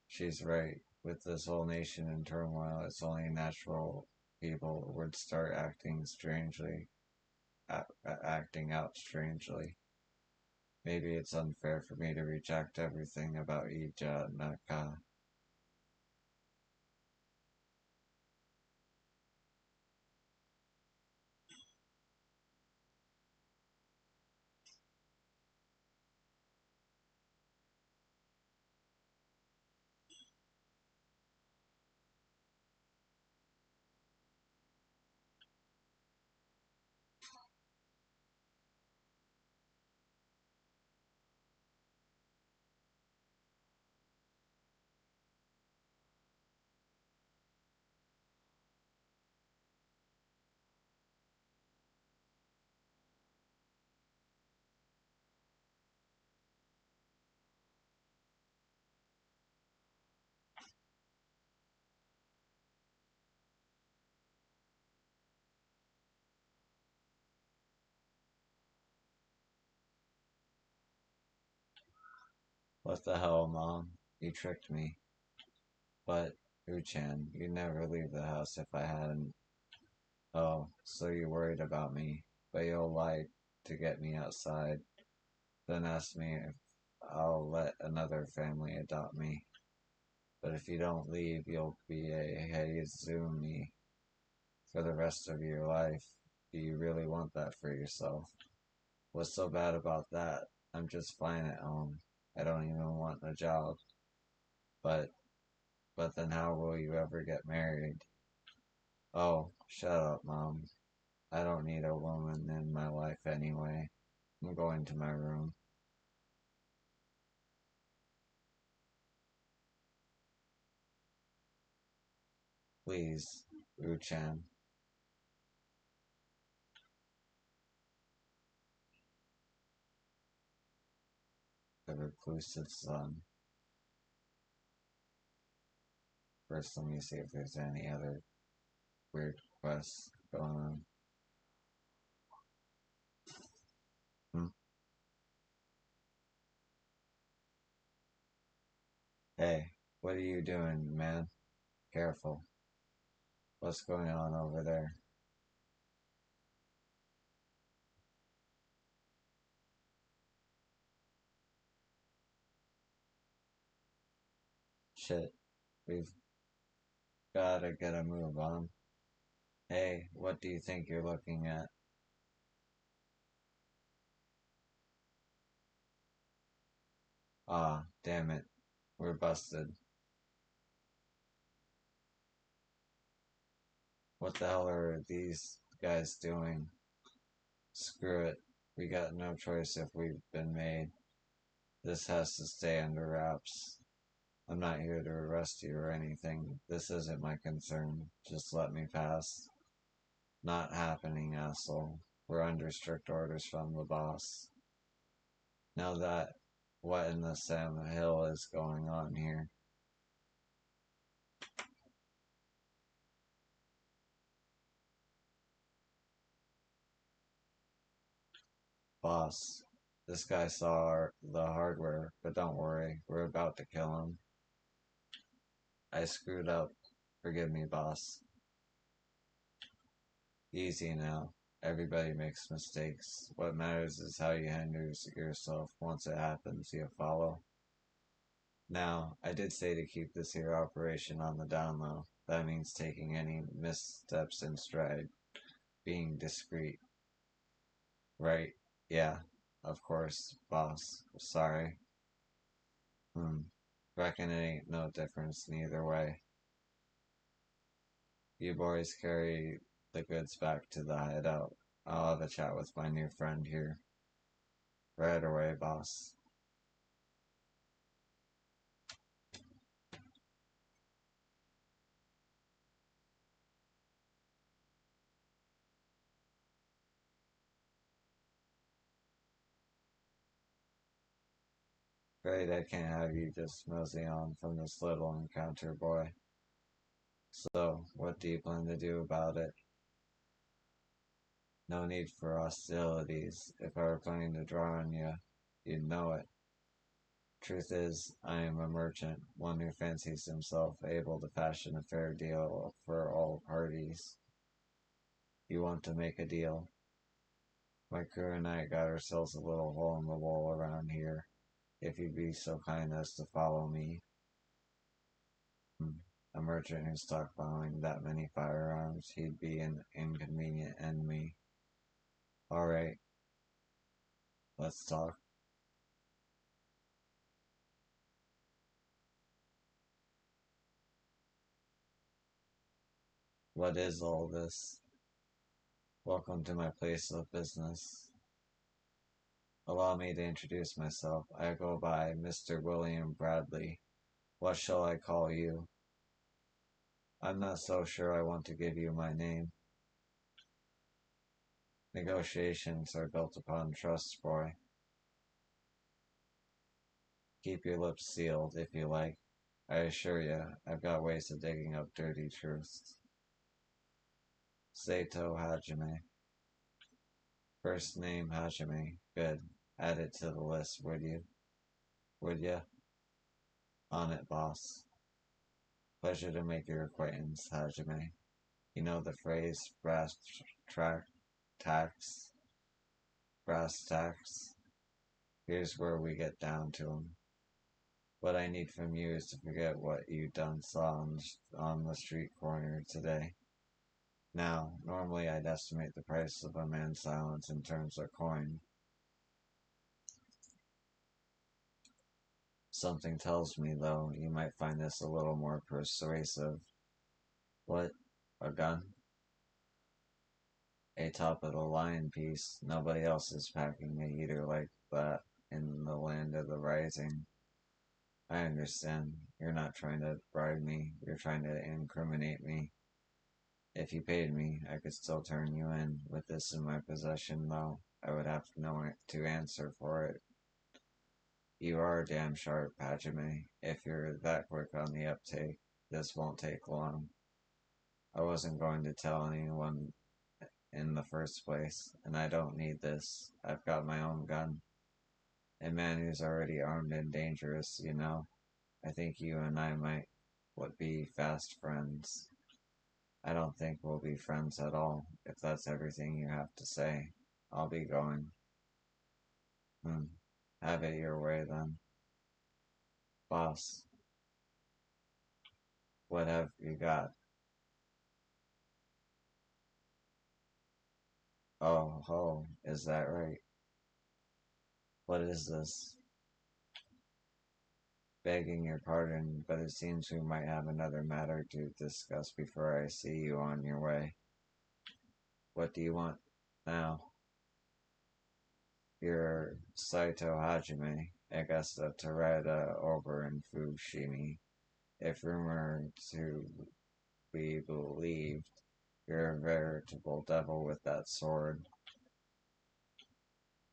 She's right. With this whole nation in turmoil, it's only natural people would start acting out strangely. Maybe it's unfair for me to reject everything about Ija Naka. What the hell, Mom? You tricked me. But, Uchan, you'd never leave the house if I hadn't. Oh, so you're worried about me. But you'll lie to get me outside. Then ask me if I'll let another family adopt me. But if you don't leave, you'll be a Heizumi for the rest of your life. Do you really want that for yourself? What's so bad about that? I'm just fine at home. I don't even want a job. But, but then how will you ever get married? Oh, shut up, Mom. I don't need a woman in my life anyway. I'm going to my room. Please, Uchan, the reclusive son. First, let me see if there's any other weird quests going on. Hmm? Hey, what are you doing, man? Careful. What's going on over there? Shit, we've gotta get a move on. Hey, what do you think you're looking at? Ah, damn it. We're busted. What the hell are these guys doing? Screw it. We got no choice if we've been made. This has to stay under wraps. I'm not here to arrest you or anything. This isn't my concern. Just let me pass. Not happening, asshole. We're under strict orders from the boss. Now that, what in the Sam Hill is going on here? Boss, this guy saw the hardware, but don't worry, we're about to kill him. I screwed up. Forgive me, boss. Easy now. Everybody makes mistakes. What matters is how you handle yourself once it happens, you follow? Now, I did say to keep this here operation on the down low. That means taking any missteps in stride, being discreet. Right? Yeah, of course, boss. Sorry. Hmm. Reckon it ain't no difference neither way. You boys carry the goods back to the hideout. I'll have a chat with my new friend here. Right away, boss. Great, I can't have you just mosey on from this little encounter, boy. So, what do you plan to do about it? No need for hostilities. If I were planning to draw on you, you'd know it. Truth is, I am a merchant, one who fancies himself able to fashion a fair deal for all parties. You want to make a deal? My crew and I got ourselves a little hole in the wall around here. If you'd be so kind as to follow me. A merchant who's stockpiling that many firearms, he'd be an inconvenient enemy. Alright, let's talk. What is all this? Welcome to my place of business. Allow me to introduce myself. I go by Mr. William Bradley. What shall I call you? I'm not so sure I want to give you my name. Negotiations are built upon trust, boy. Keep your lips sealed, if you like. I assure you, I've got ways of digging up dirty truths. Sato Hajime. First name Hajime. Good. Add it to the list, would you? Would ya? On it, boss. Pleasure to make your acquaintance, Hajime. You know the phrase track tax, brass tacks? Here's where we get down to 'em. What I need from you is to forget what you done saw on the street corner today. Now, normally I'd estimate the price of a man's silence in terms of coin. Something tells me, though, you might find this a little more persuasive. What? A gun? A top of the line piece. Nobody else is packing a heater like that in the land of the rising. I understand. You're not trying to bribe me. You're trying to incriminate me. If you paid me, I could still turn you in. With this in my possession, though, I would have to know to answer for it. You are damn sharp, Hajime. If you're that quick on the uptake, this won't take long. I wasn't going to tell anyone in the first place, and I don't need this. I've got my own gun. A man who's already armed and dangerous, you know. I think you and I might would be fast friends. I don't think we'll be friends at all, if that's everything you have to say. I'll be going. Hmm. Have it your way then. Boss, what have you got? Oh, ho, is that right? What is this? Begging your pardon, but it seems we might have another matter to discuss before I see you on your way. What do you want now? You're Saito Hajime, Augusta Terada over in Fushimi. If rumored to be believed, you're a veritable devil with that sword.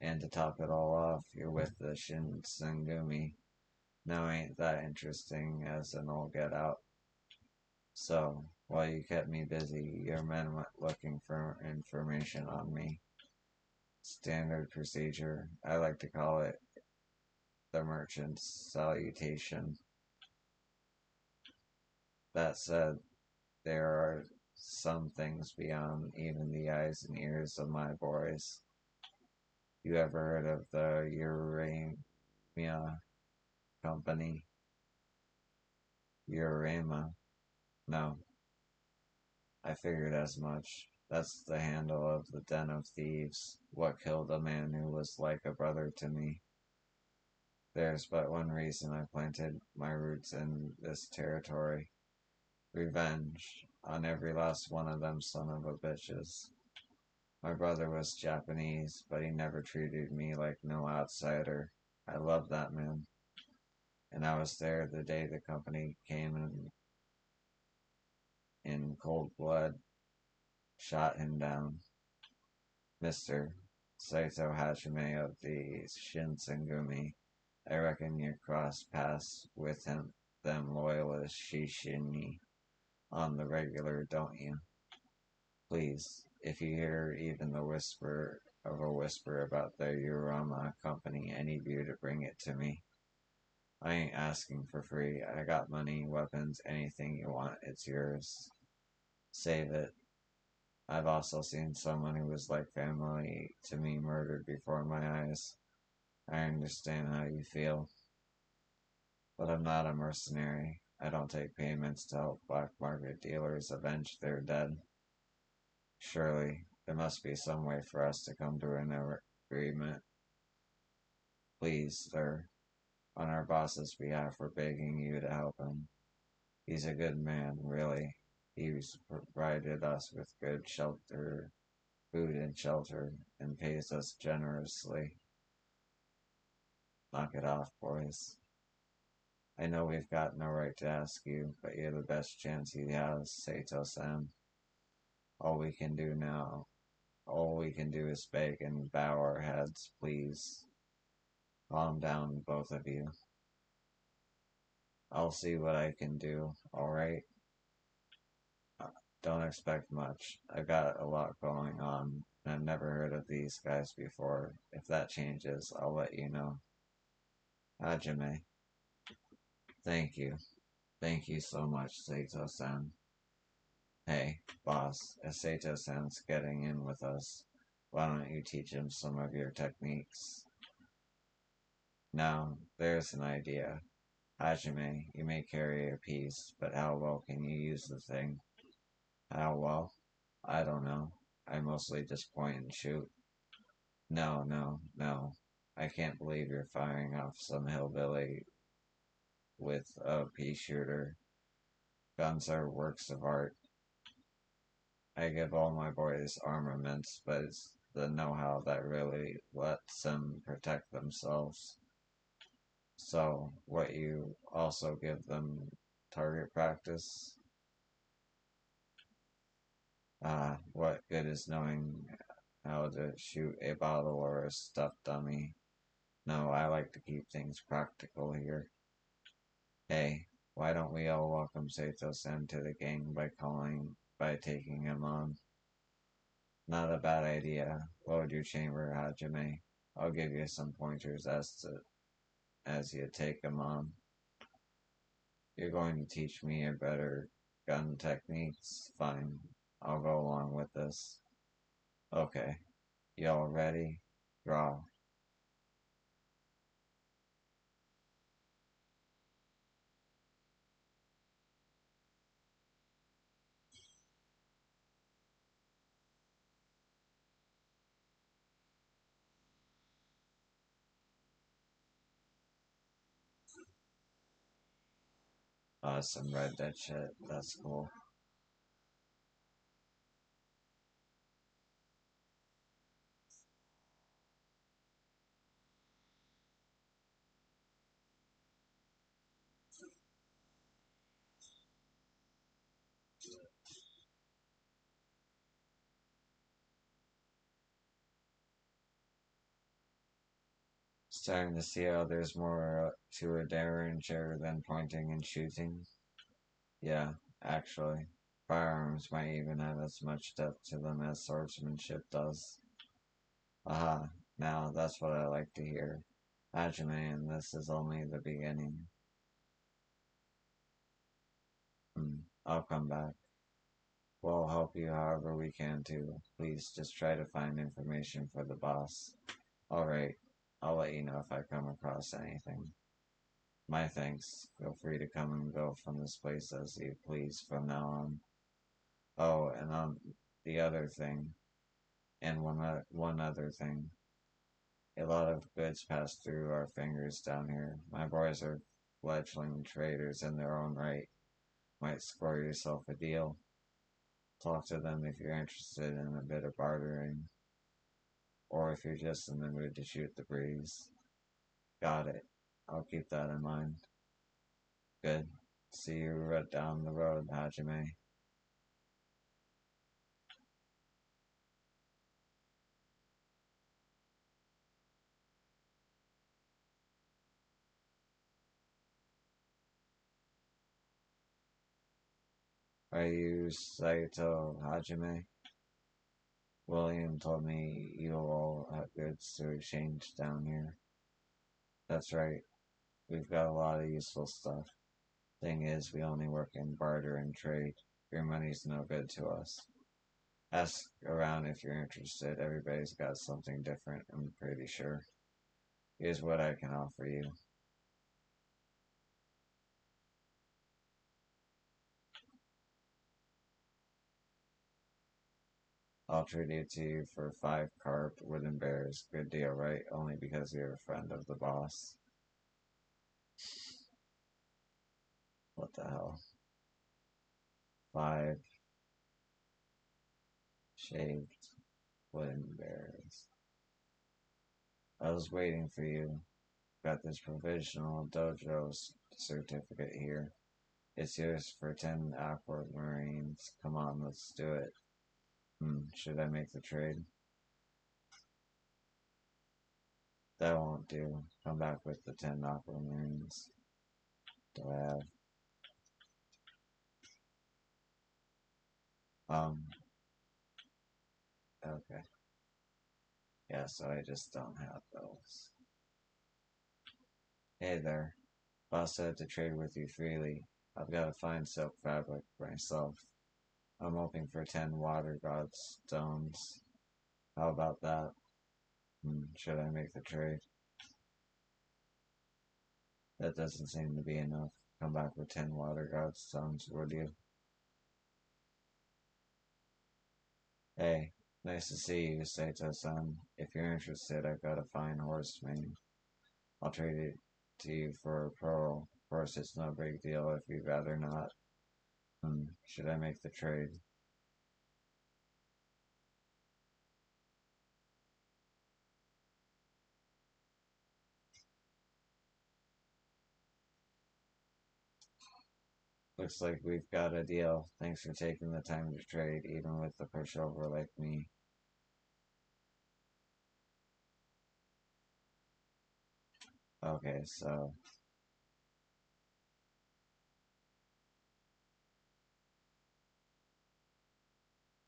And to top it all off, you're with the Shinsengumi. Now ain't that interesting as an old get out? So, while you kept me busy, your men went looking for information on me. Standard procedure. I like to call it the merchant's salutation. That said, there are some things beyond even the eyes and ears of my boys. You ever heard of the Urania Company? Urama. No, I figured as much. That's the handle of the den of thieves. What killed a man who was like a brother to me? There's but one reason I planted my roots in this territory. Revenge on every last one of them son of a bitches. My brother was Japanese, but he never treated me like no outsider. I love that man. And I was there the day the company came in cold blood, shot him down. Mr. Saito Hajime of the Shinsengumi, I reckon you cross paths with them loyalist Shishini on the regular, don't you? Please, if you hear even the whisper of a whisper about the Urama company, I need you to bring it to me. I ain't asking for free. I got money, weapons, anything you want, it's yours. Save it. I've also seen someone who was like family to me murdered before my eyes. I understand how you feel. But I'm not a mercenary. I don't take payments to help black market dealers avenge their dead. Surely, there must be some way for us to come to an agreement. Please, sir, on our boss's behalf, we're begging you to help him. He's a good man, really. He's provided us with good shelter, food and shelter, and pays us generously. Knock it off, boys. I know we've got no right to ask you, but you're the best chance he has, Sato-san. All we can do now, all we can do is beg and bow our heads, please. Calm down, both of you. I'll see what I can do, alright? Uh, Don't expect much. I've got a lot going on, and I've never heard of these guys before. If that changes, I'll let you know. Hajime. Thank you. Thank you so much, Sato-san. Hey, boss, if Sato-san's getting in with us, why don't you teach him some of your techniques? Now, there's an idea. Hajime, you may carry a piece, but how well can you use the thing? How well? I don't know. I mostly just point and shoot. No, no, no. I can't believe you're firing off some hillbilly with a pea shooter. Guns are works of art. I give all my boys armaments, but it's the know-how that really lets them protect themselves. So, what you also give them target practice? What good is knowing how to shoot a bottle or a stuffed dummy? No, I like to keep things practical here. Hey, why don't we all welcome Sato-san to the gang by taking him on? Not a bad idea. Load your chamber, Hajime. I'll give you some pointers as you take him on. You're going to teach me a better gun techniques? Fine. I'll go along with this. Okay. Y'all ready? Draw. Awesome, read that shit. That's cool. Starting to see how there's more to a derringer than pointing and shooting. Yeah, actually. Firearms might even have as much depth to them as swordsmanship does. Aha, now that's what I like to hear. Hajime, and this is only the beginning. I'll come back. We'll help you however we can too. Please just try to find information for the boss. Alright, I'll let you know if I come across anything. My thanks. Feel free to come and go from this place as you please from now on. Oh, and on the other thing, and one other thing. A lot of goods pass through our fingers down here. My boys are fledgling traders in their own right. Might score yourself a deal. Talk to them if you're interested in a bit of bartering, or if you're just in the mood to shoot the breeze. Got it. I'll keep that in mind. Good. See you right down the road, Hajime. Are you Saito Hajime? William told me you all have goods to exchange down here. That's right. We've got a lot of useful stuff. Thing is, we only work in barter and trade. Your money's no good to us. Ask around if you're interested. Everybody's got something different, I'm pretty sure. Here's what I can offer you. I'll trade it to you for 5 carved wooden bears. Good deal, right? Only because you're a friend of the boss. What the hell? 5 shaved wooden bears. I was waiting for you. Got this provisional dojo certificate here. It's yours for 10 aquamarines. Come on, let's do it. Should I make the trade? That won't do. Come back with the 10 aquamarines. Do I have? Um, okay. Yeah, so I just don't have those. Hey there. Boss said to trade with you freely. I've got to find silk fabric myself. I'm hoping for 10 water god stones. How about that? Should I make the trade? That doesn't seem to be enough. Come back with 10 water god stones, would you? Hey, nice to see you, Saito-san. If you're interested, I've got a fine horse mane. I'll trade it to you for a pearl. Of course, it's no big deal if you'd rather not. Should I make the trade? Looks like we've got a deal. Thanks for taking the time to trade, even with the pushover like me. Okay, so,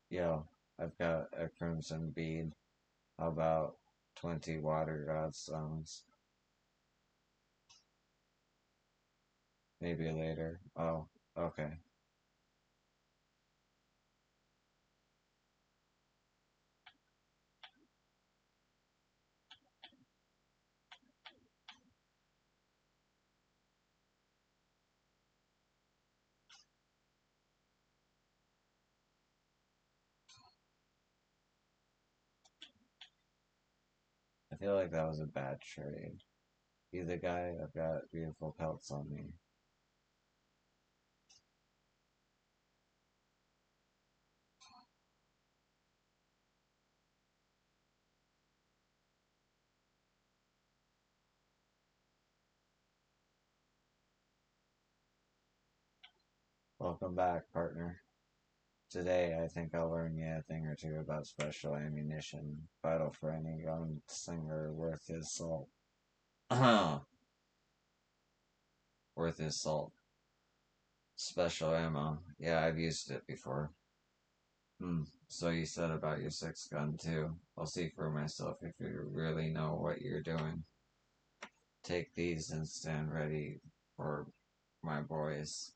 yo, I've got a crimson bead. How about 20 water god stones? Maybe later. Oh, okay. I feel like that was a bad trade. You the guy? I've got beautiful pelts on me. Welcome back, partner. Today, I think I'll learn you a thing or two about special ammunition, vital for any young singer worth his salt. Worth his salt. Special ammo. Yeah, I've used it before. So you said about your 6 gun too. I'll see for myself if you really know what you're doing. Take these and stand ready for my boys.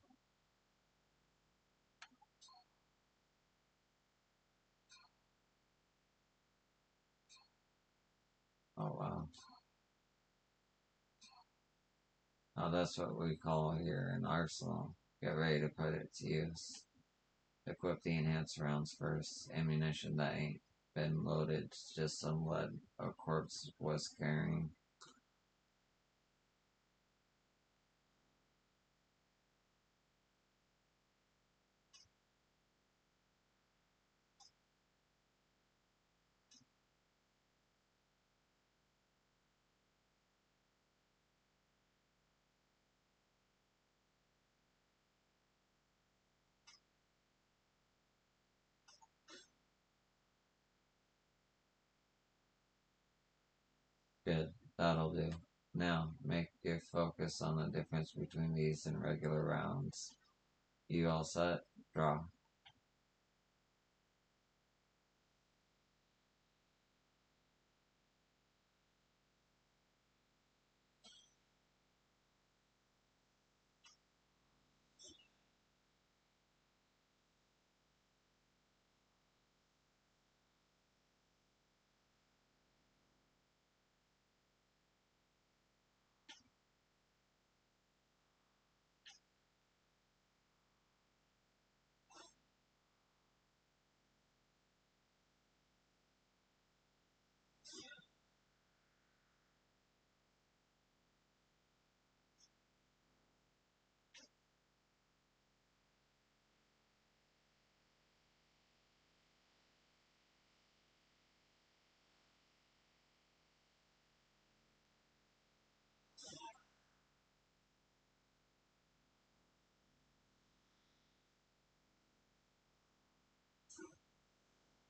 Oh wow. Oh, that's what we call here an arsenal. Get ready to put it to use. Equip the enhanced rounds first. Ammunition that ain't been loaded, just some lead a corpse was carrying. Good, that'll do. Now, make your focus on the difference between these and regular rounds. You all set? Draw.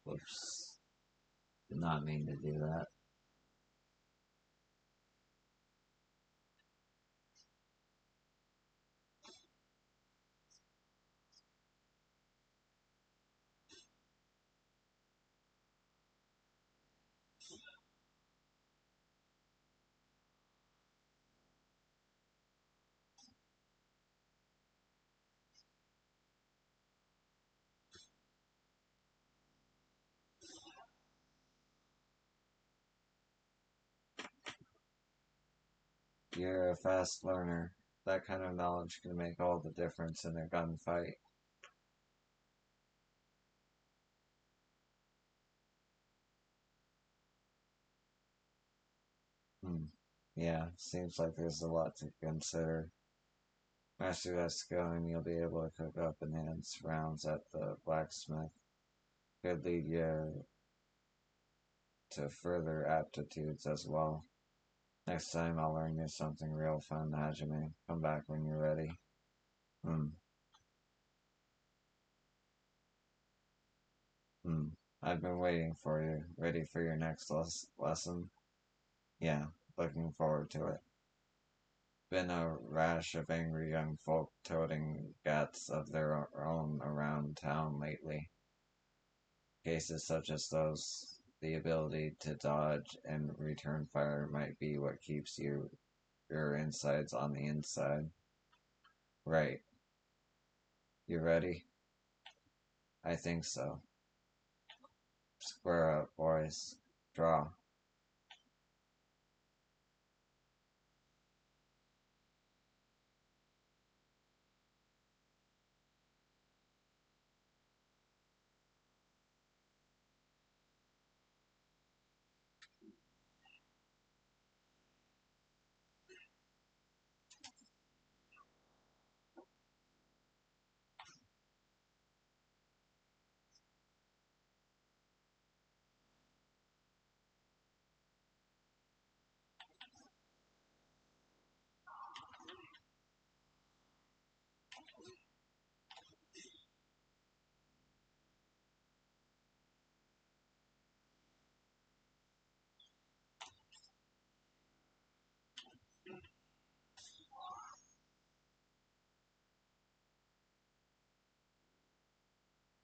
Whoops. Did not mean to do that. You're a fast learner. That kind of knowledge can make all the difference in a gunfight. Hmm. Yeah, seems like there's a lot to consider. Master that skill and you'll be able to cook up enhanced rounds at the blacksmith. Could lead you to further aptitudes as well. Next time I'll learn you something real fun, Hajime. Come back when you're ready. Hmm. Hmm. I've been waiting for you. Ready for your next lesson? Yeah, looking forward to it. Been a rash of angry young folk toting gats of their own around town lately. Cases such as those, the ability to dodge and return fire might be what keeps your insides on the inside. Right. You ready? I think so. Square up, boys. Draw.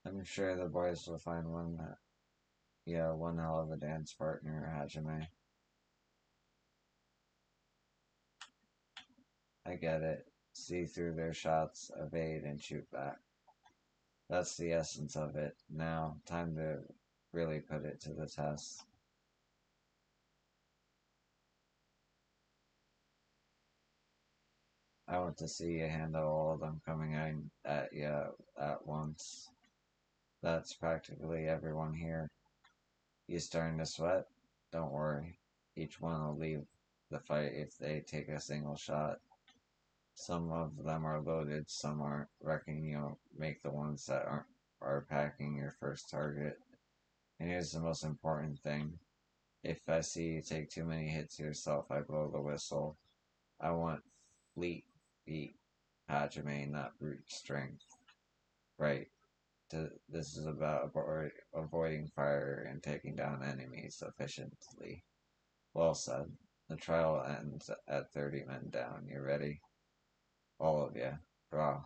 I'm sure the boys will find one hell of a dance partner, Hajime. I get it. See through their shots, evade, and shoot back. That's the essence of it. Now, time to really put it to the test. I want to see you handle all of them coming in at you at once. That's practically everyone here. You starting to sweat? Don't worry. Each one will leave the fight if they take a single shot. Some of them are loaded, some aren't. Reckon you'll make the ones that aren't are packing your first target. And here's the most important thing. If I see you take too many hits yourself, I blow the whistle. I want fleet feet, Hajime, not brute strength. Right. This is about avoiding fire and taking down enemies efficiently. Well said. The trial ends at 30 men down. You ready? All of you. Draw.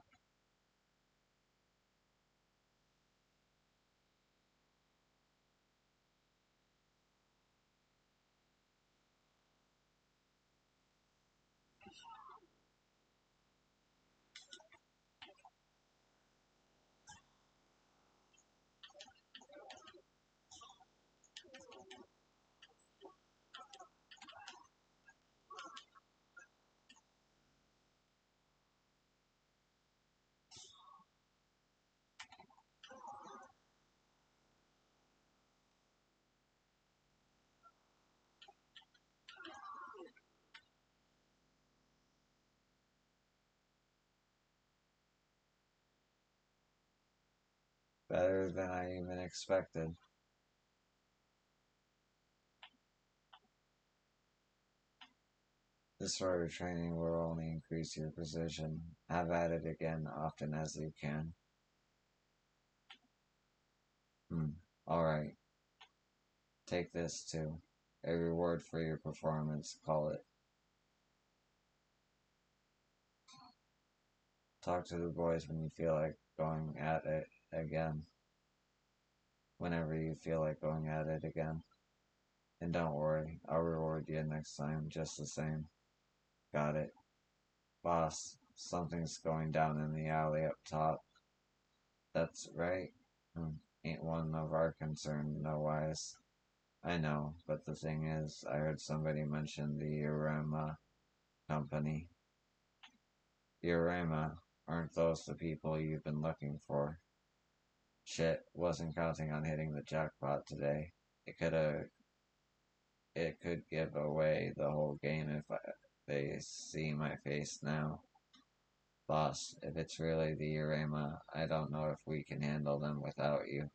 Better than I even expected. This sort of training will only increase your precision. Have at it again often as you can. Hmm. Alright. Take this too. A reward for your performance. Call it. Talk to the boys when you feel like going at it again. Whenever you feel like going at it again. And don't worry, I'll reward you next time just the same. Got it. Boss, something's going down in the alley up top. That's right. Hmm. Ain't one of our concern, no wise. I know, but the thing is, I heard somebody mention the Urema company. Urema, aren't those the people you've been looking for? Shit, wasn't counting on hitting the jackpot today. It coulda, it could give away the whole game if they see my face now. Boss, if it's really the Urema, I don't know if we can handle them without you.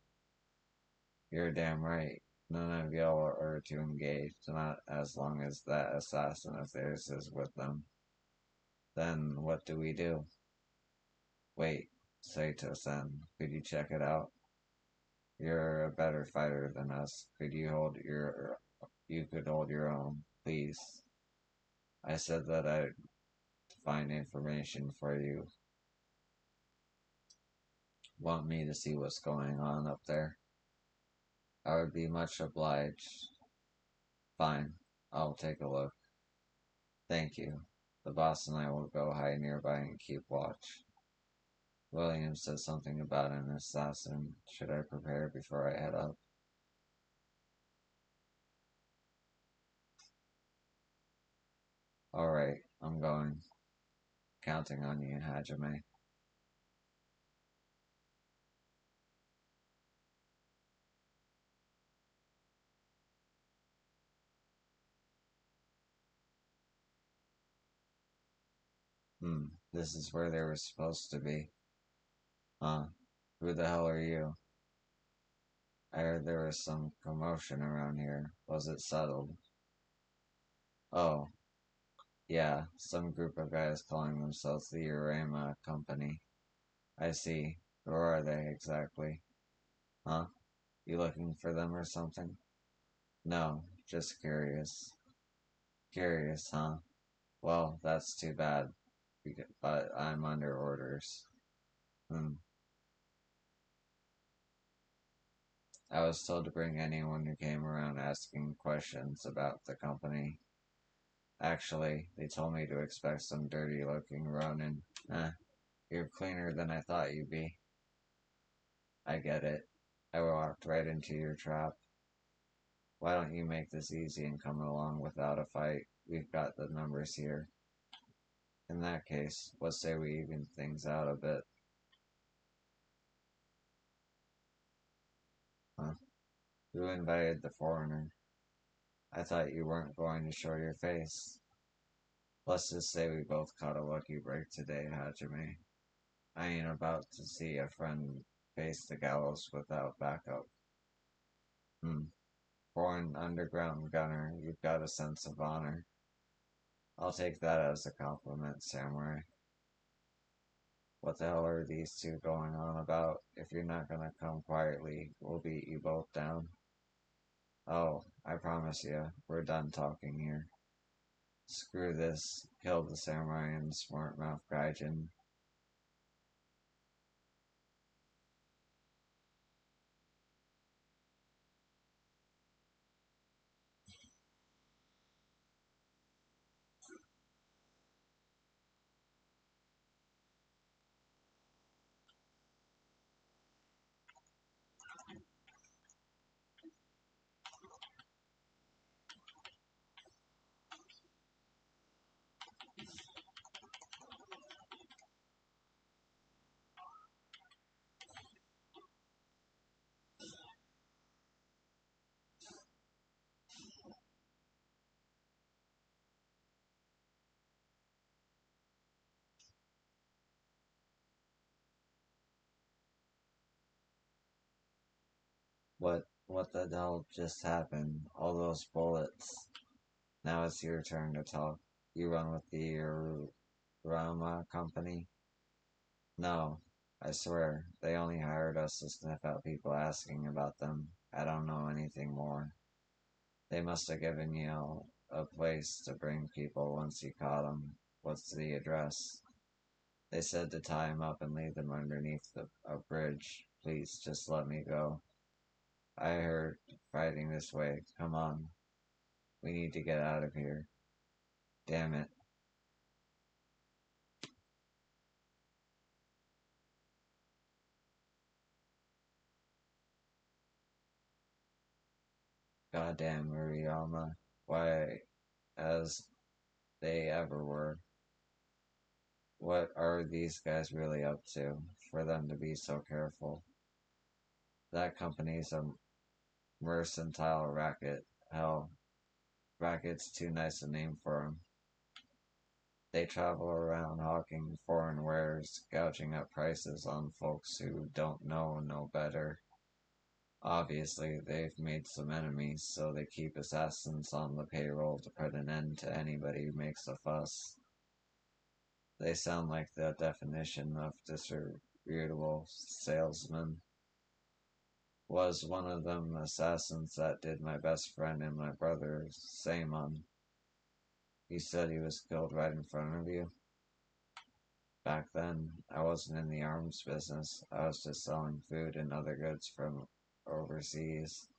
You're damn right. None of y'all are to engage, not as long as that assassin of theirs is with them. Then what do we do? Wait, Saito-sen, could you check it out? You're a better fighter than us. You could hold your own, please. I said that I'd find information for you. Want me to see what's going on up there? I would be much obliged. Fine, I'll take a look. Thank you. The boss and I will go hide nearby and keep watch. William said something about an assassin. Should I prepare before I head up? Alright, I'm going. Counting on you, Hajime. This is where they were supposed to be. Huh? Who the hell are you? I heard there was some commotion around here. Was it settled? Oh, yeah, some group of guys calling themselves the Urema Company. I see. Who are they exactly? Huh? You looking for them or something? No, just curious. Curious, huh? Well, that's too bad. But I'm under orders. Hmm. I was told to bring anyone who came around asking questions about the company. Actually, they told me to expect some dirty looking Ronin. Eh, you're cleaner than I thought you'd be. I get it. I walked right into your trap. Why don't you make this easy and come along without a fight? We've got the numbers here. In that case, what say we even things out a bit? Huh? Who invited the foreigner? I thought you weren't going to show your face. Let's just say we both caught a lucky break today, Hajime. I ain't about to see a friend face the gallows without backup. Hmm. Born underground gunner, you've got a sense of honor. I'll take that as a compliment, Samurai. What the hell are these two going on about? If you're not gonna come quietly, we'll beat you both down. Oh, I promise you, we're done talking here. Screw this. Kill the samurai and smart mouth gaijin. What the hell just happened? All those bullets. Now it's your turn to talk. You run with the Rama company? No, I swear, they only hired us to sniff out people asking about them. I don't know anything more. They must have given you a place to bring people once you caught them. What's the address? They said to tie him up and leave them underneath a bridge. Please, just let me go. I heard fighting this way. Come on. We need to get out of here. Damn it. Goddamn Muriyama. Why, as they ever were. What are these guys really up to for them to be so careful? That company's a mercantile racket. Hell, racket's too nice a name for 'em. They travel around hawking foreign wares, gouging up prices on folks who don't know no better. Obviously, they've made some enemies, so they keep assassins on the payroll to put an end to anybody who makes a fuss. They sound like the definition of disreputable salesmen. Was one of them assassins that did my best friend and my brother Samon. You said he was killed right in front of you? Back then, I wasn't in the arms business. I was just selling food and other goods from overseas.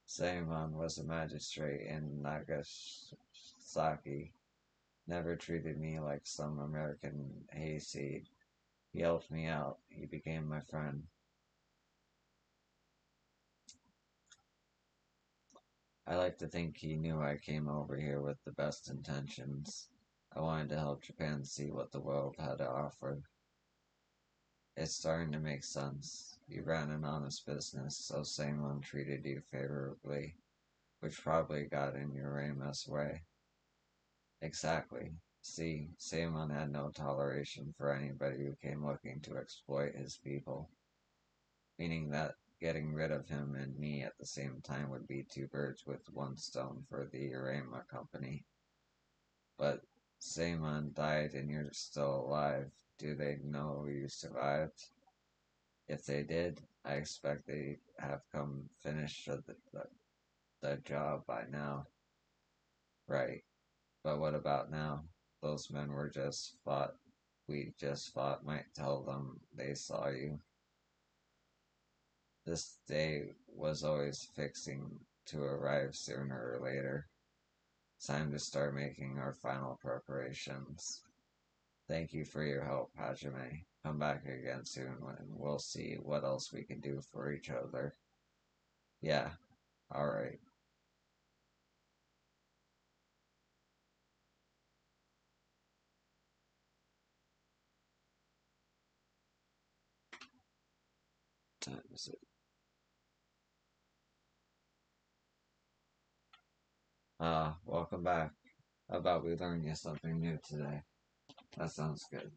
Saemon was a magistrate in Nagasaki. Never treated me like some American hayseed. He helped me out. He became my friend. I like to think he knew I came over here with the best intentions. I wanted to help Japan see what the world had to offer. It's starting to make sense. You ran an honest business, so Saemon treated you favorably, which probably got in Urame's way. Exactly. See, Saemon had no toleration for anybody who came looking to exploit his people, meaning that getting rid of him and me at the same time would be two birds with one stone for the Urama company. But Saemon died and you're still alive. Do they know you survived? If they did, I expect they have come finished the job by now. Right. But what about now? Those men were just fought. We just fought might tell them they saw you. This day was always fixing to arrive sooner or later. Time to start making our final preparations. Thank you for your help, Hajime. Come back again soon and we'll see what else we can do for each other. Yeah, alright. time is it? Welcome back. How about we learn you something new today? That sounds good.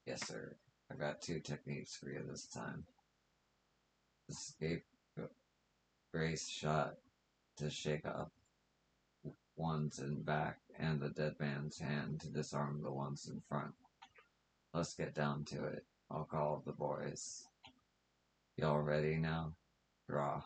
Yes, sir. I got two techniques for you this time. Escape brace shot to shake off ones in back and the dead man's hand to disarm the ones in front. Let's get down to it. I'll call the boys. Y'all ready now? Draw.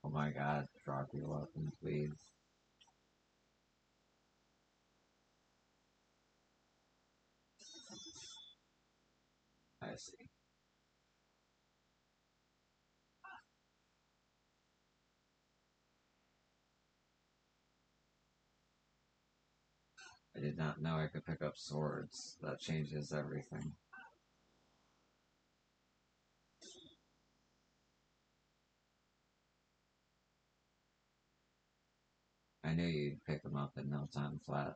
Oh my god, drop your weapon, please. I see. I did not know I could pick up swords. That changes everything. I knew you'd pick them up in no time flat.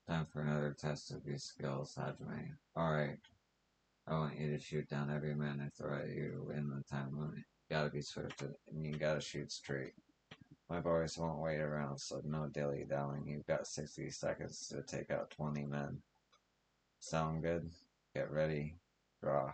Time for another test of your skills, Hajime. Alright, I want you to shoot down every man I throw at you in the time limit. You gotta be swift and you gotta shoot straight. My boys won't wait around, so no dilly dallying. You've got 60 seconds to take out 20 men. Sound good? Get ready. Draw.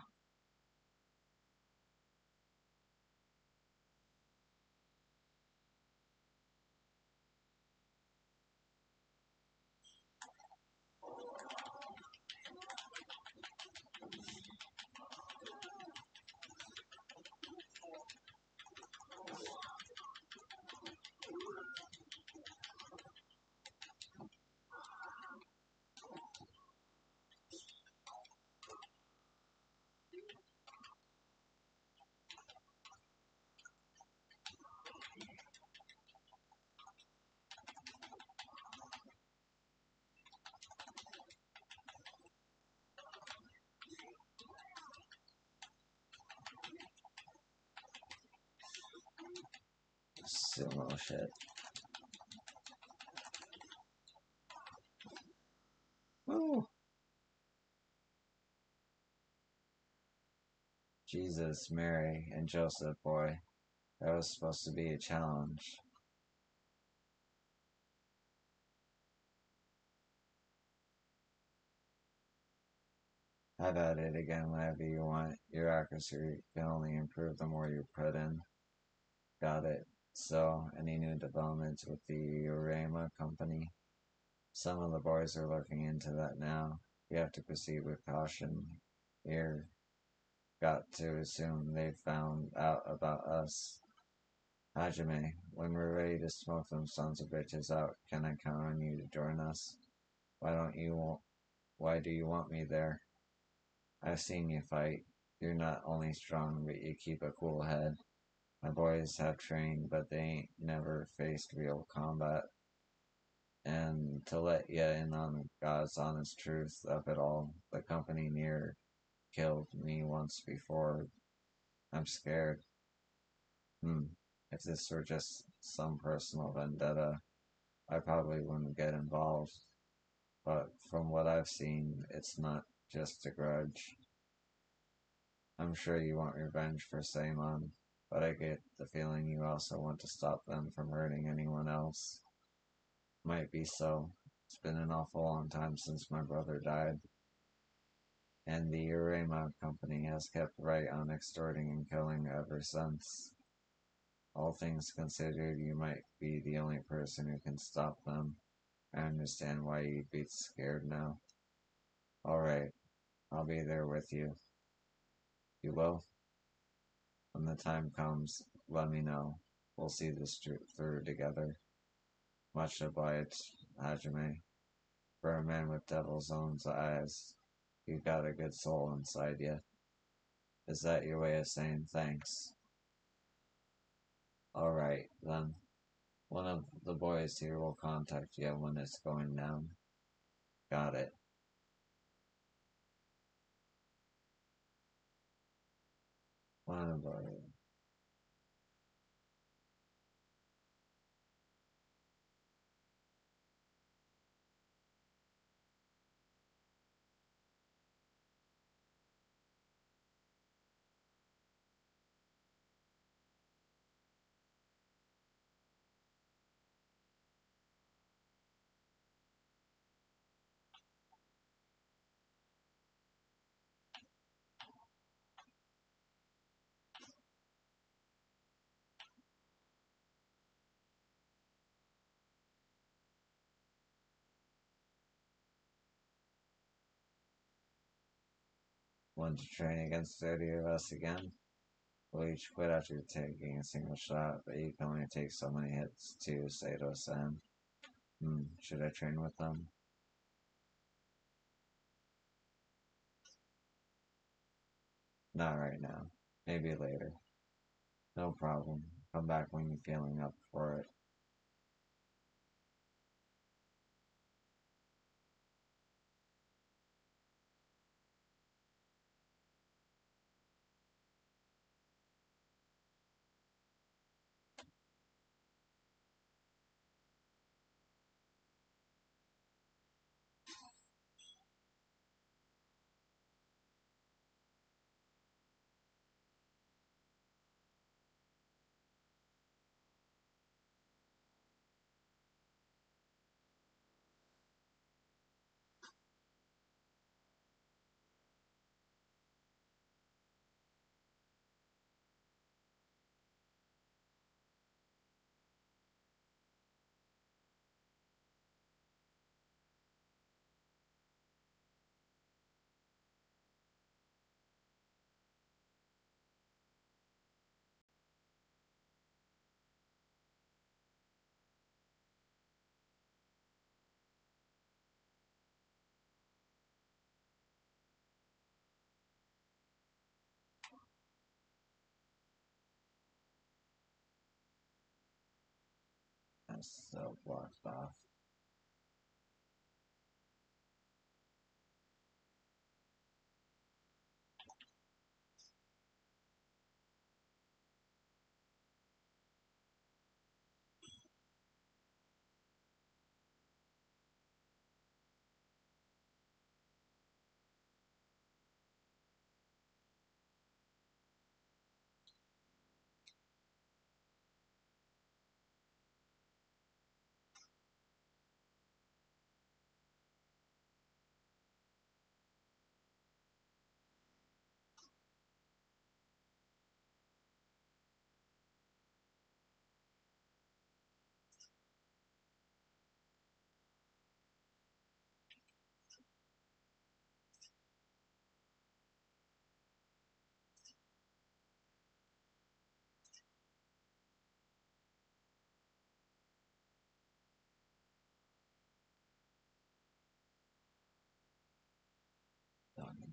Sumo shit. Woo! Jesus, Mary, and Joseph, boy. That was supposed to be a challenge. Have at it again whenever you want. Your accuracy can only improve the more you put in. Got it. So, any new developments with the Urema company? Some of the boys are looking into that now. You have to proceed with caution. You're got to assume they found out about us. Hajime, when we're ready to smoke them sons of bitches out, can I count on you to join us? Why don't you why do you want me there? I've seen you fight. You're not only strong, but you keep a cool head. My boys have trained, but they ain't never faced real combat. And to let you in on God's honest truth of it all, the company near killed me once before. I'm scared. Hmm. If this were just some personal vendetta, I probably wouldn't get involved. But from what I've seen, it's not just a grudge. I'm sure you want revenge for Saemon, but I get the feeling you also want to stop them from hurting anyone else. Might be so. It's been an awful long time since my brother died, and the Urema company has kept right on extorting and killing ever since. All things considered, you might be the only person who can stop them. I understand why you'd be scared now. Alright, I'll be there with you. You will? When the time comes, let me know. We'll see this through together. Much obliged, Hajime. For a man with devil's own eyes, you've got a good soul inside you. Is that your way of saying thanks? Alright, then. One of the boys here will contact you when it's going down. Got it. One of our want to train against 30 of us again? We'll each quit after taking a single shot, but you can only take so many hits too, Sato-san. Should I train with them? Not right now. Maybe later. No problem. Come back when you're feeling up for it. That's so blocked off.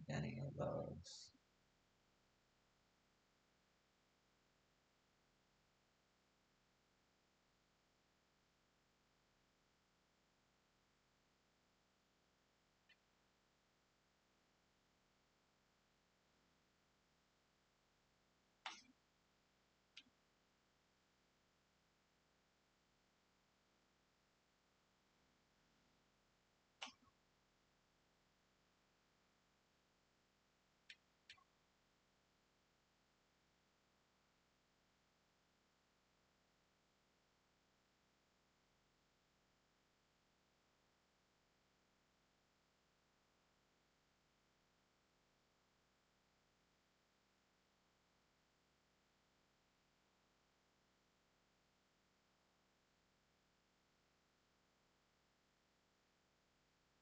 any of those.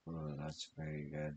Oh, that's pretty good.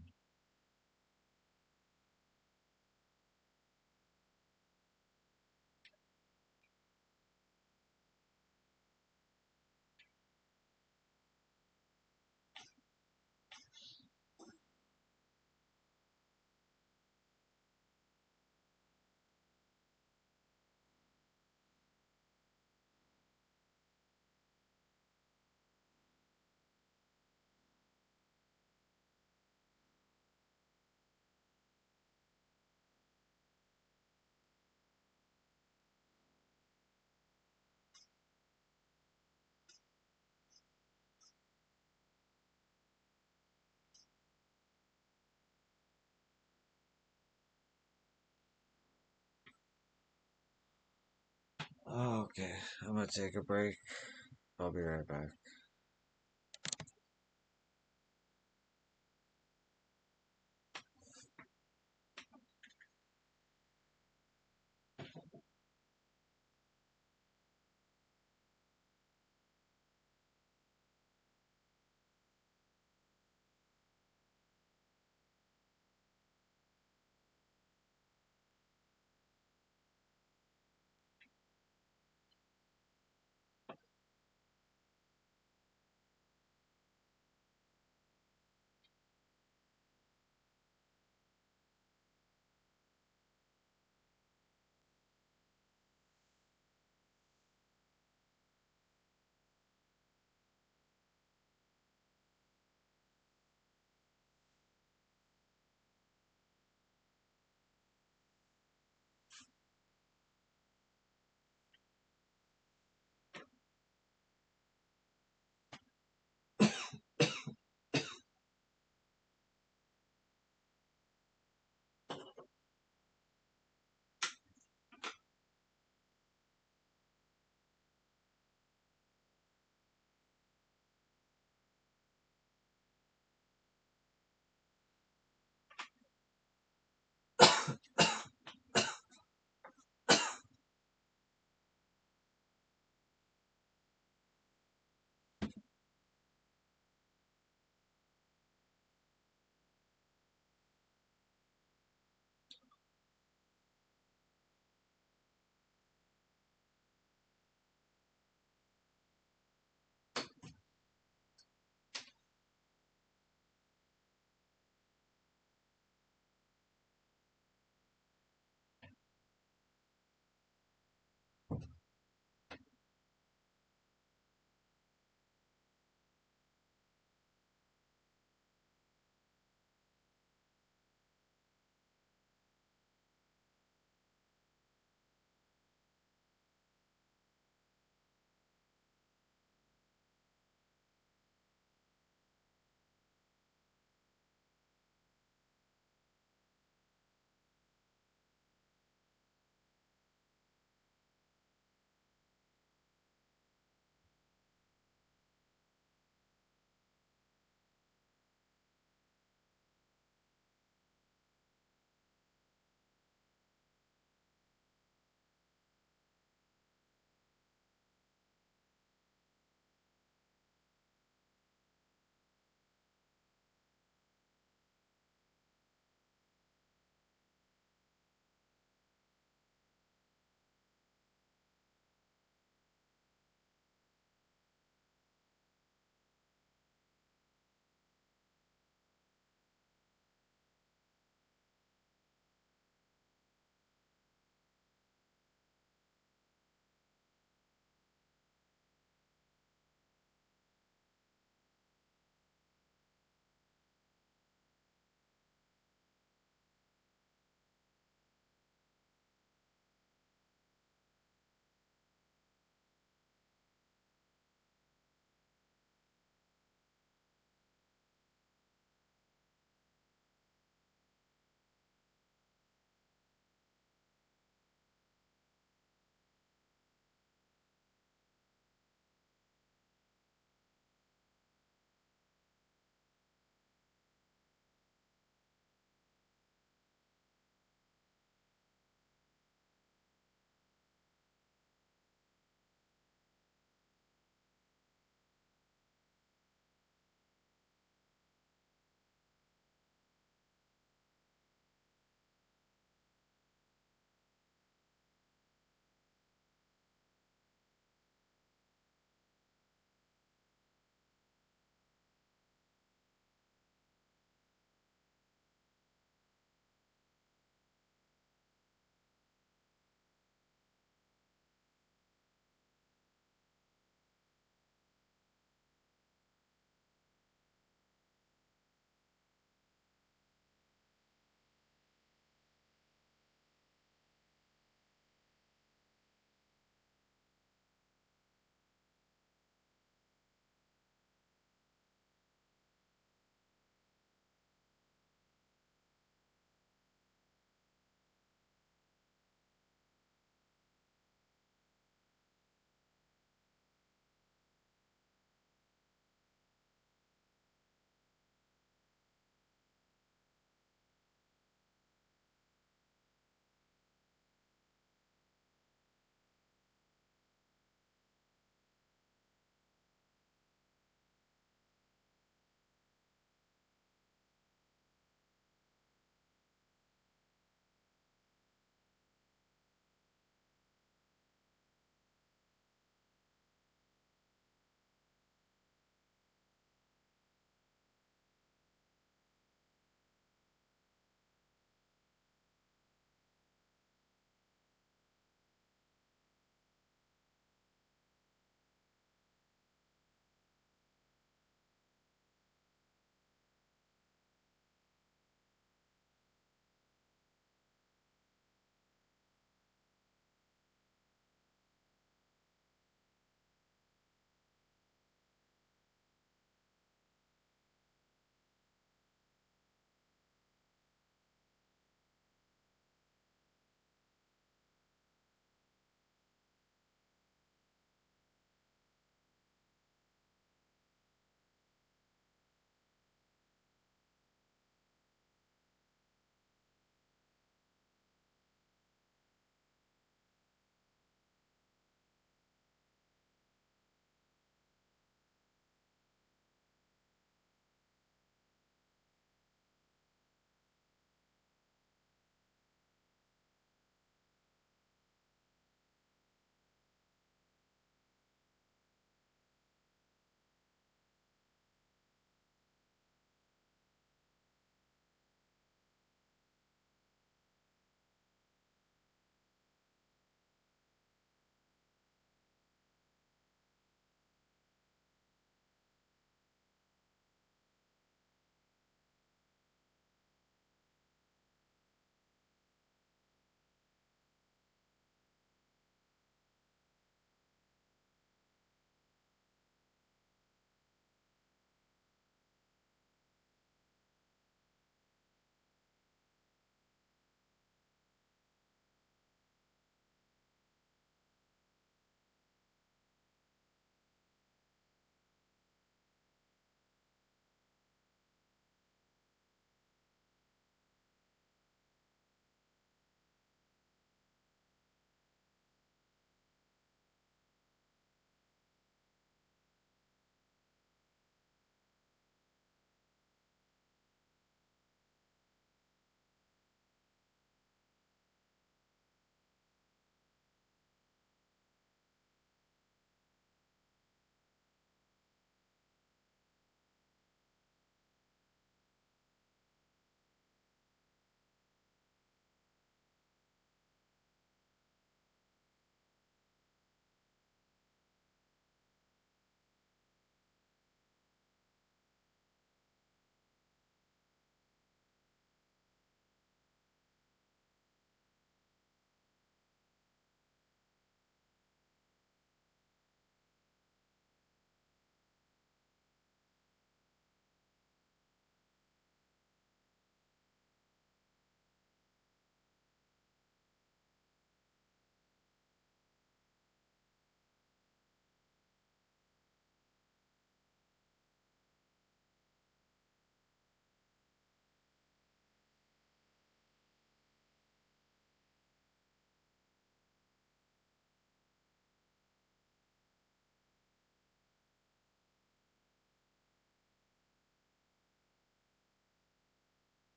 Okay, I'm gonna take a break. I'll be right back.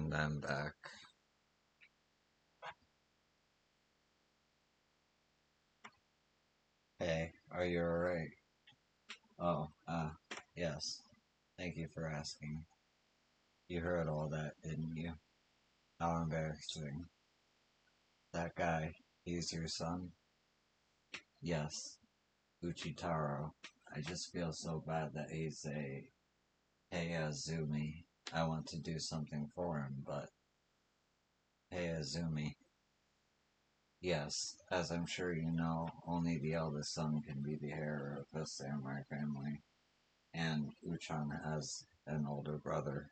And I'm back. Hey, are you alright? Oh, yes. Thank you for asking. You heard all that, didn't you? How embarrassing. That guy, he's your son? Yes, Uchitaro. I just feel so bad that he's a Heiazumi. I want to do something for him, but Heiazumi. Yes, as I'm sure you know, only the eldest son can be the heir of the samurai family, and Uchan has an older brother.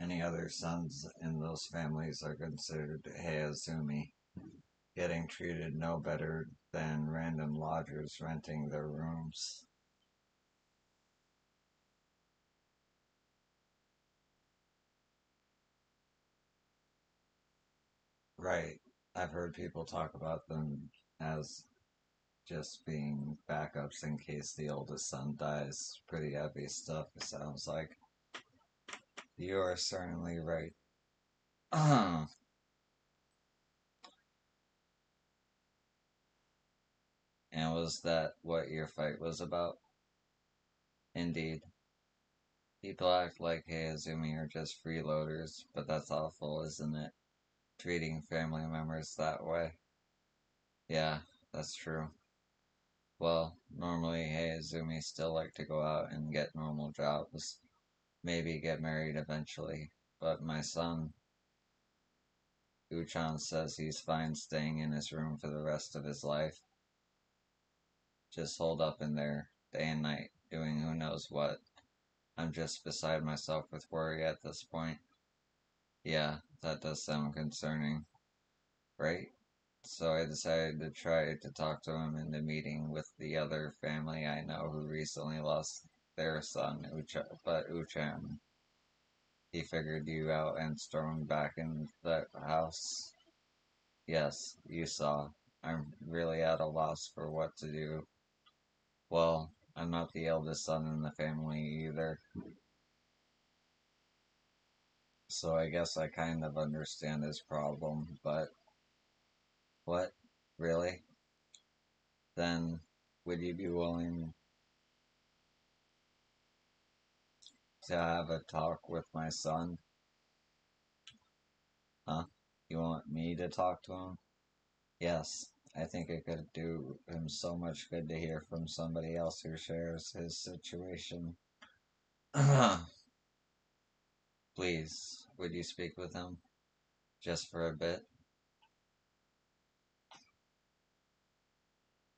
Any other sons in those families are considered Heiazumi, getting treated no better than random lodgers renting their rooms. Right. I've heard people talk about them as just being backups in case the oldest son dies. Pretty heavy stuff, it sounds like. You are certainly right. And was that what your fight was about? Indeed. People act like Heiazumi are just freeloaders, but that's awful, isn't it? Treating family members that way. Yeah, that's true. Well, normally Heiazumi still like to go out and get normal jobs, maybe get married eventually. But my son, Uchan, says he's fine staying in his room for the rest of his life. Just holed up in there, day and night, doing who knows what. I'm just beside myself with worry at this point. Yeah, that does sound concerning, right? So I decided to try to talk to him in the meeting with the other family I know who recently lost their son, but Uchan. He figured you out and stormed back in the house. Yes, you saw. I'm really at a loss for what to do. Well, I'm not the eldest son in the family either, so I guess I kind of understand his problem, but what? Really? Then would you be willing to have a talk with my son? Huh? You want me to talk to him? Yes, I think it could do him so much good to hear from somebody else who shares his situation. Please, would you speak with him? Just for a bit?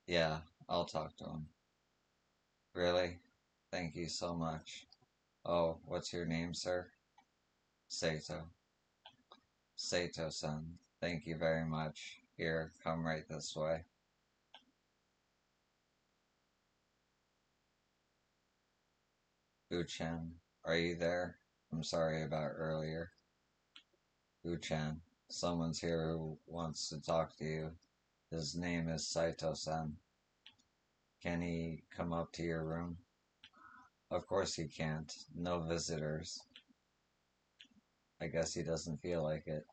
Yeah, I'll talk to him. Really? Thank you so much. Oh, what's your name, sir? Sato. Sato-san. Thank you very much. Here, come right this way. Uchan, are you there? I'm sorry about earlier. Uchan, someone's here who wants to talk to you. His name is Saito-san. Can he come up to your room? Of course he can't. No visitors. I guess he doesn't feel like it.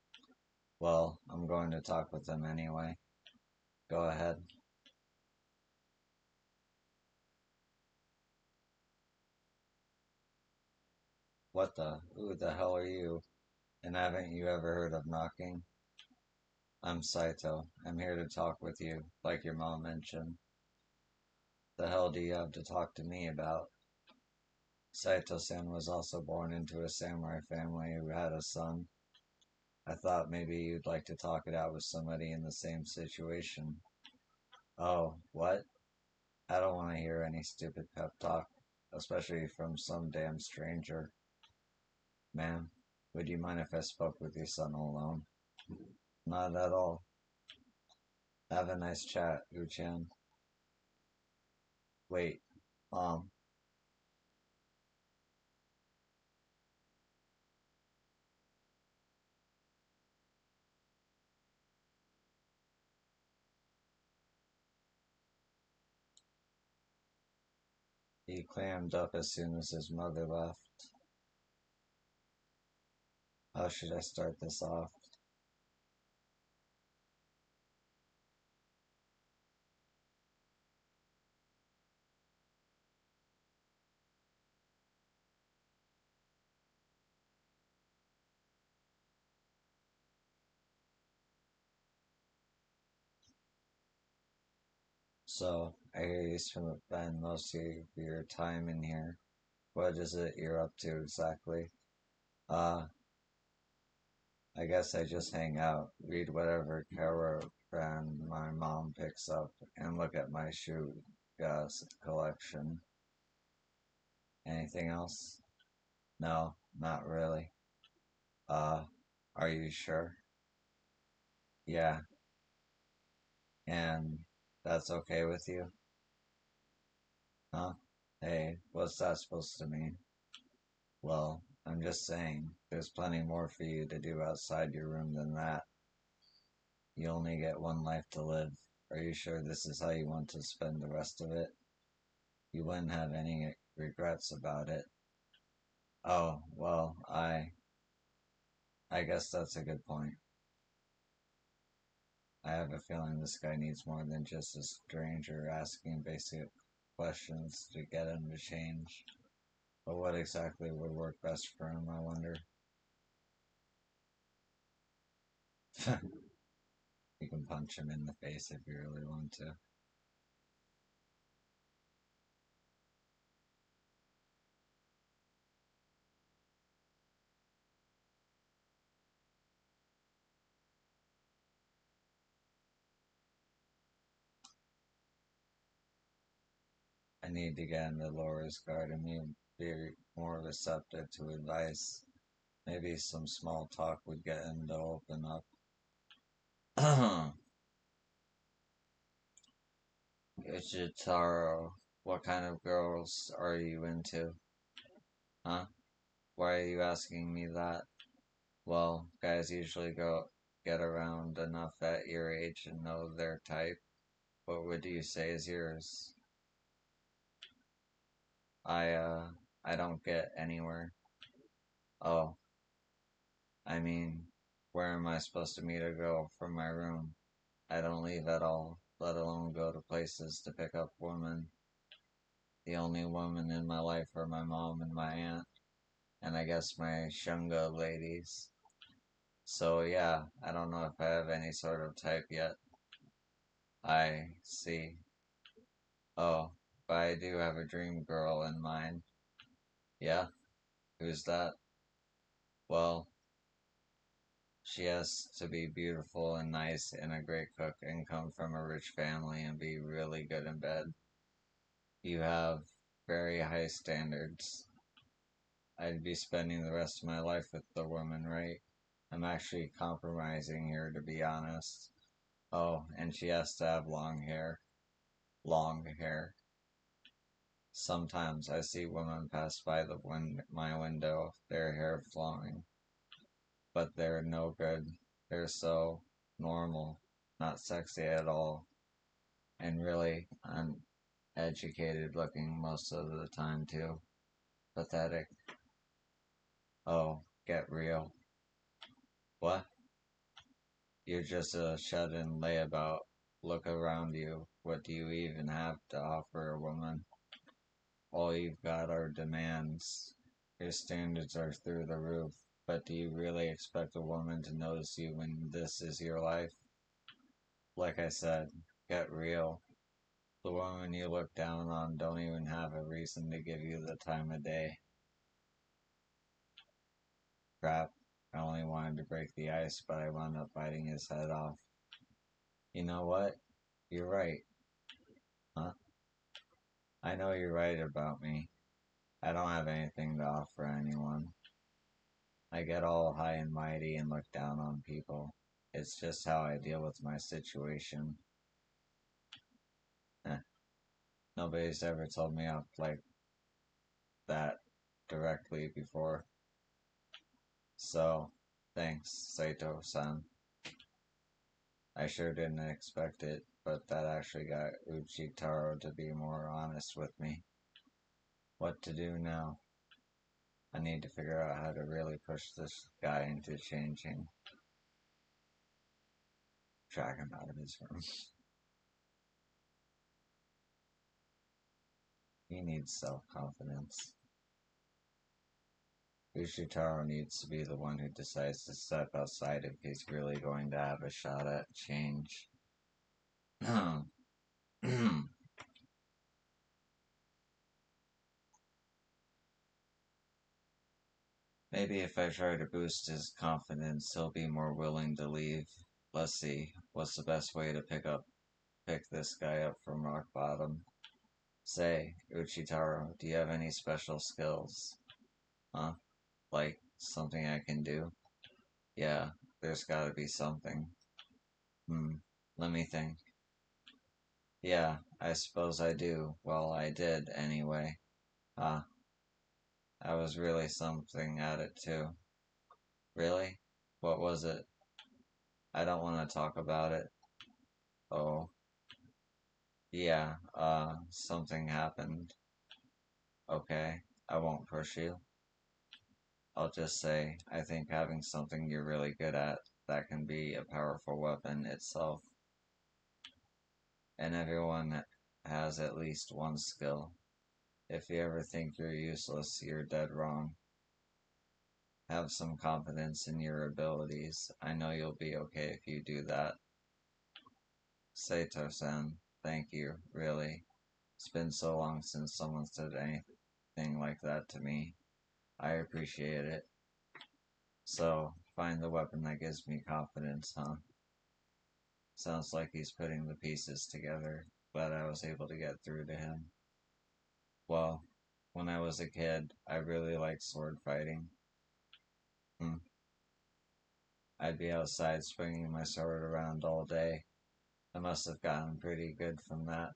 Well, I'm going to talk with him anyway. Go ahead. What the? Who the hell are you? And haven't you ever heard of knocking? I'm Saito. I'm here to talk with you, like your mom mentioned. The hell do you have to talk to me about? Saito-san was also born into a samurai family who had a son. I thought maybe you'd like to talk it out with somebody in the same situation. Oh, what? I don't want to hear any stupid pep talk, especially from some damn stranger. Ma'am, would you mind if I spoke with your son alone? Not at all. Have a nice chat, Uchan. Wait, Mom. He clammed up as soon as his mother left. How should I start this off? So, I hear you spend most of your time in here. What is it you're up to exactly? Uh, I guess I just hang out, read whatever caravan my mom picks up, and look at my shoe gas collection. Anything else? No, not really. Uh, are you sure? Yeah, and that's okay with you? Huh? Hey, what's that supposed to mean? Well, I'm just saying, there's plenty more for you to do outside your room than that. You only get one life to live. Are you sure this is how you want to spend the rest of it? You wouldn't have any regrets about it. Oh, well, I guess that's a good point. I have a feeling this guy needs more than just a stranger asking basic questions to get him to change. But what exactly would work best for him, I wonder? You can punch him in the face if you really want to. I need to get into Laura's guard and be more receptive to advice. Maybe some small talk would get him to open up. Ichitaro, what kind of girls are you into? Huh? Why are you asking me that? Well, guys usually get around enough at your age and know their type. What would you say is yours? I, uh, I don't get anywhere. Oh, I mean, where am I supposed to meet a girl from my room? I don't leave at all, let alone go to places to pick up women. The only women in my life are my mom and my aunt, and I guess my Shunga ladies. So yeah, I don't know if I have any sort of type yet. I see. Oh, but I do have a dream girl in mind. Yeah? Who's that? Well, she has to be beautiful and nice and a great cook and come from a rich family and be really good in bed. You have very high standards. I'd be spending the rest of my life with the woman, right? I'm actually compromising here, to be honest. Oh, and she has to have long hair. Long hair. Sometimes I see women pass by my window, their hair flowing, but they're no good. They're so normal, not sexy at all, and really uneducated looking most of the time, too. Pathetic. Oh, get real. What? You're just a shut in layabout. Look around you. What do you even have to offer a woman? All you've got are demands. Your standards are through the roof. But do you really expect a woman to notice you when this is your life? Like I said, get real. The women you look down on don't even have a reason to give you the time of day. Crap. I only wanted to break the ice, but I wound up biting his head off. You know what? You're right. Huh? I know you're right about me. I don't have anything to offer anyone. I get all high and mighty and look down on people. It's just how I deal with my situation. Eh, nobody's ever told me off like that directly before. So, thanks, Saito-san. I sure didn't expect it, but that actually got Uchitaro to be more honest with me. What to do now? I need to figure out how to really push this guy into changing. Drag him out of his room. He needs self-confidence. Ushitaro needs to be the one who decides to step outside if he's really going to have a shot at change. Maybe if I try to boost his confidence, he'll be more willing to leave. Let's see, what's the best way to pick this guy up from rock bottom? Say, Uchitaro, do you have any special skills? Huh? Like something I can do? Yeah, there's gotta be something. Let me think. Yeah, I suppose I do. Well, I did anyway. Ah, I was really something at it too. Really? What was it? I don't want to talk about it. Oh, yeah, something happened. Okay, I won't push you. I'll just say, I think having something you're really good at that can be a powerful weapon itself. And everyone has at least one skill. If you ever think you're useless, you're dead wrong. Have some confidence in your abilities. I know you'll be okay if you do that. Saito-san, thank you, really. It's been so long since someone said anything like that to me. I appreciate it. So, find the weapon that gives me confidence, huh? Sounds like he's putting the pieces together. Glad I was able to get through to him. Well, when I was a kid, I really liked sword fighting. Hmm. I'd be outside swinging my sword around all day. I must have gotten pretty good from that.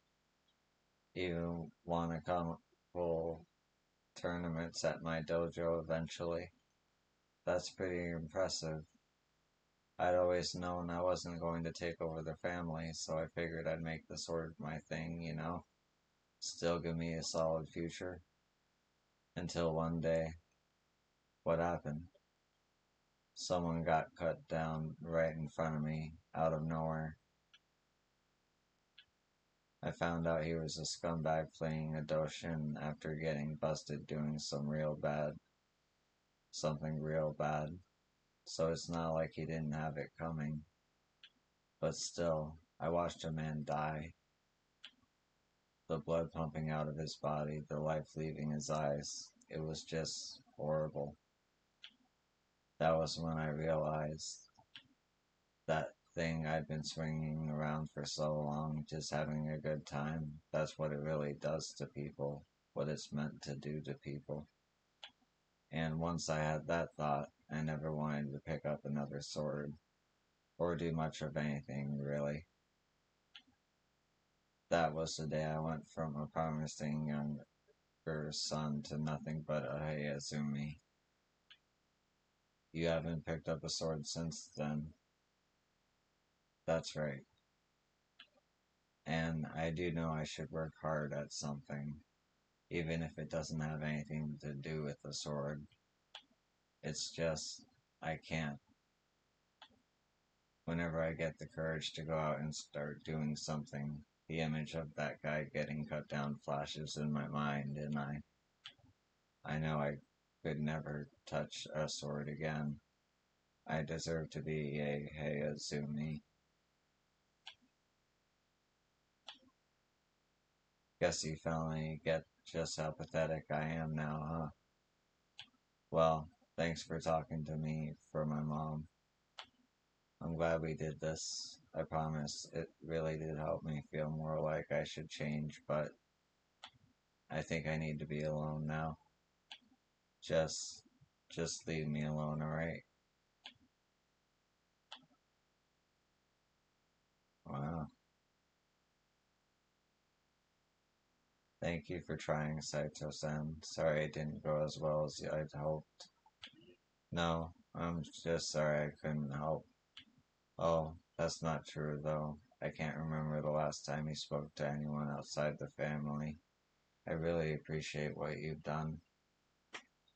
Even won a couple tournaments at my dojo eventually. That's pretty impressive. I'd always known I wasn't going to take over the family, so I figured I'd make the sword my thing, you know? Still give me a solid future. Until one day, what happened? Someone got cut down right in front of me, out of nowhere. I found out he was a scumbag playing a doshin after getting busted doing something real bad. So it's not like he didn't have it coming. But still, I watched a man die. The blood pumping out of his body, the life leaving his eyes. It was just horrible. That was when I realized that thing I'd been swinging around for so long, just having a good time. That's what it really does to people, what it's meant to do to people. And once I had that thought, I never wanted to pick up another sword, or do much of anything, really. That was the day I went from a promising younger son to nothing but a Hayazumi. You haven't picked up a sword since then. That's right. And I do know I should work hard at something, even if it doesn't have anything to do with the sword. It's just, I can't. Whenever I get the courage to go out and start doing something, the image of that guy getting cut down flashes in my mind, and I know I could never touch a sword again. I deserve to be a Hayazumi. Guess you finally get just how pathetic I am now, huh? Well, thanks for talking to me for my mom. I'm glad we did this. I promise it really did help me feel more like I should change, but I think I need to be alone now. Just just leave me alone, alright? Wow. Thank you for trying, Saito-san. Sorry it didn't go as well as I'd hoped. No, I'm just sorry I couldn't help. Oh, that's not true, though. I can't remember the last time you spoke to anyone outside the family. I really appreciate what you've done.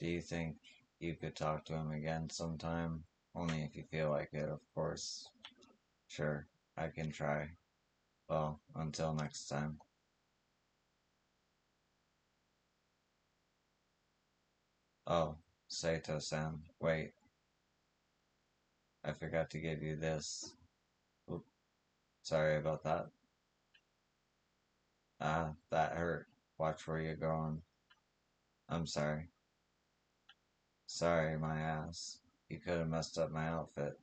Do you think you could talk to him again sometime? Only if you feel like it, of course. Sure, I can try. Well, until next time. Oh, Saito-san, wait, I forgot to give you this. Oop, sorry about that. Ah, that hurt. Watch where you're going. I'm sorry. Sorry, my ass. You could have messed up my outfit.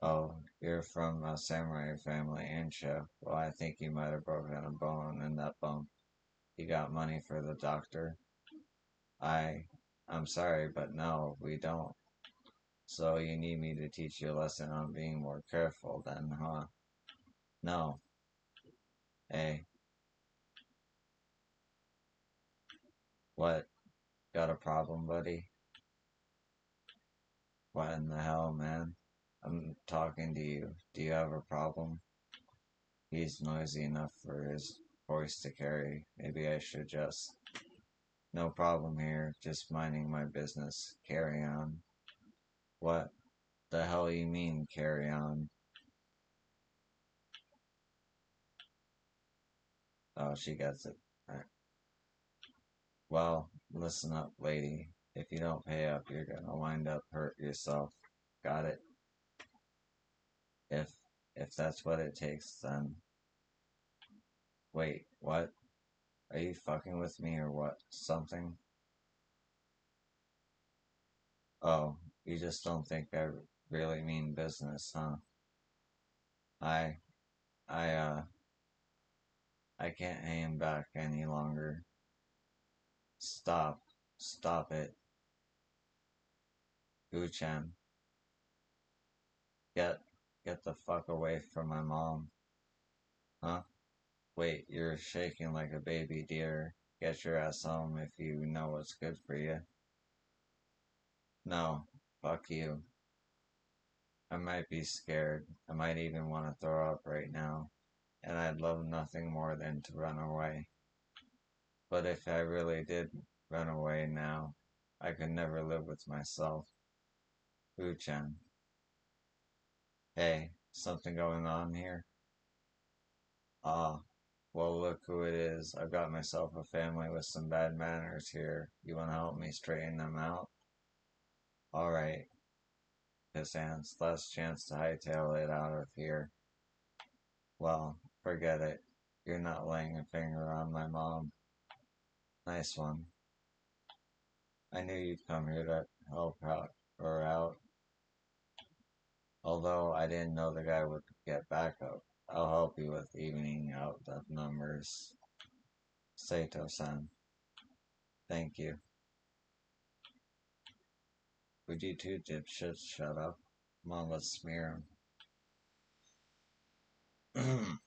Oh, you're from a samurai family, ain't you? Well, I think you might have broken a bone in that bump. You got money for the doctor? I, I'm sorry, but no, we don't. So you need me to teach you a lesson on being more careful then, huh? No. Hey, what? Got a problem, buddy? What in the hell, man? I'm talking to you. Do you have a problem? He's noisy enough for his voice to carry. Maybe I should just. No problem here. Just minding my business. Carry on. What the hell you mean, carry on? Oh, she gets it. Right. Well, listen up, lady. If you don't pay up, you're gonna wind up hurt yourself. Got it? If if that's what it takes, then. Wait, what? Are you fucking with me or what? Something? Oh, you just don't think I really mean business, huh? I, I, I can't hang back any longer. Stop. Stop it. Guchan, get, get the fuck away from my mom. Huh? Wait, you're shaking like a baby deer. Get your ass home if you know what's good for you. No, fuck you. I might be scared. I might even want to throw up right now. And I'd love nothing more than to run away. But if I really did run away now, I could never live with myself. Uchan. Hey, something going on here? Ah, well, look who it is. I've got myself a family with some bad manners here. You want to help me straighten them out? Alright, piss ants. Last chance to hightail it out of here. Well, forget it. You're not laying a finger on my mom. Nice one. I knew you'd come here to help out her out. Although I didn't know the guy would get backup. I'll help you with evening out the numbers. Sato-san. Thank you. Would you two dipshits shut up? Come on, let's smear him.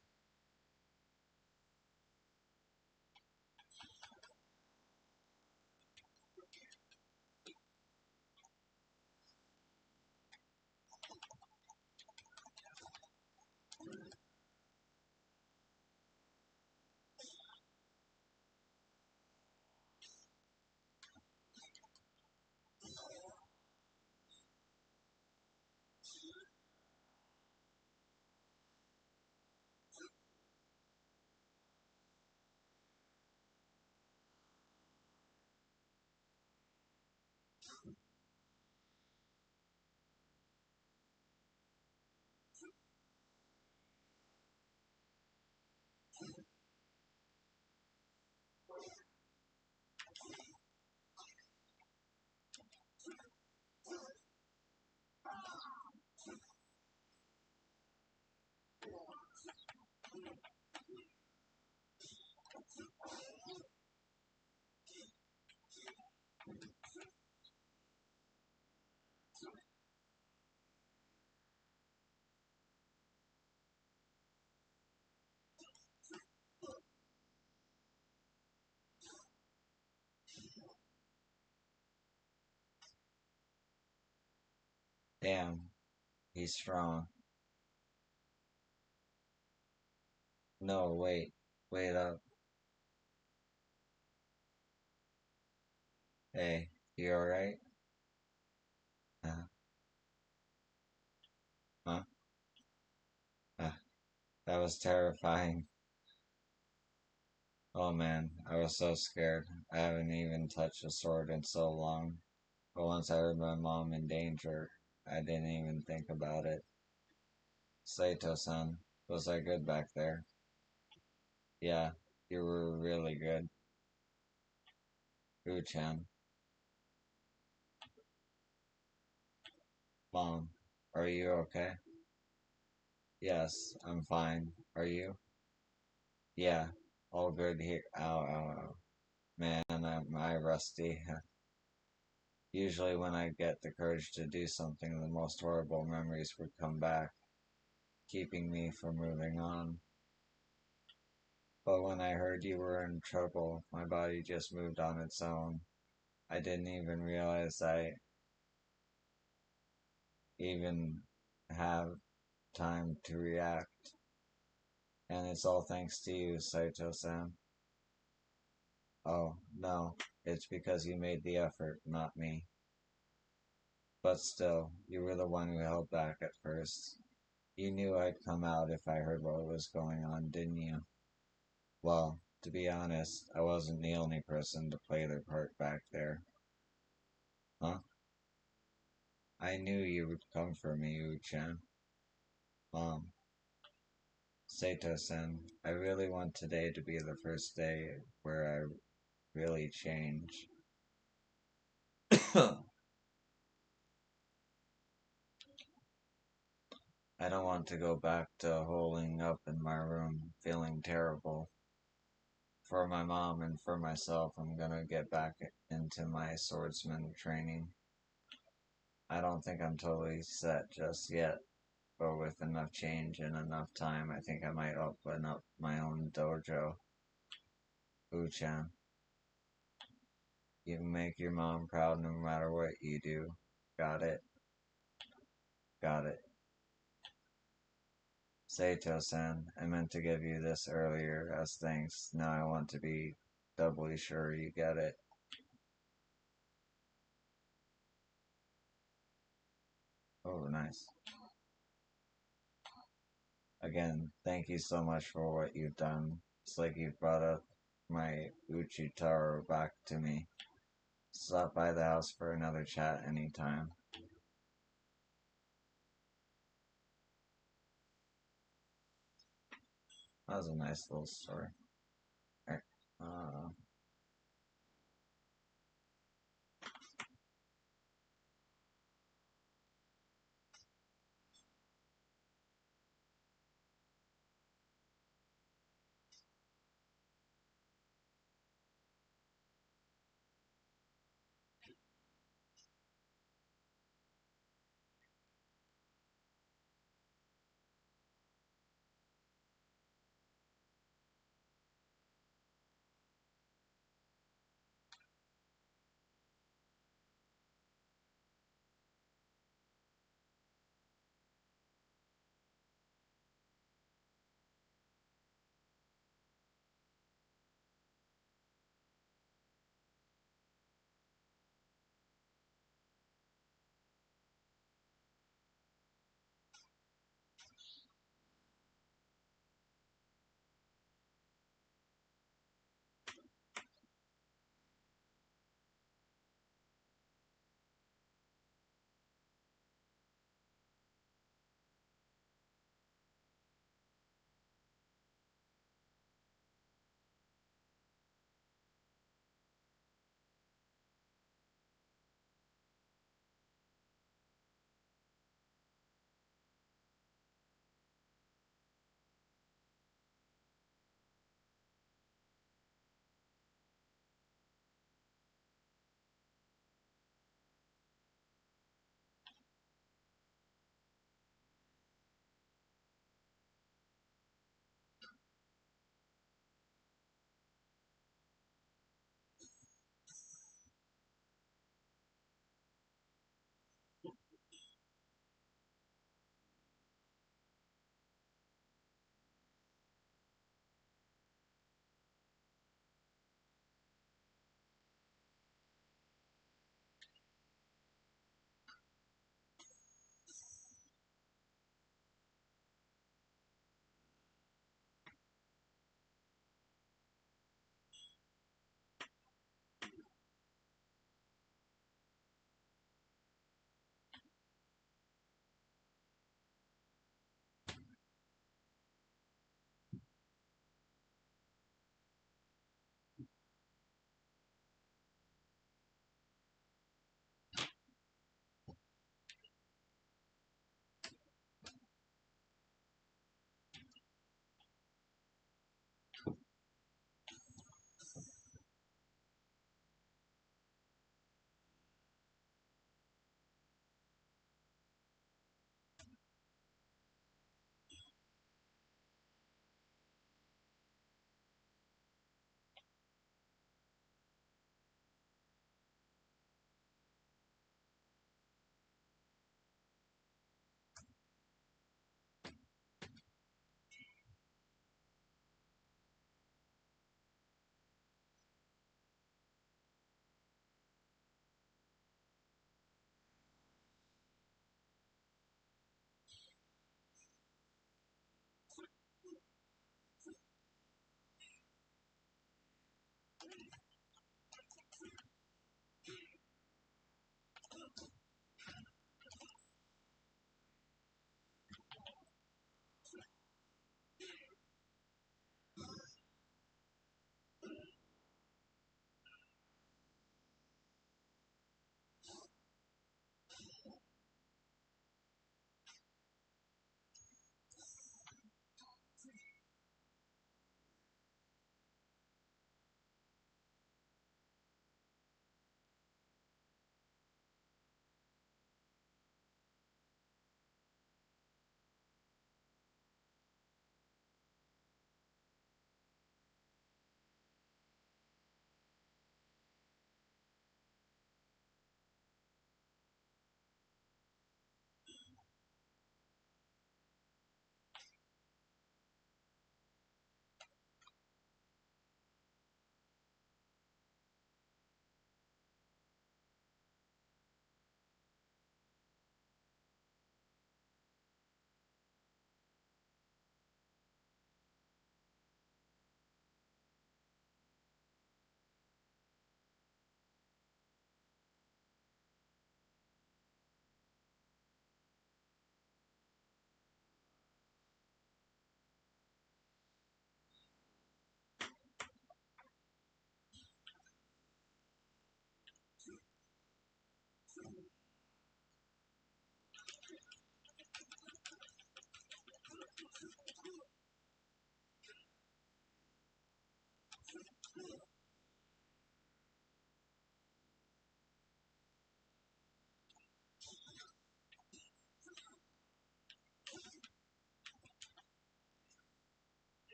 Damn, he's strong. No, wait. Wait up. Hey, you alright? Uh, huh? Uh, that was terrifying. Oh man, I was so scared. I haven't even touched a sword in so long. But once I heard my mom in danger, I didn't even think about it. Saito-san, was I good back there? Yeah, you were really good. Uchan, Mom, are you okay? Yes, I'm fine. Are you? Yeah, all good here. Ow, ow, ow. Man, am I rusty. Usually when I get the courage to do something, the most horrible memories would come back, keeping me from moving on. But when I heard you were in trouble, my body just moved on its own. I didn't even realize I even have time to react. And it's all thanks to you, Saito-san. Oh, no, it's because you made the effort, not me. But still, you were the one who held back at first. You knew I'd come out if I heard what was going on, didn't you? Well, to be honest, I wasn't the only person to play their part back there. Huh? I knew you would come for me, Uchan. Mom, Sato-san, I really want today to be the first day where I really change. I don't want to go back to holding up in my room, feeling terrible. For my mom and for myself, I'm gonna get back into my swordsman training. I don't think I'm totally set just yet, but with enough change and enough time, I think I might open up my own dojo. Uchan, you can make your mom proud no matter what you do. Got it? Got it. Saito-san, I meant to give you this earlier as thanks. Now I want to be doubly sure you get it. Oh, nice. Again, thank you so much for what you've done. It's like you brought up my Uchitaro back to me. Stop by the house for another chat anytime. That was a nice little story. Alright. Uh,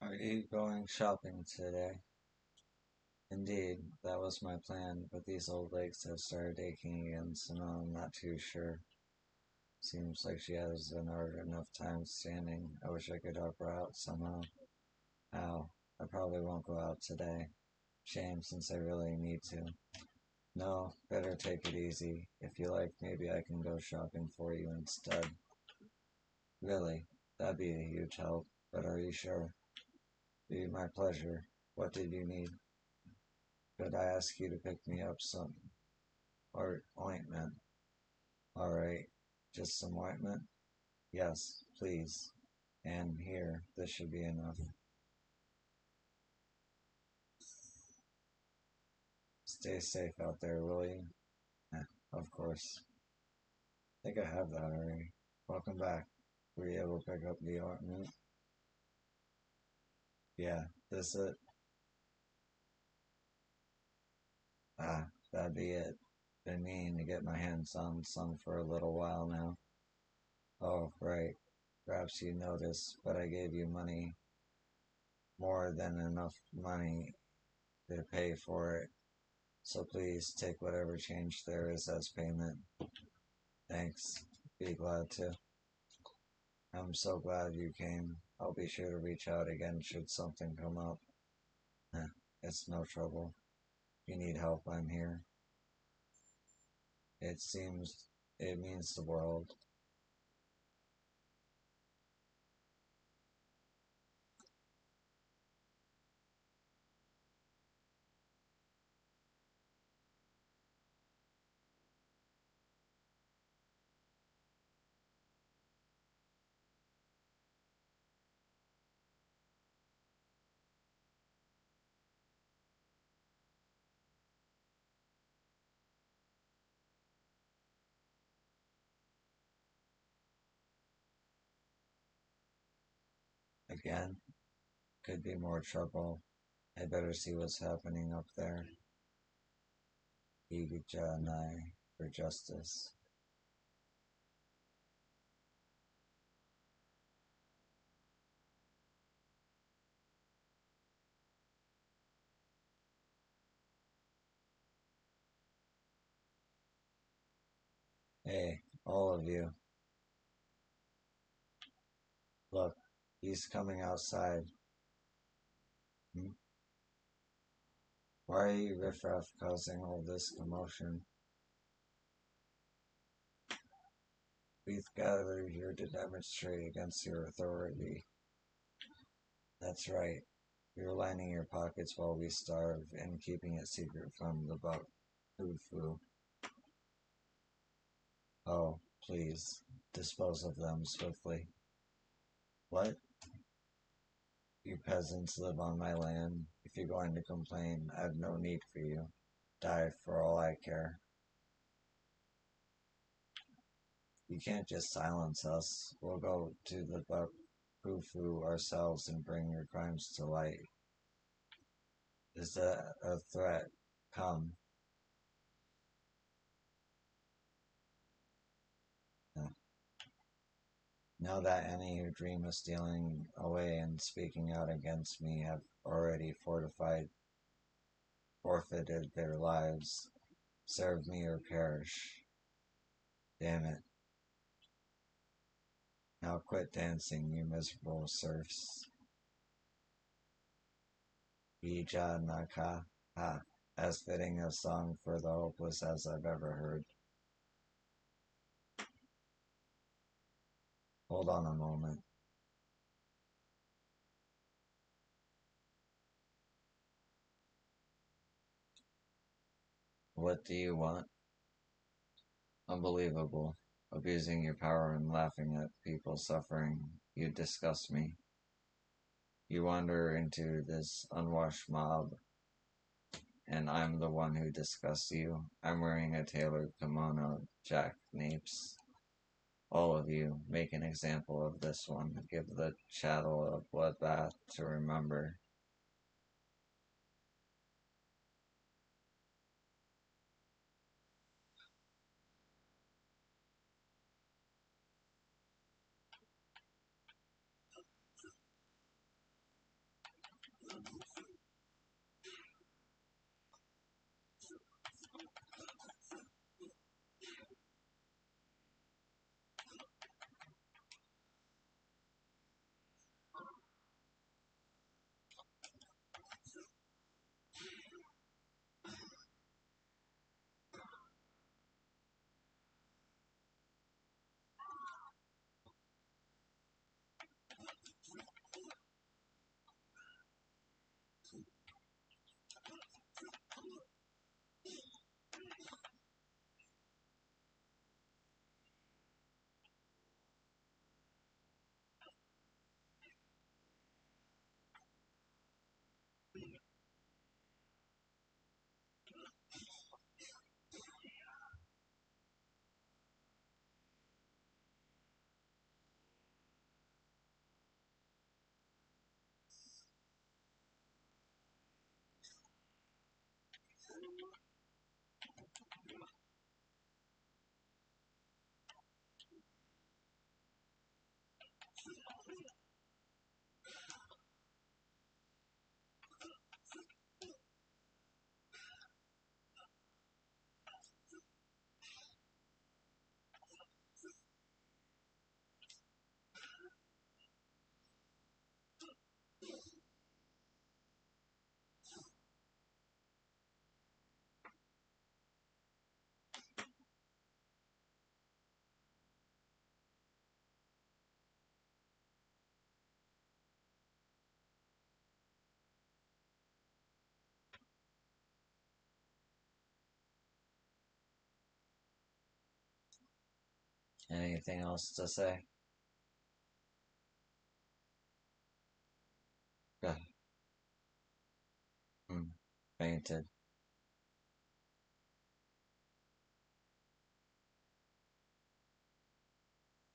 Are you going shopping today? Indeed, that was my plan, but these old legs have started aching again, so now I'm not too sure. Seems like she hasn't hard enough time standing. I wish I could help her out somehow. Ow, I probably won't go out today. Shame since I really need to. No, better take it easy. If you like, maybe I can go shopping for you instead. Really, that'd be a huge help, but are you sure? It'd be my pleasure. What did you need? Could I ask you to pick me up some or ointment? Alright, just some ointment? Yes, please. And here, this should be enough. Stay safe out there, will you? Of course. I think I have that already. Welcome back. Were you able to pick up the ointment? Yeah, this it? Ah, that'd be it. Been meaning to get my hands on some for a little while now. Oh, right. Perhaps you noticed, but I gave you money, more than enough money to pay for it. So please take whatever change there is as payment. Thanks. Be glad to. I'm so glad you came. I'll be sure to reach out again should something come up. Eh, it's no trouble. If you need help, I'm here. It seems it means the world. Again, could be more trouble. I better see what's happening up there. Igija and I for justice. Hey, all of you. Look, he's coming outside. Hmm? Why are you riffraff causing all this commotion? We've gathered here to demonstrate against your authority. That's right. You're lining your pockets while we starve and keeping it secret from the buck food foo. Oh, please, dispose of them swiftly. What? You peasants live on my land. If you're going to complain, I've no need for you. Die for all I care. You can't just silence us. We'll go to the Bukufu ourselves and bring your crimes to light. Is that a threat? Come. Know that any who dream of stealing away and speaking out against me have already forfeited their lives. Serve me or perish. Damn it. Now quit dancing, you miserable serfs. Ija Naka. Ha. As fitting a song for the hopeless as I've ever heard. Hold on a moment. What do you want? Unbelievable. Abusing your power and laughing at people suffering. You disgust me. You wander into this unwashed mob, and I'm the one who disgusts you. I'm wearing a tailored kimono, jackanapes. All of you, make an example of this one. Give the chattel a bloodbath to remember. Anything else to say? Yeah. Hmm. Fainted.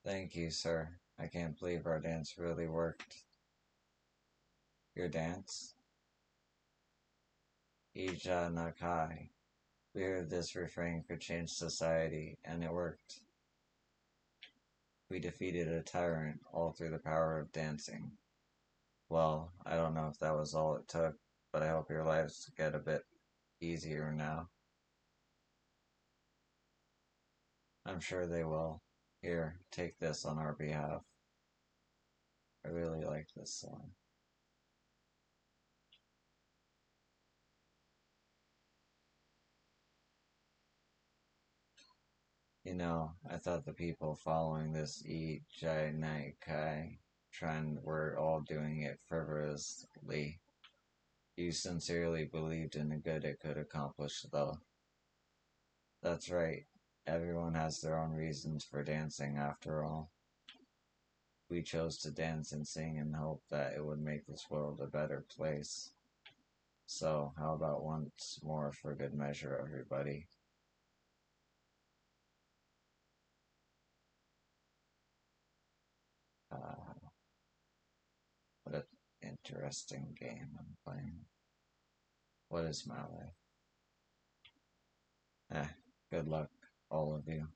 Thank you, sir. I can't believe our dance really worked. Your dance? Ija Nakai. We heard this refrain could change society, and it worked. We defeated a tyrant all through the power of dancing. Well, I don't know if that was all it took, but I hope your lives get a bit easier now. I'm sure they will. Here, take this on our behalf. I really like this song. You know, I thought the people following this Ijai trend were all doing it frivolously. You sincerely believed in the good it could accomplish, though. That's right. Everyone has their own reasons for dancing, after all. We chose to dance and sing in hope that it would make this world a better place. So, how about once more for good measure, everybody? Uh, what an interesting game I'm playing. What is my life? Eh, good luck, all of you.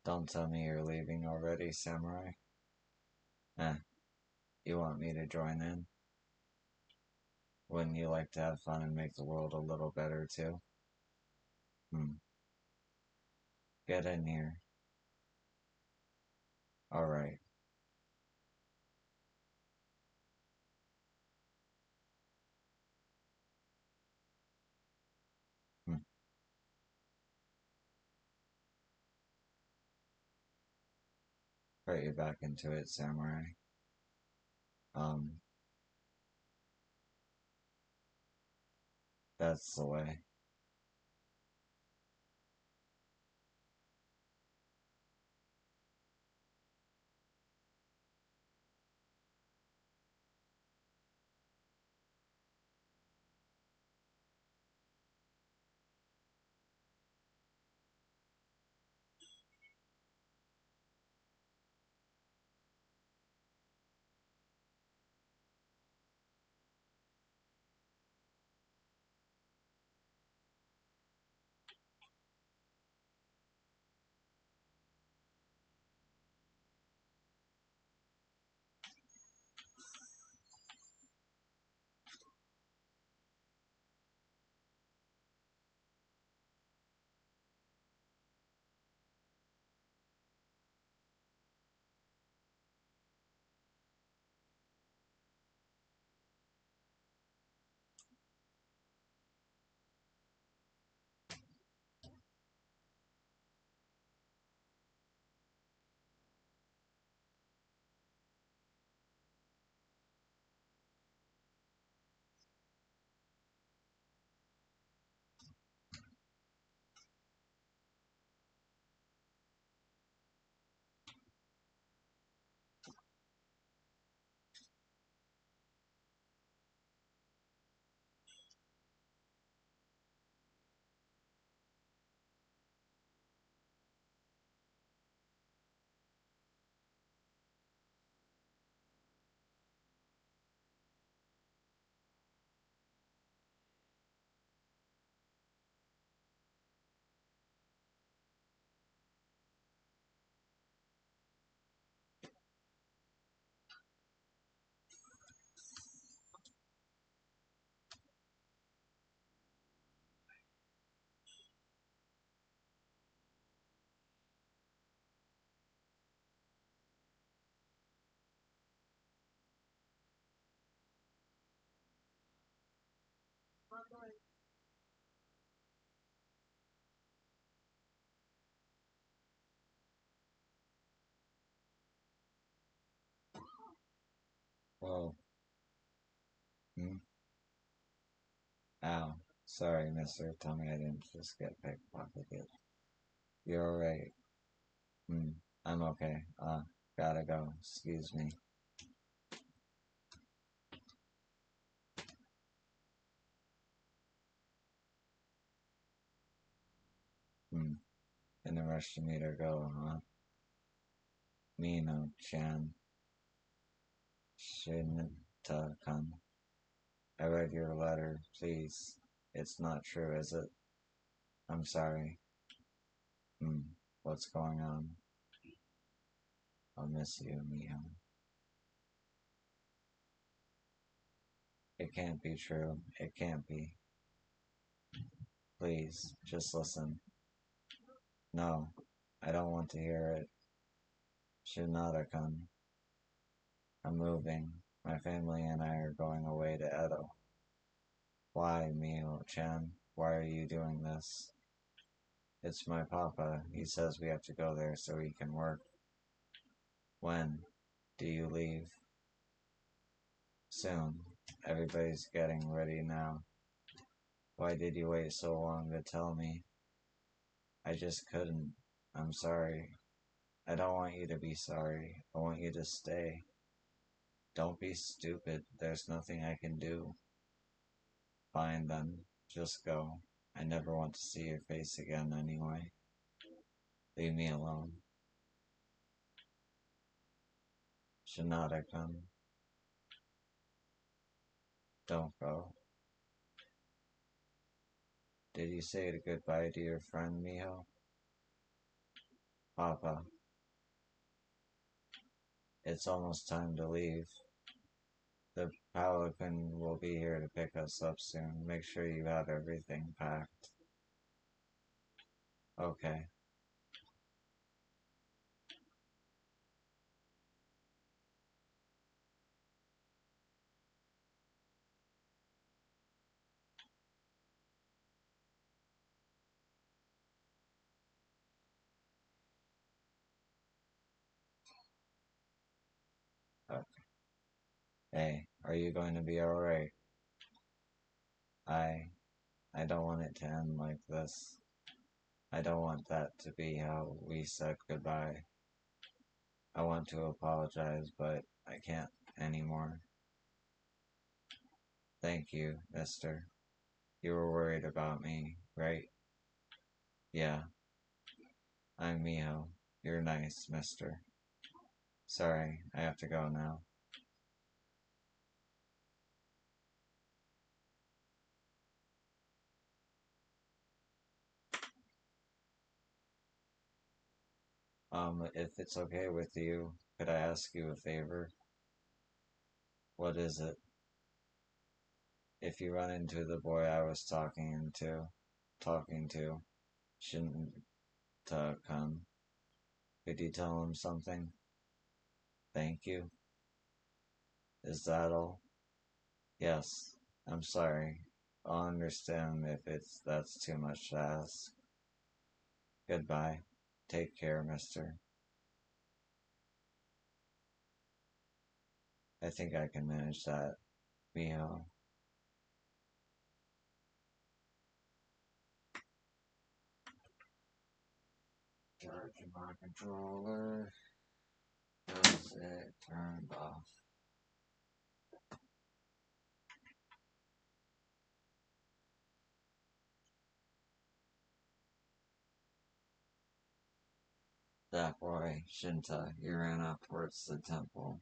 Don't tell me you're leaving already, Samurai. Eh, you want me to join in? Wouldn't you like to have fun and make the world a little better too? Hmm. Get in here. Alright. Hmm. Put you back into it, Samurai. Um, that's the way. Whoa. Hmm? Ow. Sorry, mister. Tell me I didn't just get pickpocketed. You're alright. Hmm. I'm okay. Gotta go. Excuse me. Hmm. In a rush to meet or go, huh? Mino-chan. Shinta-kun. I read your letter. Please. It's not true, is it? I'm sorry. Hmm. What's going on? I'll miss you, Miho. It can't be true. It can't be. Please, just listen. No, I don't want to hear it. Shinada-kun. I'm moving. My family and I are going away to Edo. Why, Miho-chan? Why are you doing this? It's my papa. He says we have to go there so he can work. When do you leave? Soon. Everybody's getting ready now. Why did you wait so long to tell me? I just couldn't. I'm sorry. I don't want you to be sorry. I want you to stay. Don't be stupid. There's nothing I can do. Fine then. Just go. I never want to see your face again anyway. Leave me alone. Shinada-kun, don't go. Did you say goodbye to your friend, Miho? Papa, it's almost time to leave. The Paladin will be here to pick us up soon. Make sure you have everything packed. Okay. Okay. Hey, are you going to be alright? I I don't want it to end like this. I don't want that to be how we said goodbye. I want to apologize, but I can't anymore. Thank you, mister. You were worried about me, right? Yeah, I'm Miho. You're nice, mister. Sorry, I have to go now. If it's okay with you, could I ask you a favor? What is it? If you run into the boy I was talking to, Shinta-kun, could you tell him something? Thank you. Is that all? Yes. I'm sorry. I'll understand if that's too much to ask. Goodbye. Take care, mister. I think I can manage that. Miho. Charging my controller. Is it turned off? That boy, Shinta, he ran off towards the temple.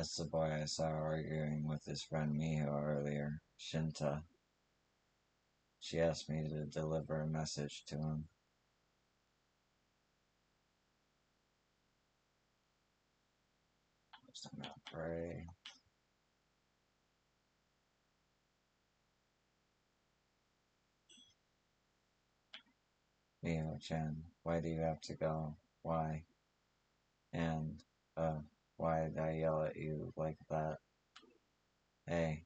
That's the boy I saw arguing with his friend Miho earlier, Shinta. She asked me to deliver a message to him. So I'm gonna pray. Miho-chan, why do you have to go? Why? And, why did I yell at you like that? Hey,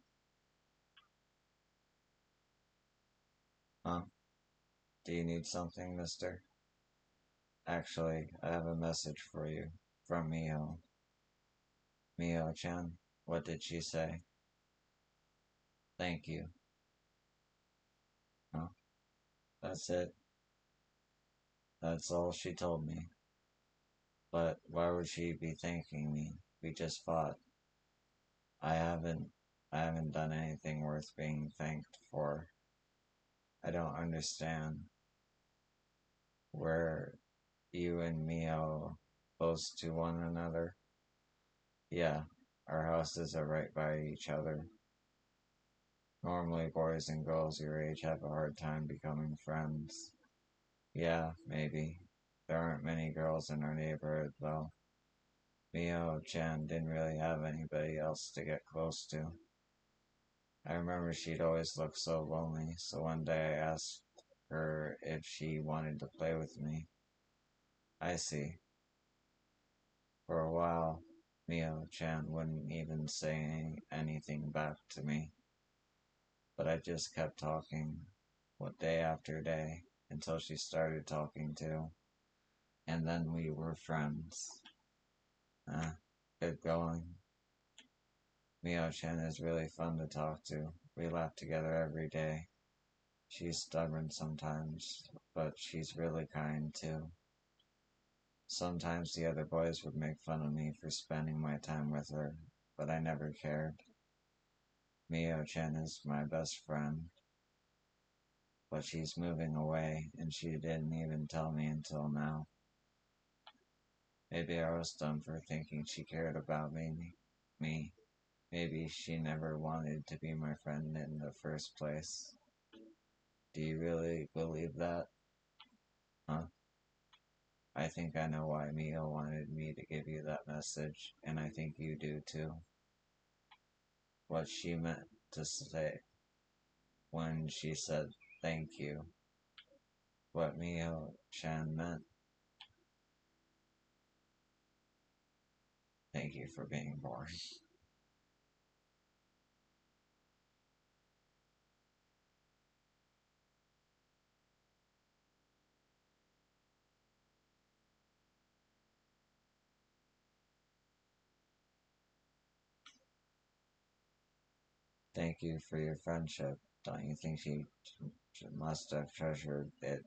huh? Do you need something, mister? Actually, I have a message for you. From Miho. Miho-chan, what did she say? Thank you. Huh? That's it. That's all she told me. But why would she be thanking me? We just fought. I haven't I haven't done anything worth being thanked for. I don't understand. Were you and Mio close to one another? Yeah, our houses are right by each other. Normally boys and girls your age have a hard time becoming friends. Yeah, maybe. There aren't many girls in our neighborhood though. Mio-chan didn't really have anybody else to get close to. I remember she'd always look so lonely, so one day I asked her if she wanted to play with me. I see. For a while, Mio-chan wouldn't even say anything back to me, but I just kept talking, what day after day, until she started talking too, and then we were friends. Ah, good going. Mio-chan is really fun to talk to. We laugh together every day. She's stubborn sometimes, but she's really kind too. Sometimes the other boys would make fun of me for spending my time with her, but I never cared. Mio-chan is my best friend, but she's moving away, and she didn't even tell me until now. Maybe I was dumb for thinking she cared about me. Maybe she never wanted to be my friend in the first place. Do you really believe that? Huh? I think I know why Mio wanted me to give you that message, and I think you do too. What she meant to say when she said thank you. What Mio-chan meant. Thank you for being born. Thank you for your friendship. Don't you think she must have treasured it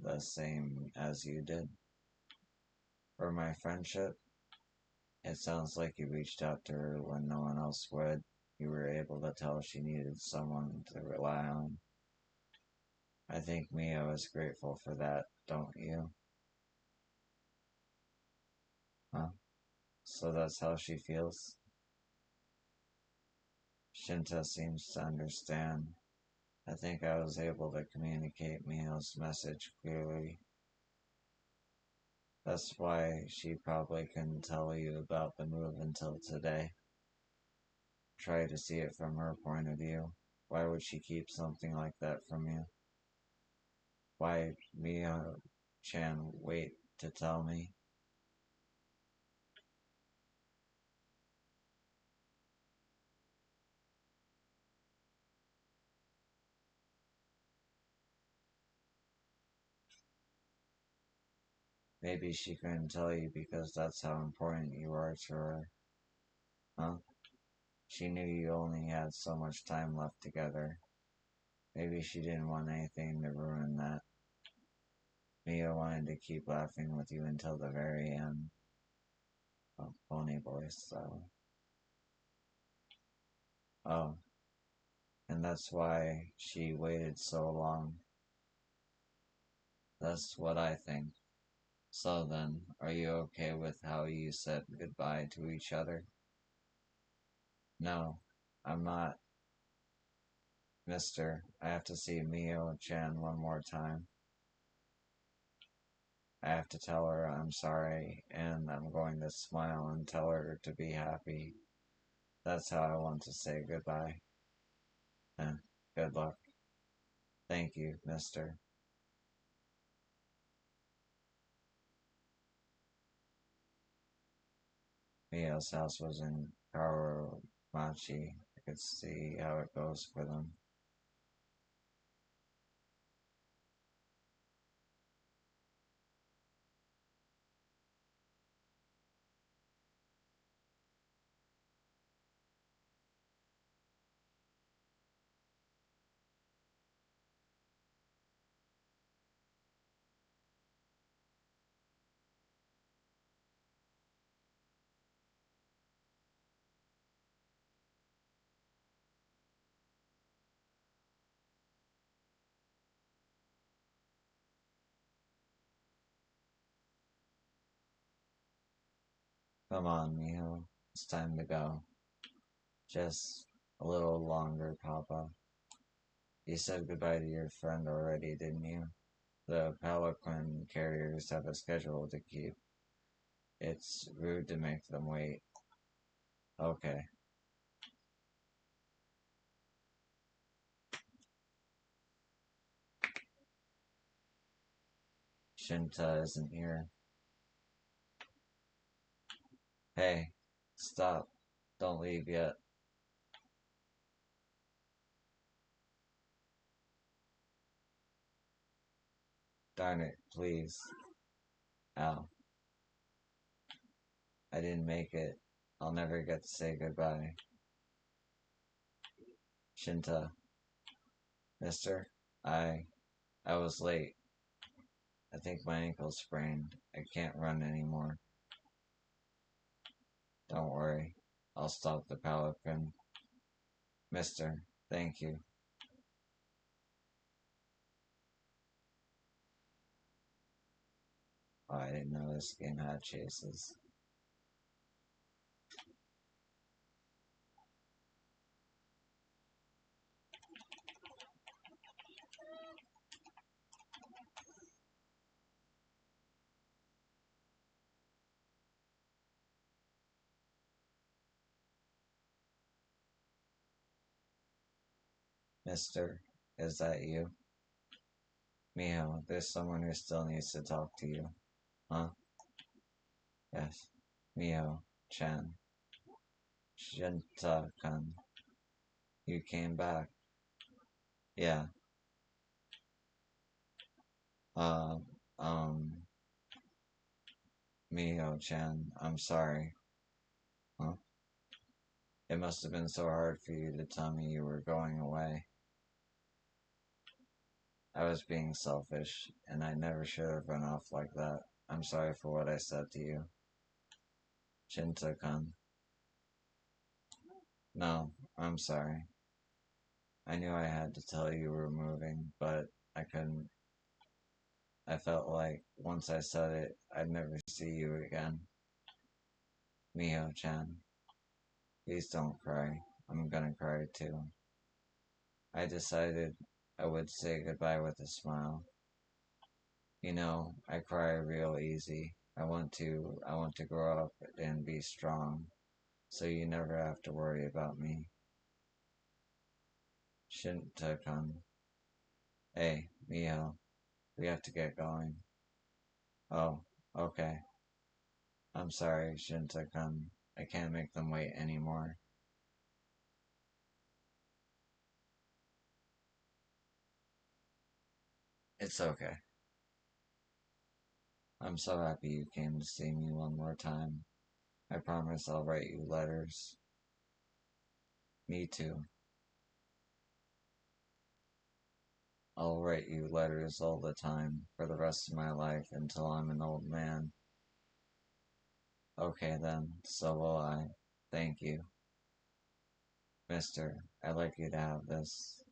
the same as you did? For my friendship, it sounds like you reached out to her when no one else would. You were able to tell she needed someone to rely on. I think Mio is grateful for that, don't you? Huh? So that's how she feels? Shinta seems to understand. I think I was able to communicate Mio's message clearly. That's why she probably couldn't tell you about the move until today. Try to see it from her point of view. Why would she keep something like that from you? Why Mio-chan wait to tell me? Maybe she couldn't tell you because that's how important you are to her. Huh? She knew you only had so much time left together. Maybe she didn't want anything to ruin that. Mia wanted to keep laughing with you until the very end. Oh, pony voice, so. Oh, and that's why she waited so long. That's what I think. So then, are you okay with how you said goodbye to each other? No, I'm not, mister. I have to see Mio-chan one more time. I have to tell her I'm sorry, and I'm going to smile and tell her to be happy. That's how I want to say goodbye. And good luck. Thank you, mister. Mio's house was in Karomachi. I could see how it goes for them. Come on, Mio. It's time to go. Just a little longer, Papa. You said goodbye to your friend already, didn't you? The Pelican carriers have a schedule to keep. It's rude to make them wait. Okay, Shinta isn't here. Hey, stop. Don't leave yet. Darn it, please. Ow. I didn't make it. I'll never get to say goodbye. Shinta, mister, I I was late. I think my ankle's sprained. I can't run anymore. Don't worry. I'll stop the pelican. Mister, thank you. Oh, I didn't know this game had chases. Mister, is that you? Miho, there's someone who still needs to talk to you. Huh? Yes. Miho, Chan. Shinta-kun. You came back. Yeah. Uh, um, Miho-chan, I'm sorry. Huh? It must have been so hard for you to tell me you were going away. I was being selfish, and I never should have run off like that. I'm sorry for what I said to you. Shinta-kun. No, I'm sorry. I knew I had to tell you were moving, but I couldn't. I felt like once I said it, I'd never see you again. Miho-chan, please don't cry. I'm gonna cry too. I decided I would say goodbye with a smile. You know, I cry real easy. I want to grow up and be strong, so you never have to worry about me. Shinta-kun. Hey, Miho, we have to get going. Oh, okay. I'm sorry, Shinta-kun. I can't make them wait anymore. It's okay. I'm so happy you came to see me one more time. I promise I'll write you letters. Me too. I'll write you letters all the time for the rest of my life until I'm an old man. Okay then, so will I. Thank you. Mister, I'd like you to have this.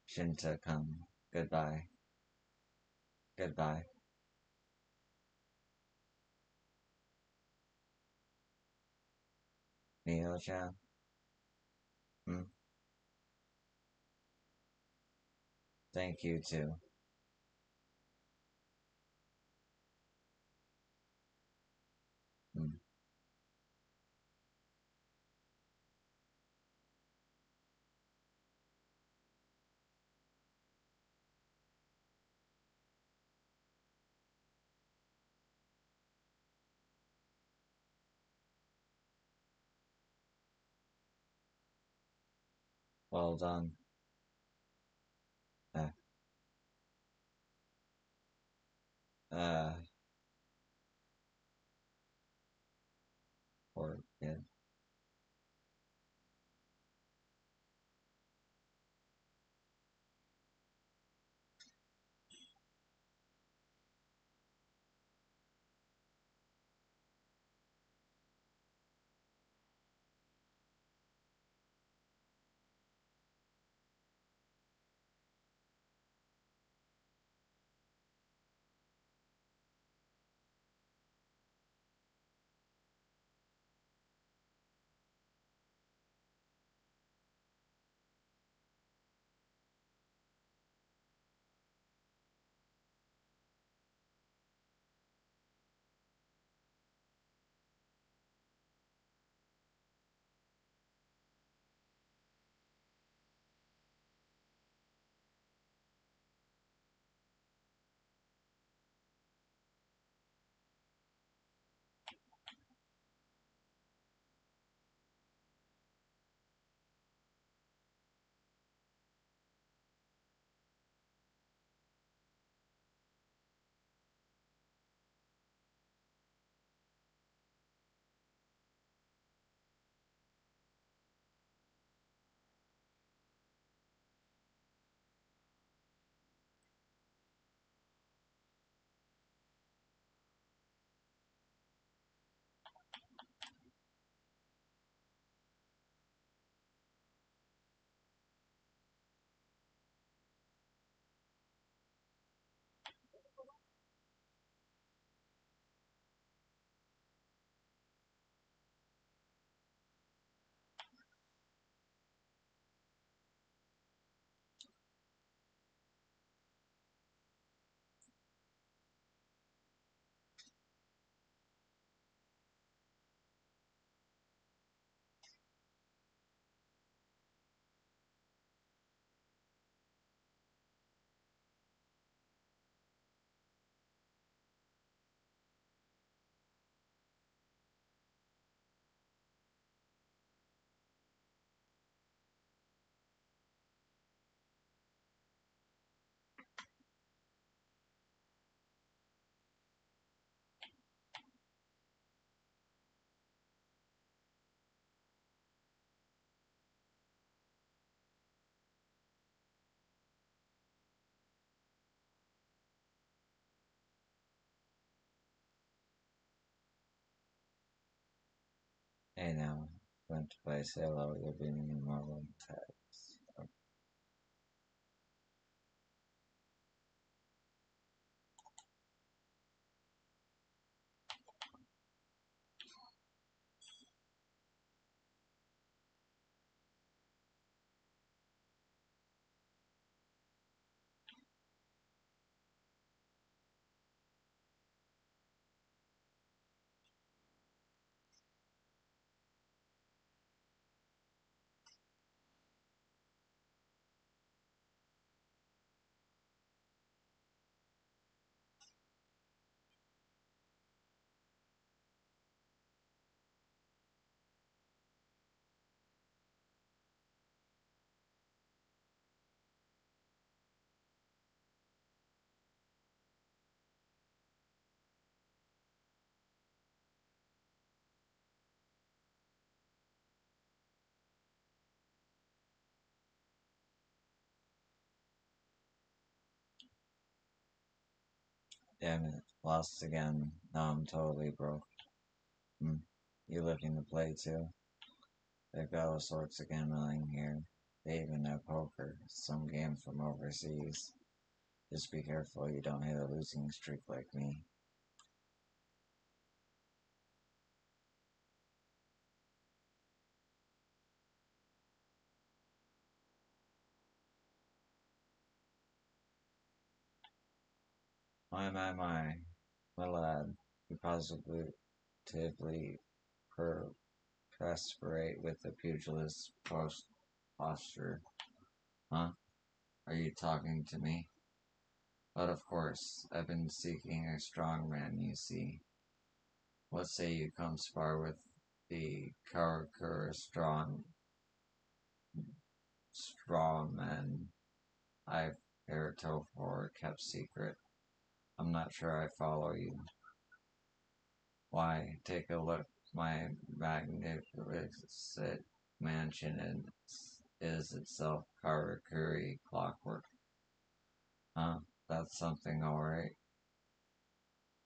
Shinta-kun. Goodbye. Goodbye. Neo-chan? Hmm? Thank you too. Hmm. Well done. Uh, uh, poor kid. Hey now, going to play Salo, you'll be needing more room tags. Damn it, lost again. Now I'm totally broke. Hmm. You looking to play too? They've got all sorts of gambling here. They even know poker, some game from overseas. Just be careful you don't hit a losing streak like me. my lad, you positively perspirate with a pugilist posture. Huh? Are you talking to me? But of course, I've been seeking a strong man, you see. What say you come spar with the Karakura straw men I've heretofore kept secret? I'm not sure I follow you. Why, take a look. My magnificent mansion is itself Karakuri clockwork. Huh? That's something alright.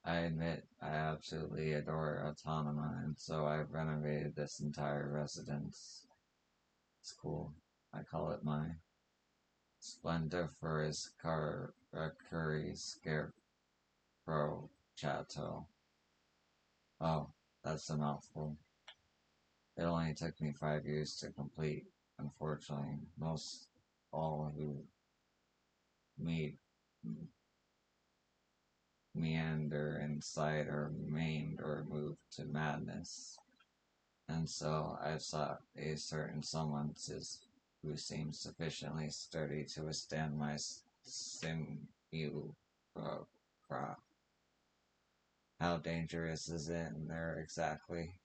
I admit I absolutely adore Autonoma, and so I've renovated this entire residence. It's cool. I call it my splendiferous Karakuri Scarecrow Chateau. Oh, that's a mouthful. It only took me 5 years to complete. Unfortunately, most all who meet meander inside are maimed or moved to madness. And so I've sought a certain someone who seems sufficiently sturdy to withstand my simulacra. How dangerous is it in there exactly?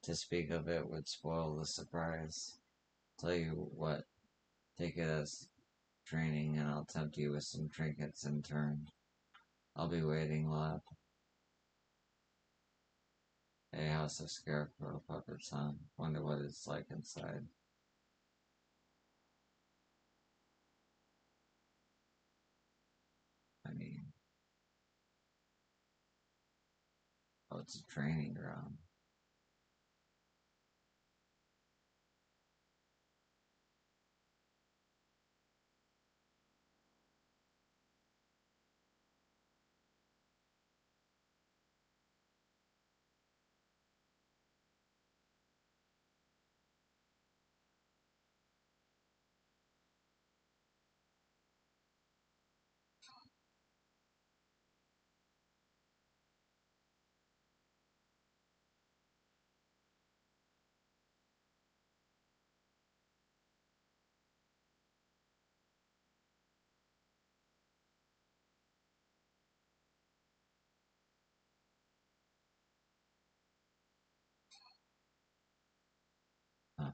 To speak of it would spoil the surprise. Tell you what, take it as training and I'll tempt you with some trinkets in turn. I'll be waiting, lad. A house of scarecrow puppets, huh? Wonder what it's like inside. I mean, oh, it's a training ground. Huh.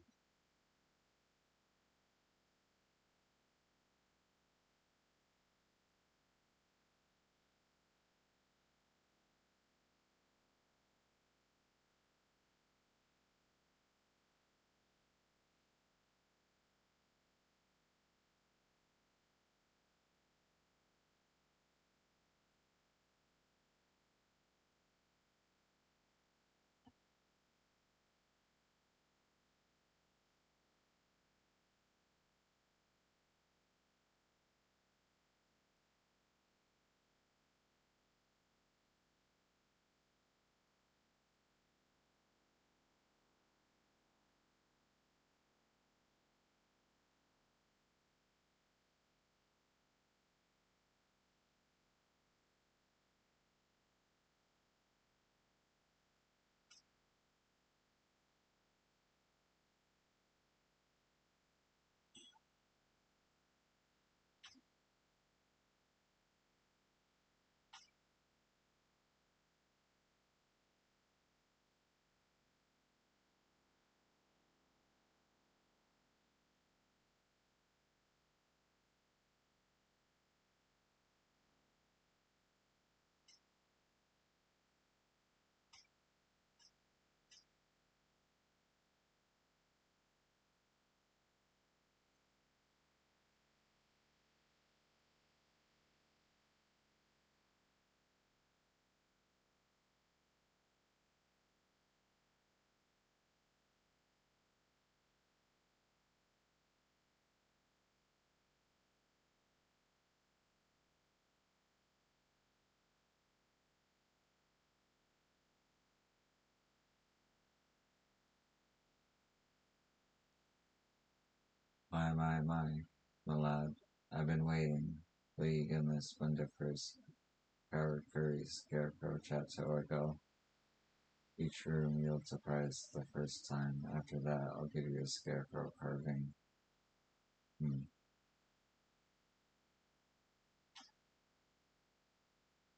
My lad. I've been waiting. Legion, Splendiferous, Howard Curry, Scarecrow, Chateau go. Each room yields a prize the first time. After that, I'll give you a scarecrow carving. Hmm.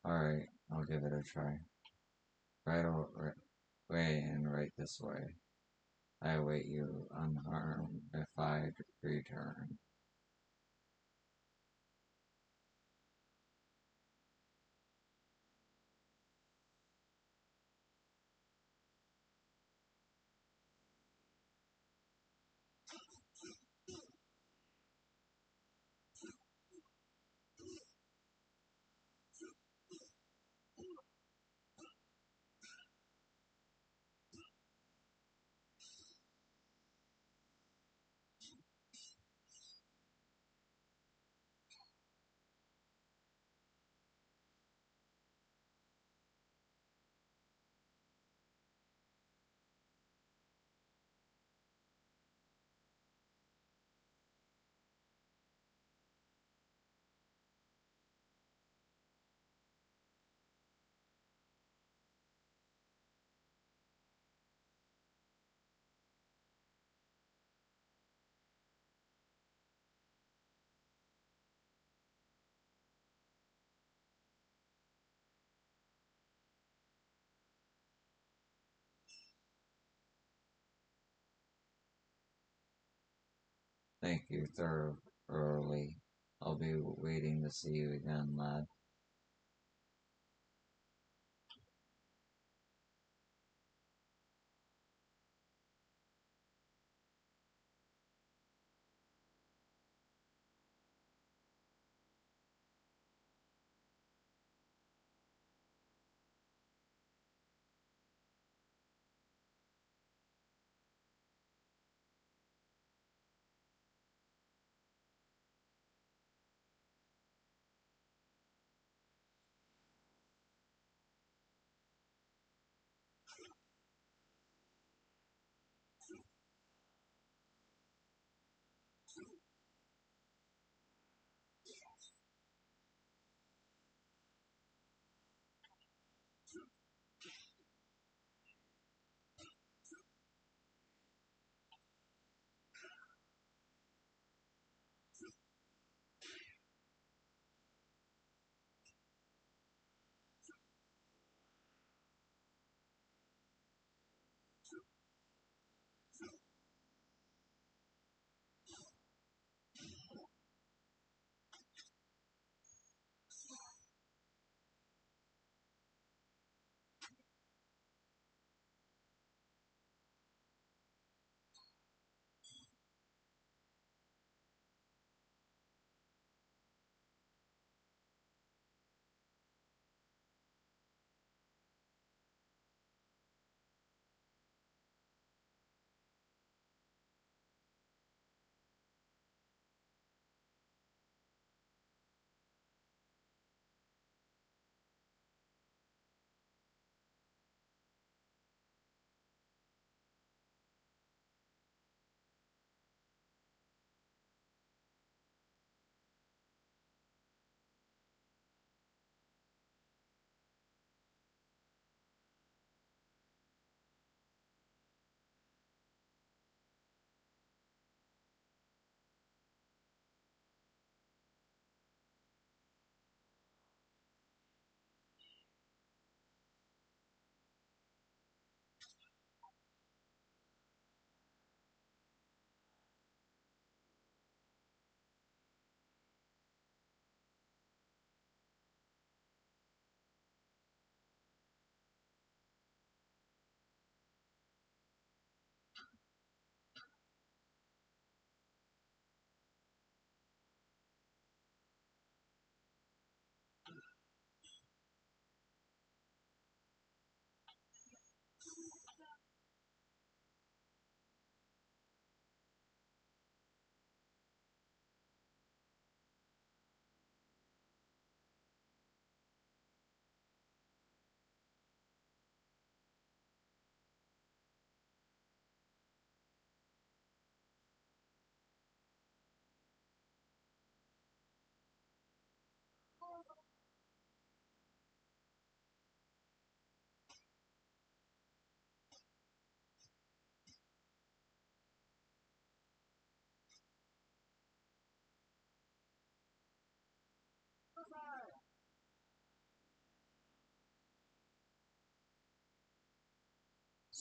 Alright, I'll give it a try. Right way and right this way. I await you unharmed if I return. Thank you thoroughly. I'll be waiting to see you again, lad.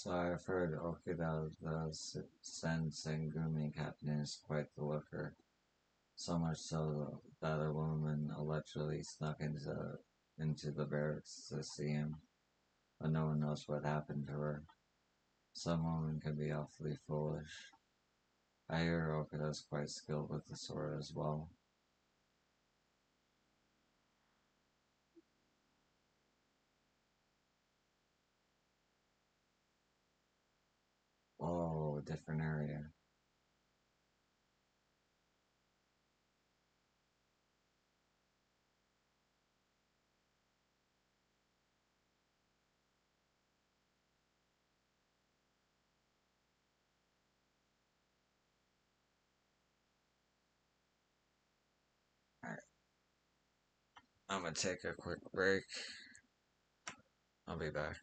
So I've heard Okida the Sensengumi captain is quite the looker, so much so that a woman allegedly snuck into the barracks to see him, but no one knows what happened to her. Some women can be awfully foolish. I hear Okuda's quite skilled with the sword as well. Oh, different area. Alright, I'm gonna take a quick break. I'll be back.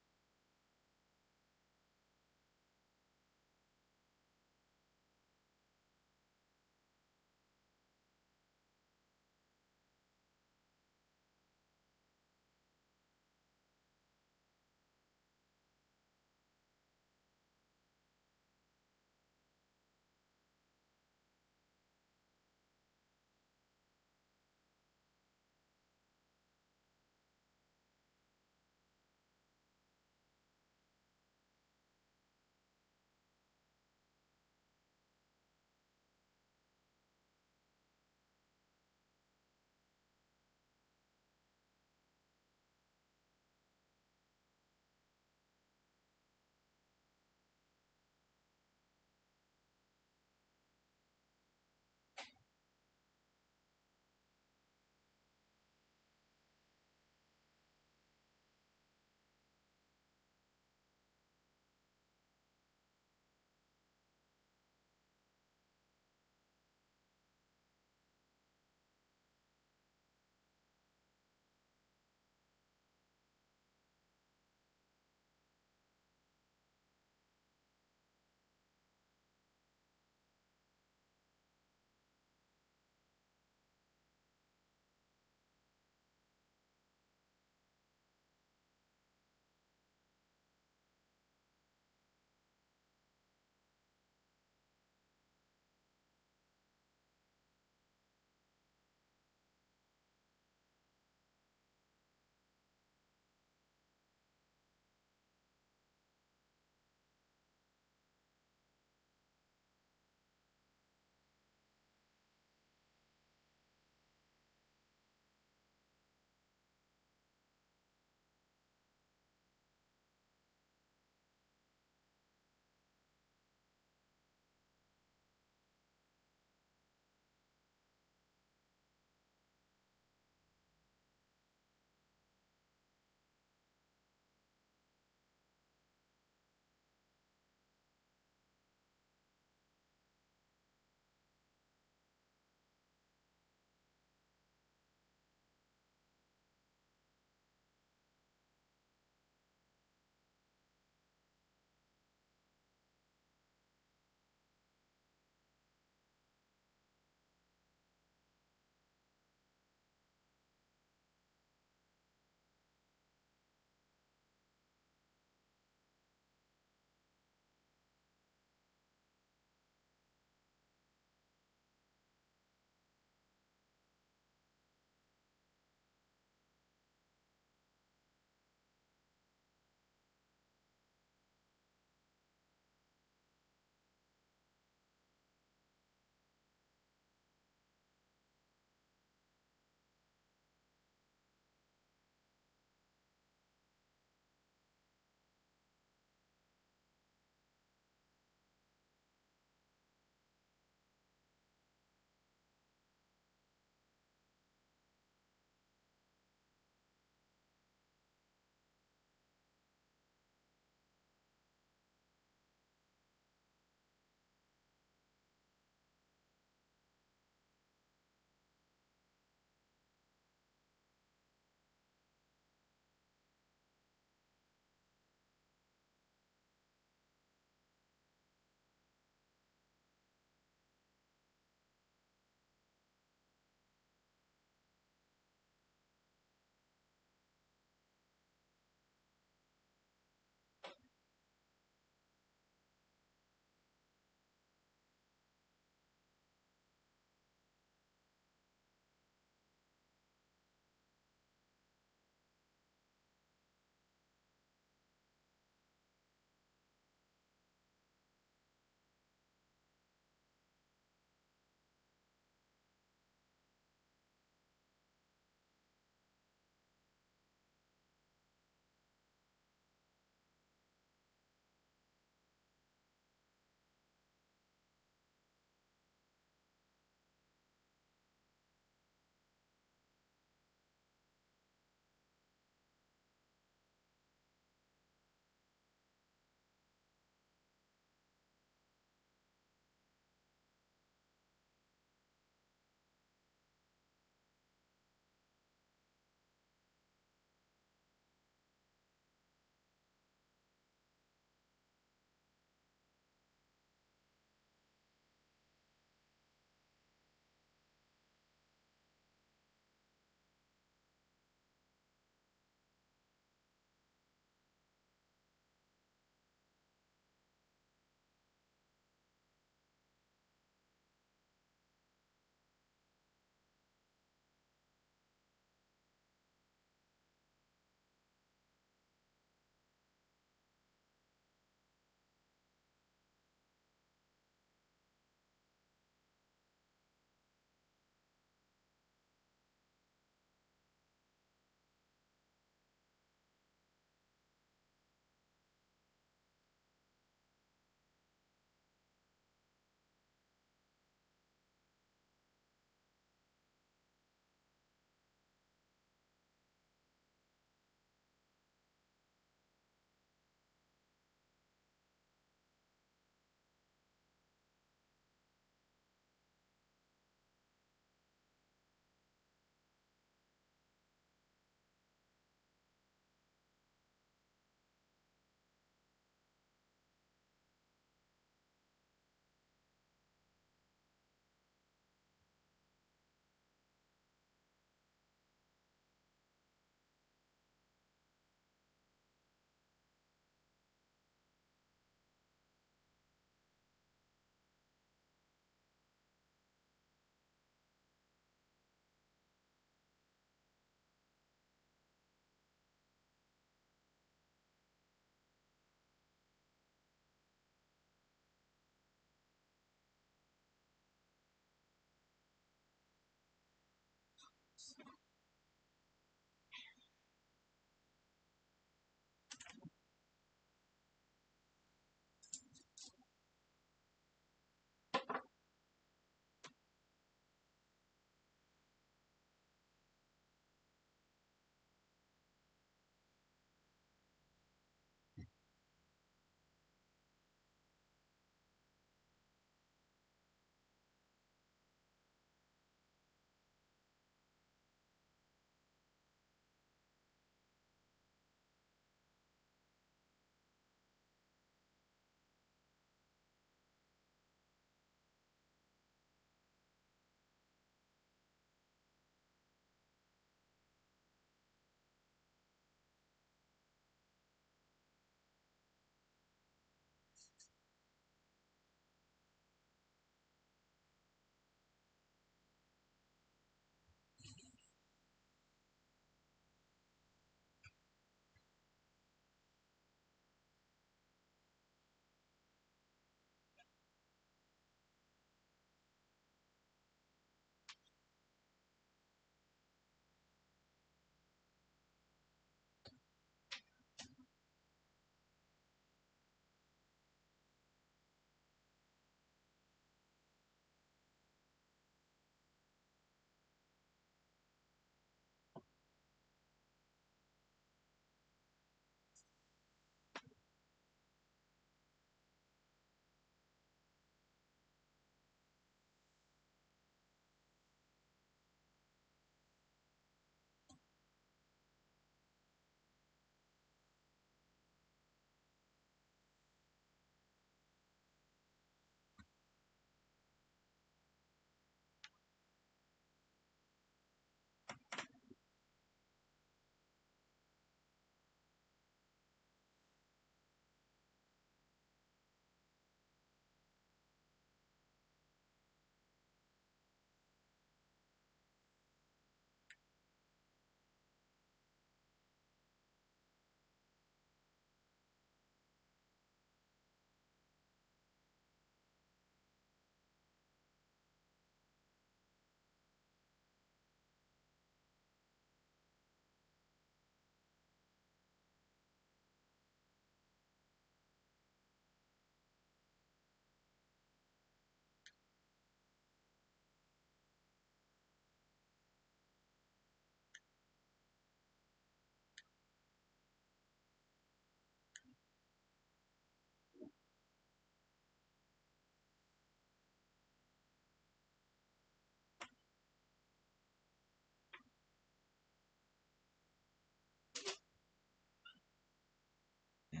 Yeah.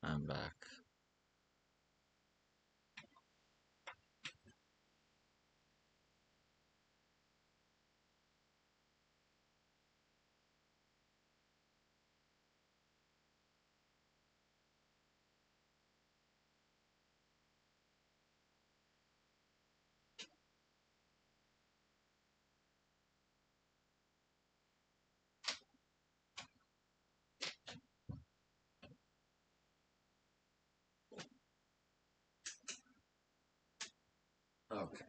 I'm back. Okay.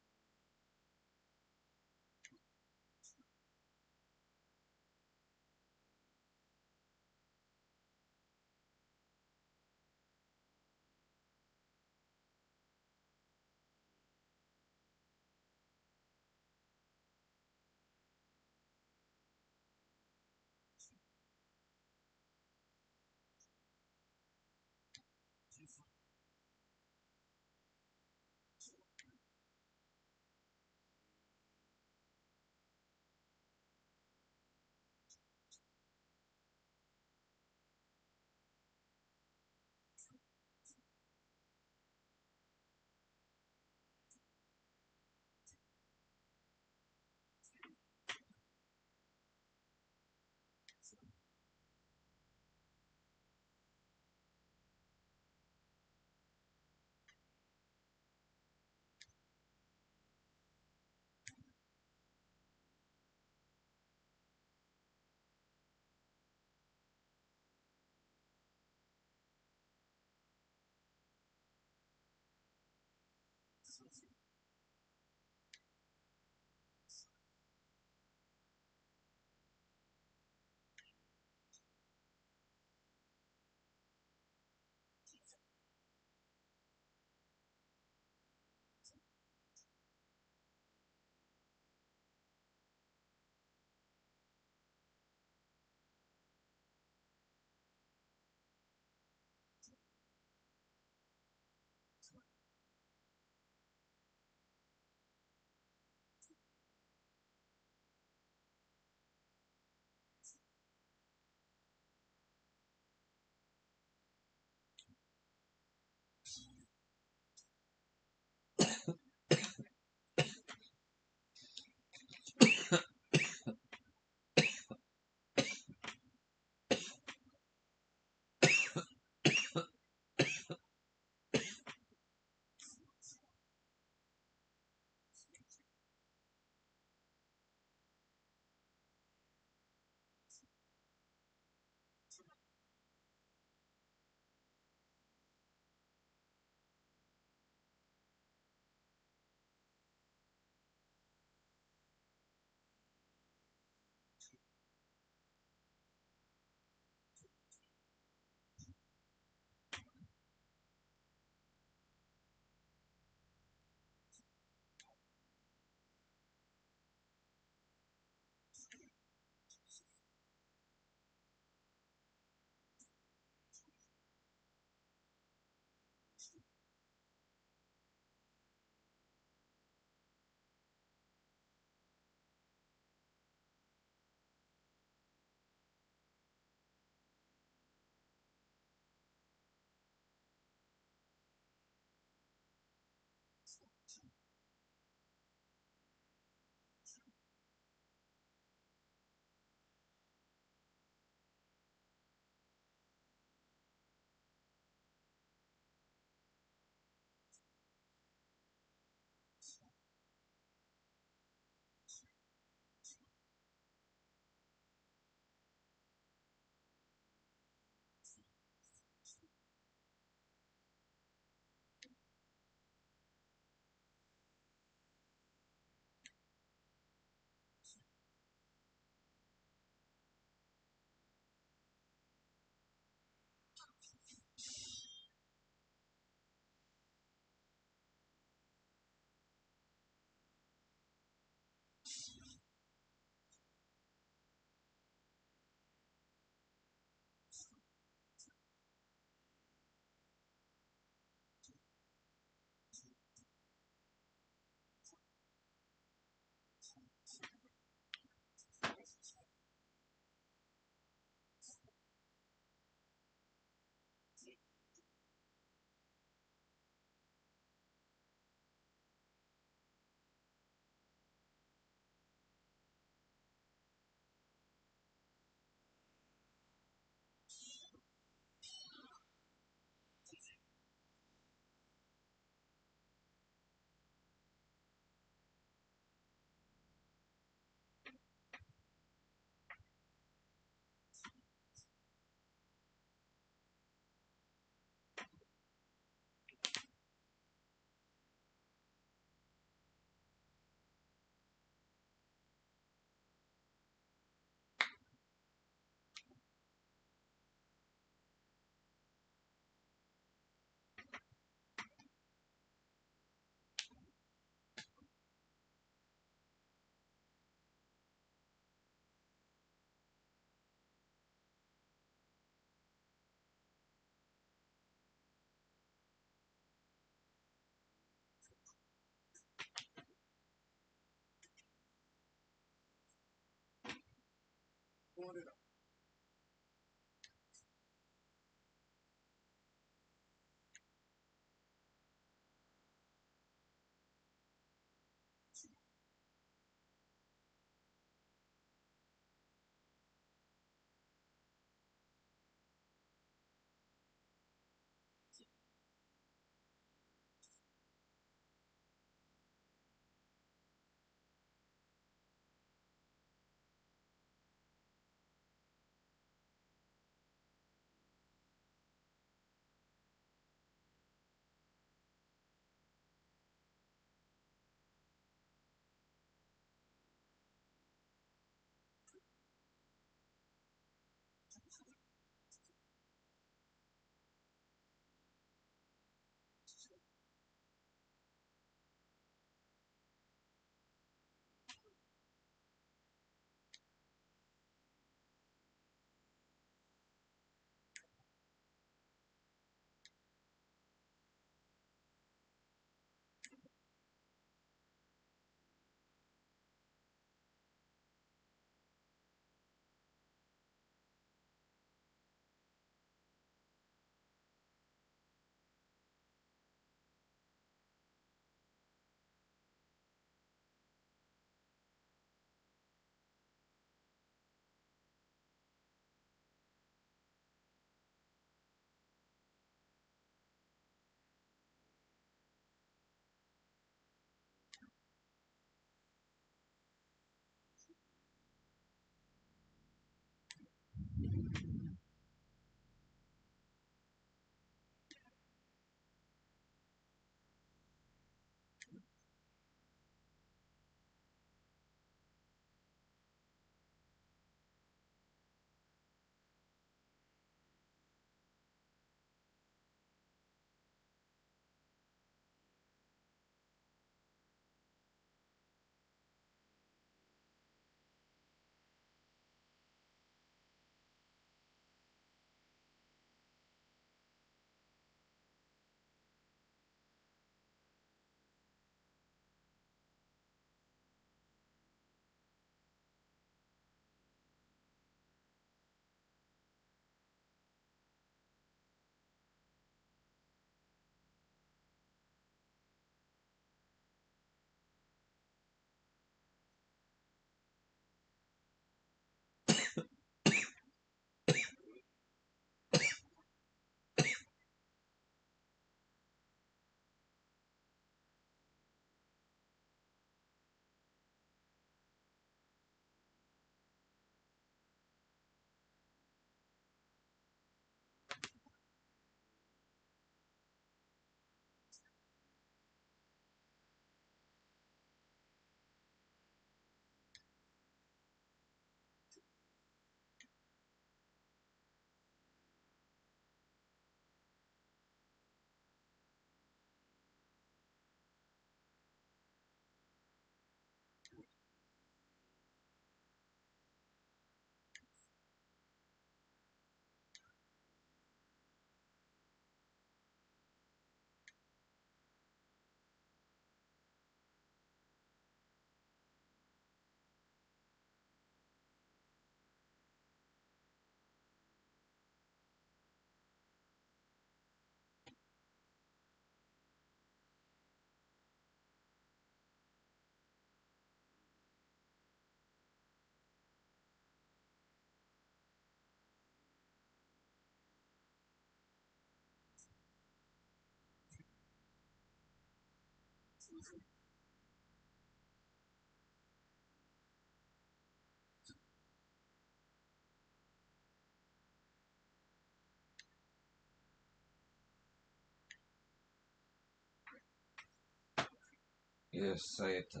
You say to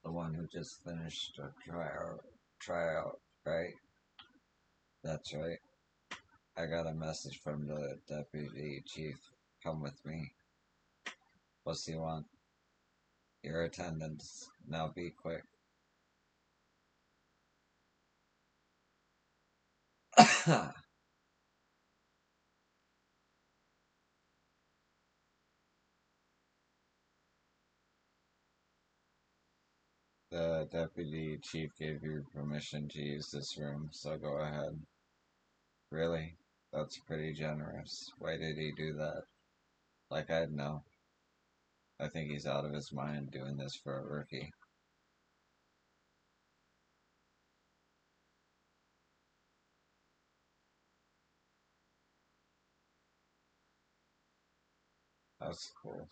the one who just finished a tryout, right? That's right. I got a message from the deputy chief. Come with me. What's he want? Your attendance. Now be quick. The deputy chief gave you permission to use this room, so go ahead. Really? That's pretty generous. Why did he do that? Like I'd know. I think he's out of his mind doing this for a rookie. That's cool.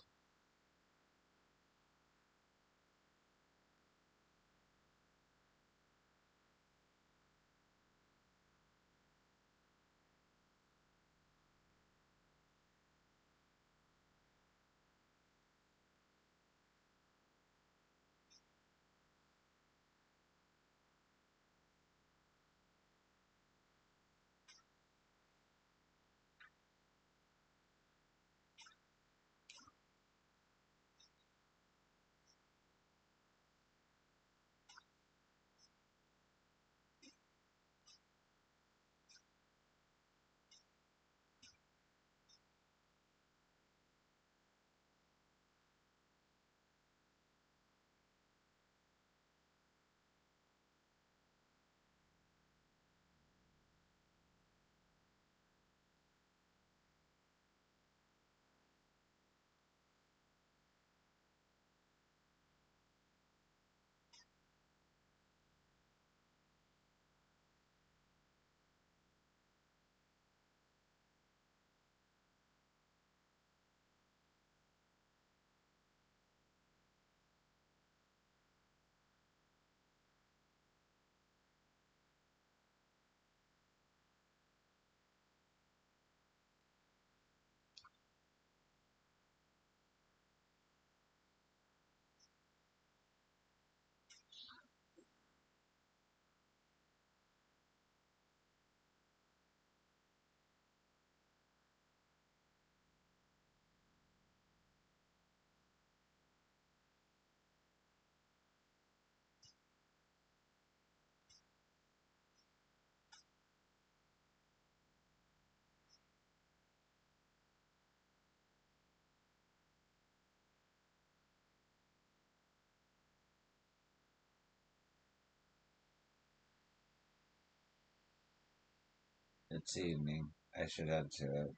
It's evening. I should head to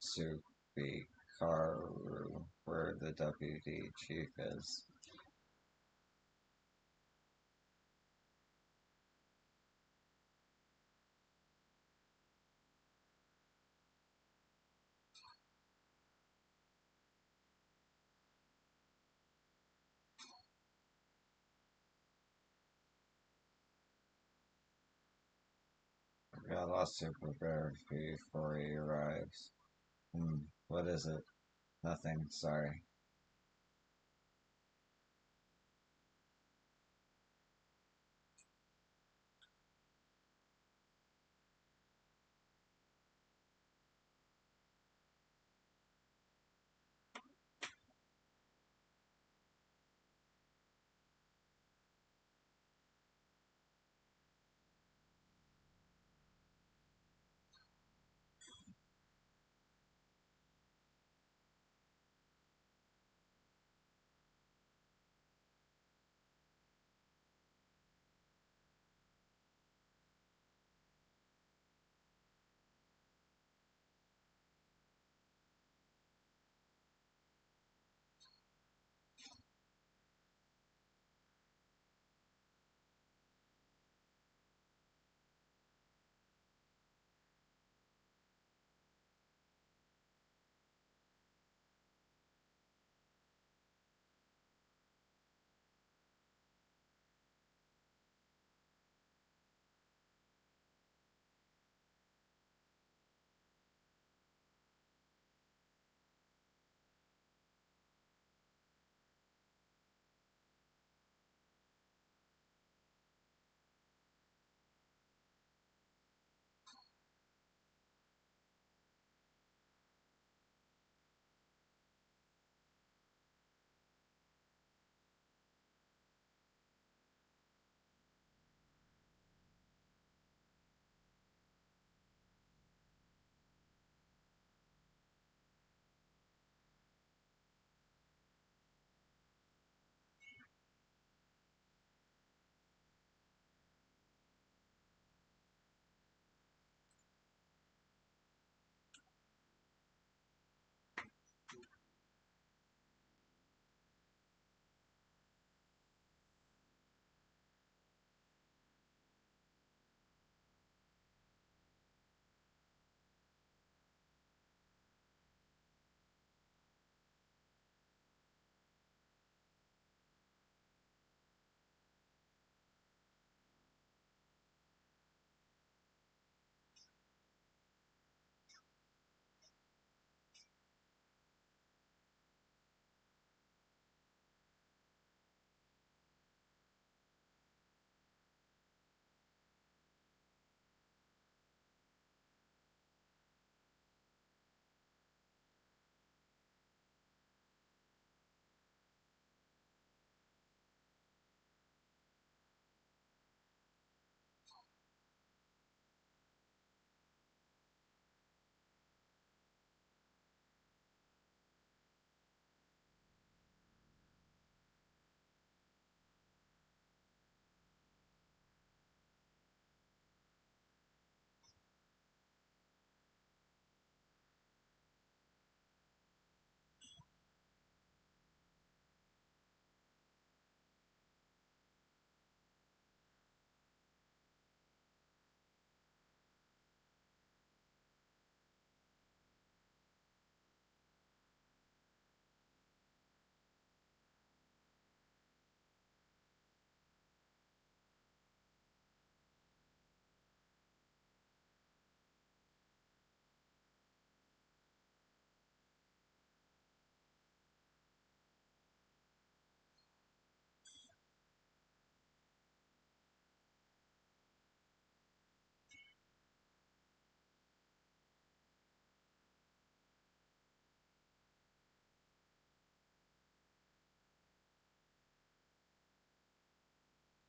Subikaru, where the deputy chief is. I got lots to prepare before he arrives. What is it? Nothing, sorry.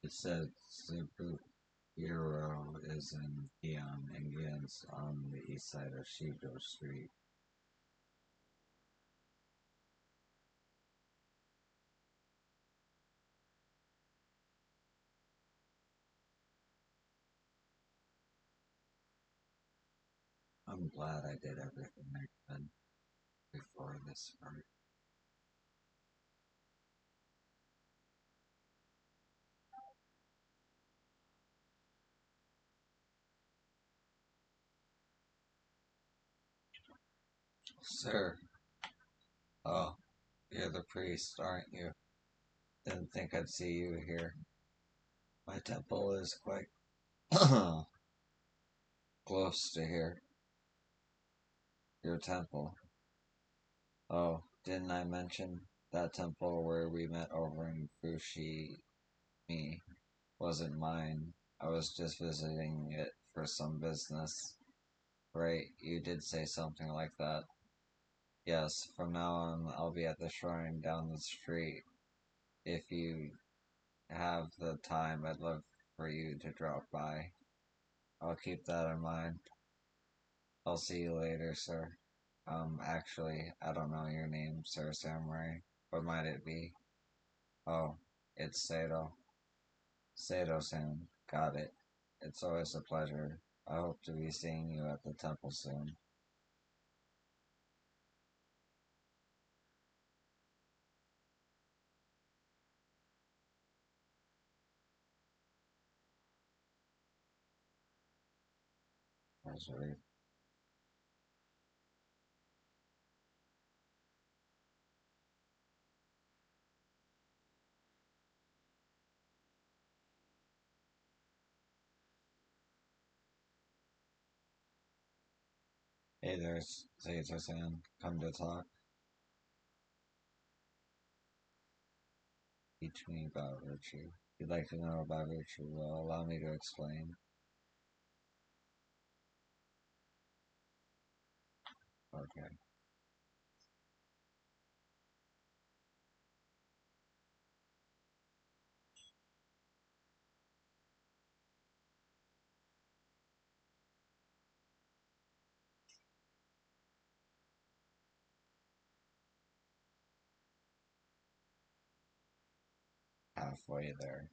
It said superhero is in Gion and Gion's on the east side of Shido Street. I'm glad I did everything I could before this part. Sir, oh, you're the priest, aren't you? Didn't think I'd see you here. My temple is quite close to here. Your temple. Oh, didn't I mention that temple where we met over in Fushi? Me wasn't mine. I was just visiting it for some business. Right, you did say something like that. Yes, from now on I'll be at the shrine down the street. If you have the time, I'd love for you to drop by. I'll keep that in mind. I'll see you later, sir. Actually, I don't know your name, Sir Samurai. What might it be? Oh, it's Sato. Sato-san. Got it. It's always a pleasure. I hope to be seeing you at the temple soon. Rosary. Hey there, Sato-san. Come to talk. Teach me about virtue. If you'd like to know about virtue, well, allow me to explain. Okay. Halfway there.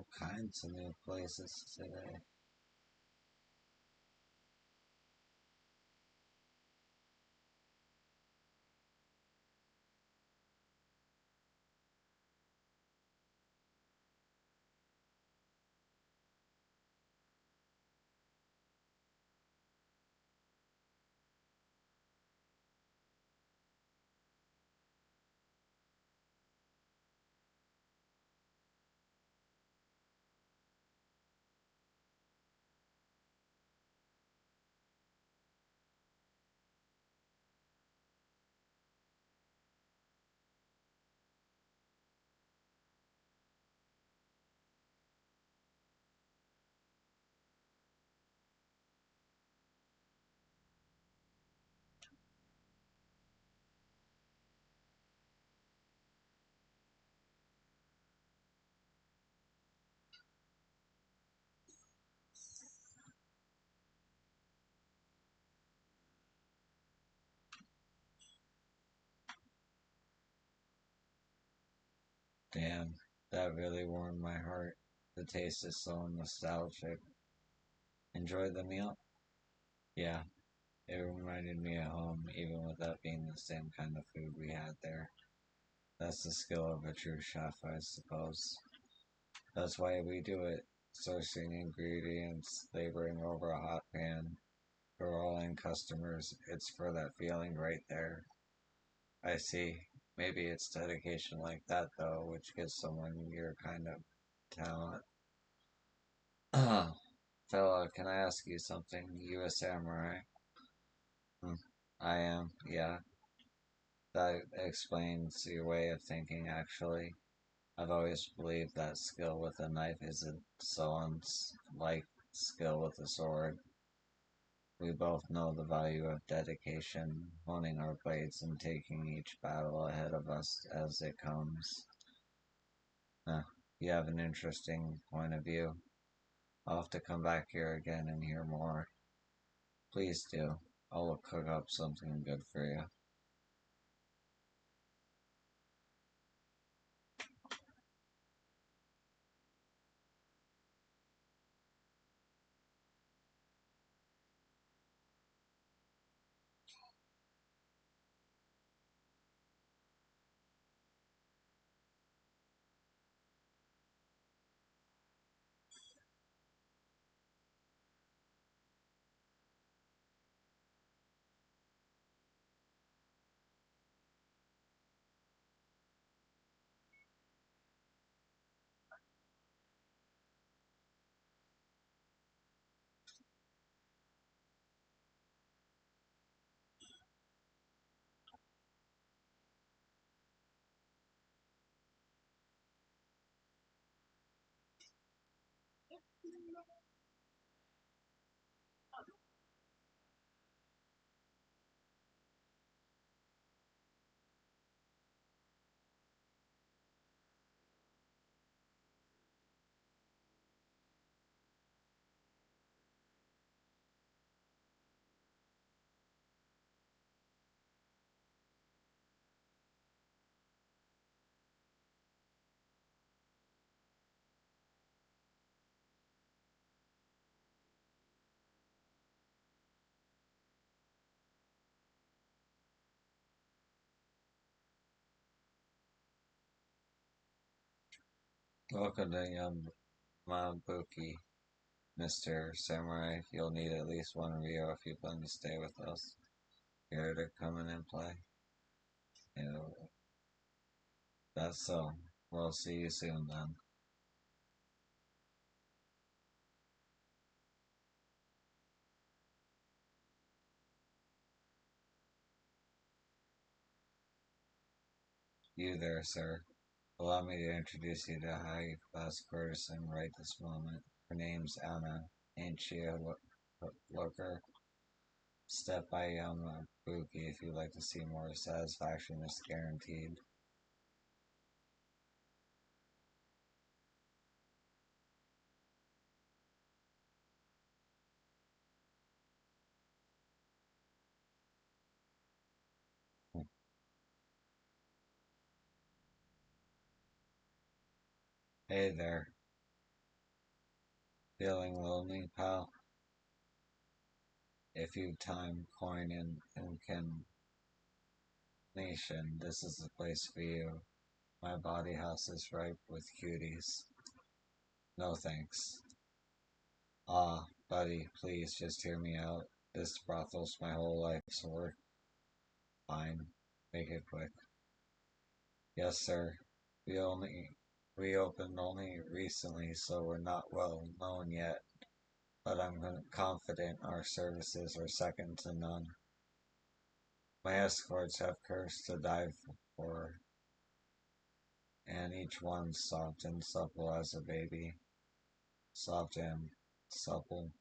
all kinds of new places today. Damn, that really warmed my heart. The taste is so nostalgic. Enjoy the meal? Yeah, it reminded me of home, even without being the same kind of food we had there. That's the skill of a true chef, I suppose. That's why we do it. Sourcing ingredients, laboring over a hot pan, for all in customers. It's for that feeling right there. I see. Maybe it's dedication like that, though, which gives someone your kind of talent. Fella, can I ask you something? You a samurai? Hmm. I am, yeah. That explains your way of thinking, actually. I've always believed that skill with a knife isn't so like skill with a sword. We both know the value of dedication, honing our blades and taking each battle ahead of us as it comes. Huh, you have an interesting point of view. I'll have to come back here again and hear more. Please do. I'll cook up something good for you. Welcome to Yamabuki, Mr. Samurai. You'll need at least one Rio if you plan to stay with us. Here to come in and play. You know, that's so. We'll see you soon then. You there, sir. Allow me to introduce you to high-class courtesan right this moment. Her name's Anna. Ain't she a looker? Step by Yamabuki if you'd like to see more satisfaction is guaranteed. Hey there. Feeling lonely, pal? If you time coin in incarnation, this is the place for you. My body house is ripe with cuties. No thanks. Ah, buddy, please just hear me out. This brothel's my whole life's work. Fine. Make it quick. Yes, sir. We only we opened only recently, so we're not well known yet. But I'm confident our services are second to none. My escorts have curves to dive for, and each one's soft and supple as a baby. Soft and supple.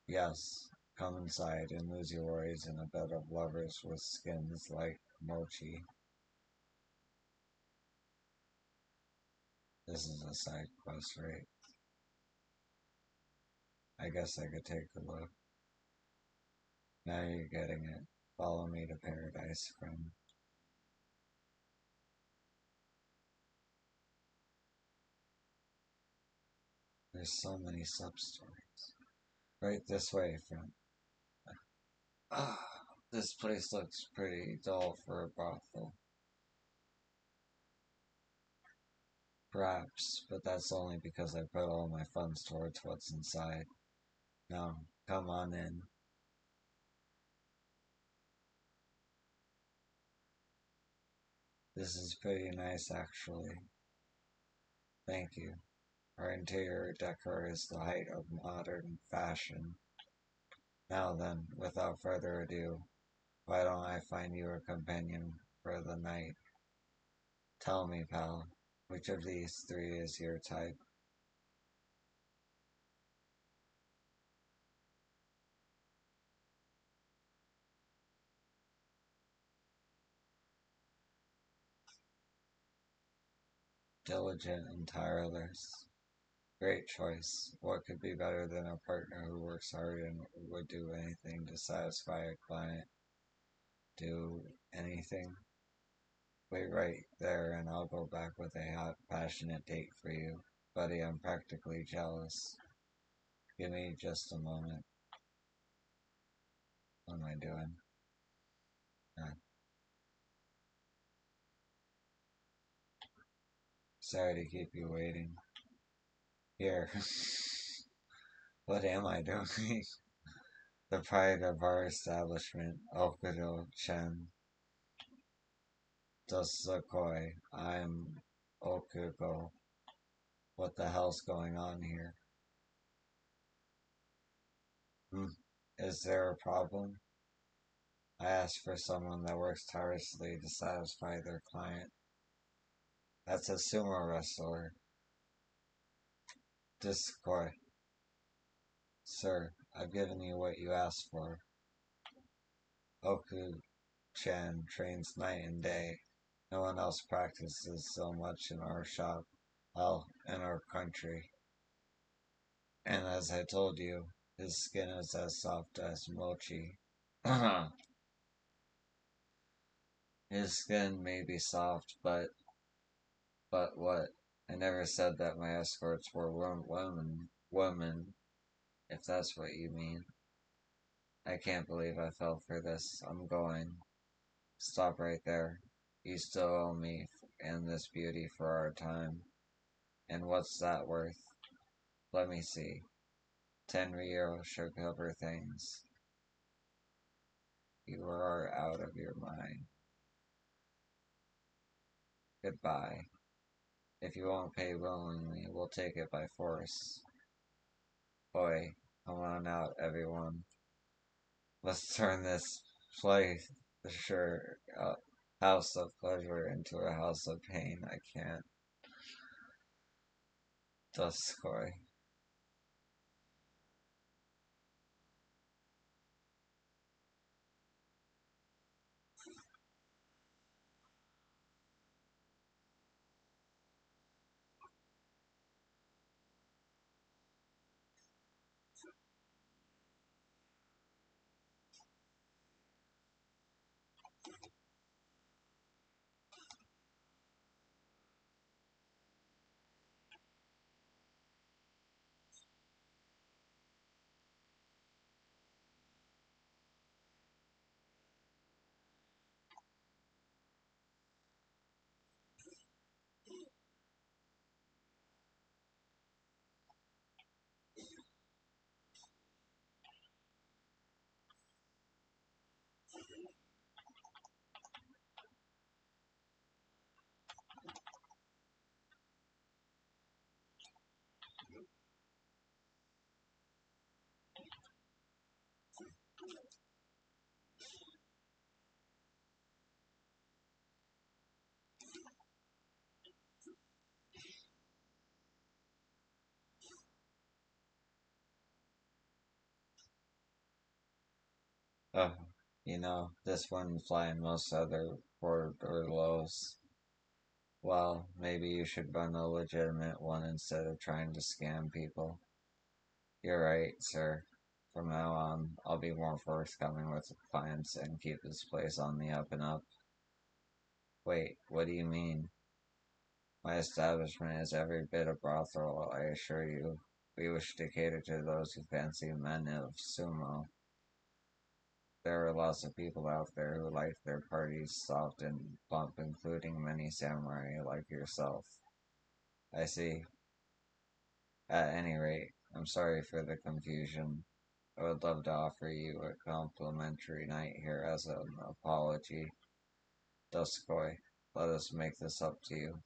Yes, come inside and lose your worries in a bed of lovers with skins like mochi. This is a side quest, right? I guess I could take a look. Now you're getting it. Follow me to paradise, friend. There's so many sub-stories. Right this way, friend. Ah, this place looks pretty dull for a brothel. Perhaps, but that's only because I put all my funds towards what's inside. Now, come on in. This is pretty nice, actually. Thank you. Our interior decor is the height of modern fashion. Now then, without further ado, why don't I find you a companion for the night? Tell me, pal, which of these three is your type? Diligent and tireless. Great choice. What could be better than a partner who works hard and would do anything to satisfy a client? Do anything? Wait right there and I'll go back with a hot, passionate date for you. Buddy, I'm practically jealous. Give me just a moment. What am I doing? Uh, Sorry to keep you waiting. Here. What am I doing? The pride of our establishment, Okudo Chen Dosakoi. I'm Okugo. What the hell's going on here? Hmm. Is there a problem? I asked for someone that works tirelessly to satisfy their client. That's a sumo wrestler. Discord. Sir, I've given you what you asked for. Oku-chan trains night and day. No one else practices so much in our shop. Hell, in our country. And as I told you, his skin is as soft as mochi. His skin may be soft, but what? I never said that my escorts were women, if that's what you mean. I can't believe I fell for this. I'm going. Stop right there. You still owe me and this beauty for our time. And what's that worth? Let me see. 10 Rio should cover things. You are out of your mind. Goodbye. If you won't pay willingly, we'll take it by force. Oi, come on out, everyone. Let's turn this pleasure, house of pleasure into a house of pain. I can't. Duskoi. Oh, this wouldn't fly in most other port or lows. Well, maybe you should run a legitimate one instead of trying to scam people. You're right, sir. From now on, I'll be more forthcoming with clients and keep this place on the up and up. Wait, what do you mean? My establishment is every bit a brothel, I assure you. We wish to cater to those who fancy men of sumo. There are lots of people out there who like their parties soft and plump, including many samurai like yourself. I see. At any rate, I'm sorry for the confusion. I would love to offer you a complimentary night here as an apology. Duskoi, let us make this up to you.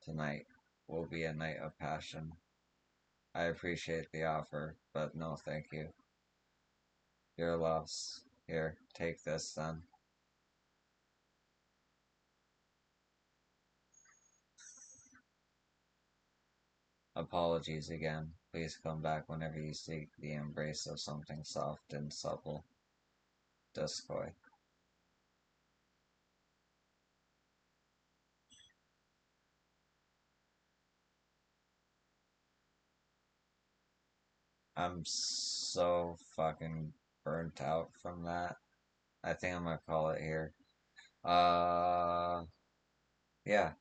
Tonight will be a night of passion. I appreciate the offer, but no thank you. Your loss. Here, take this then. Apologies again. Please come back whenever you seek the embrace of something soft and supple. Duskoi. I'm so fucking burnt out from that. I think I'm gonna call it here. Uh, yeah.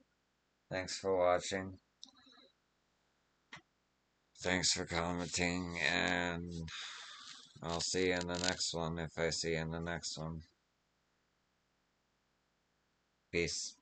Thanks for watching. Thanks for commenting, and I'll see you in the next one if I see you in the next one. Peace.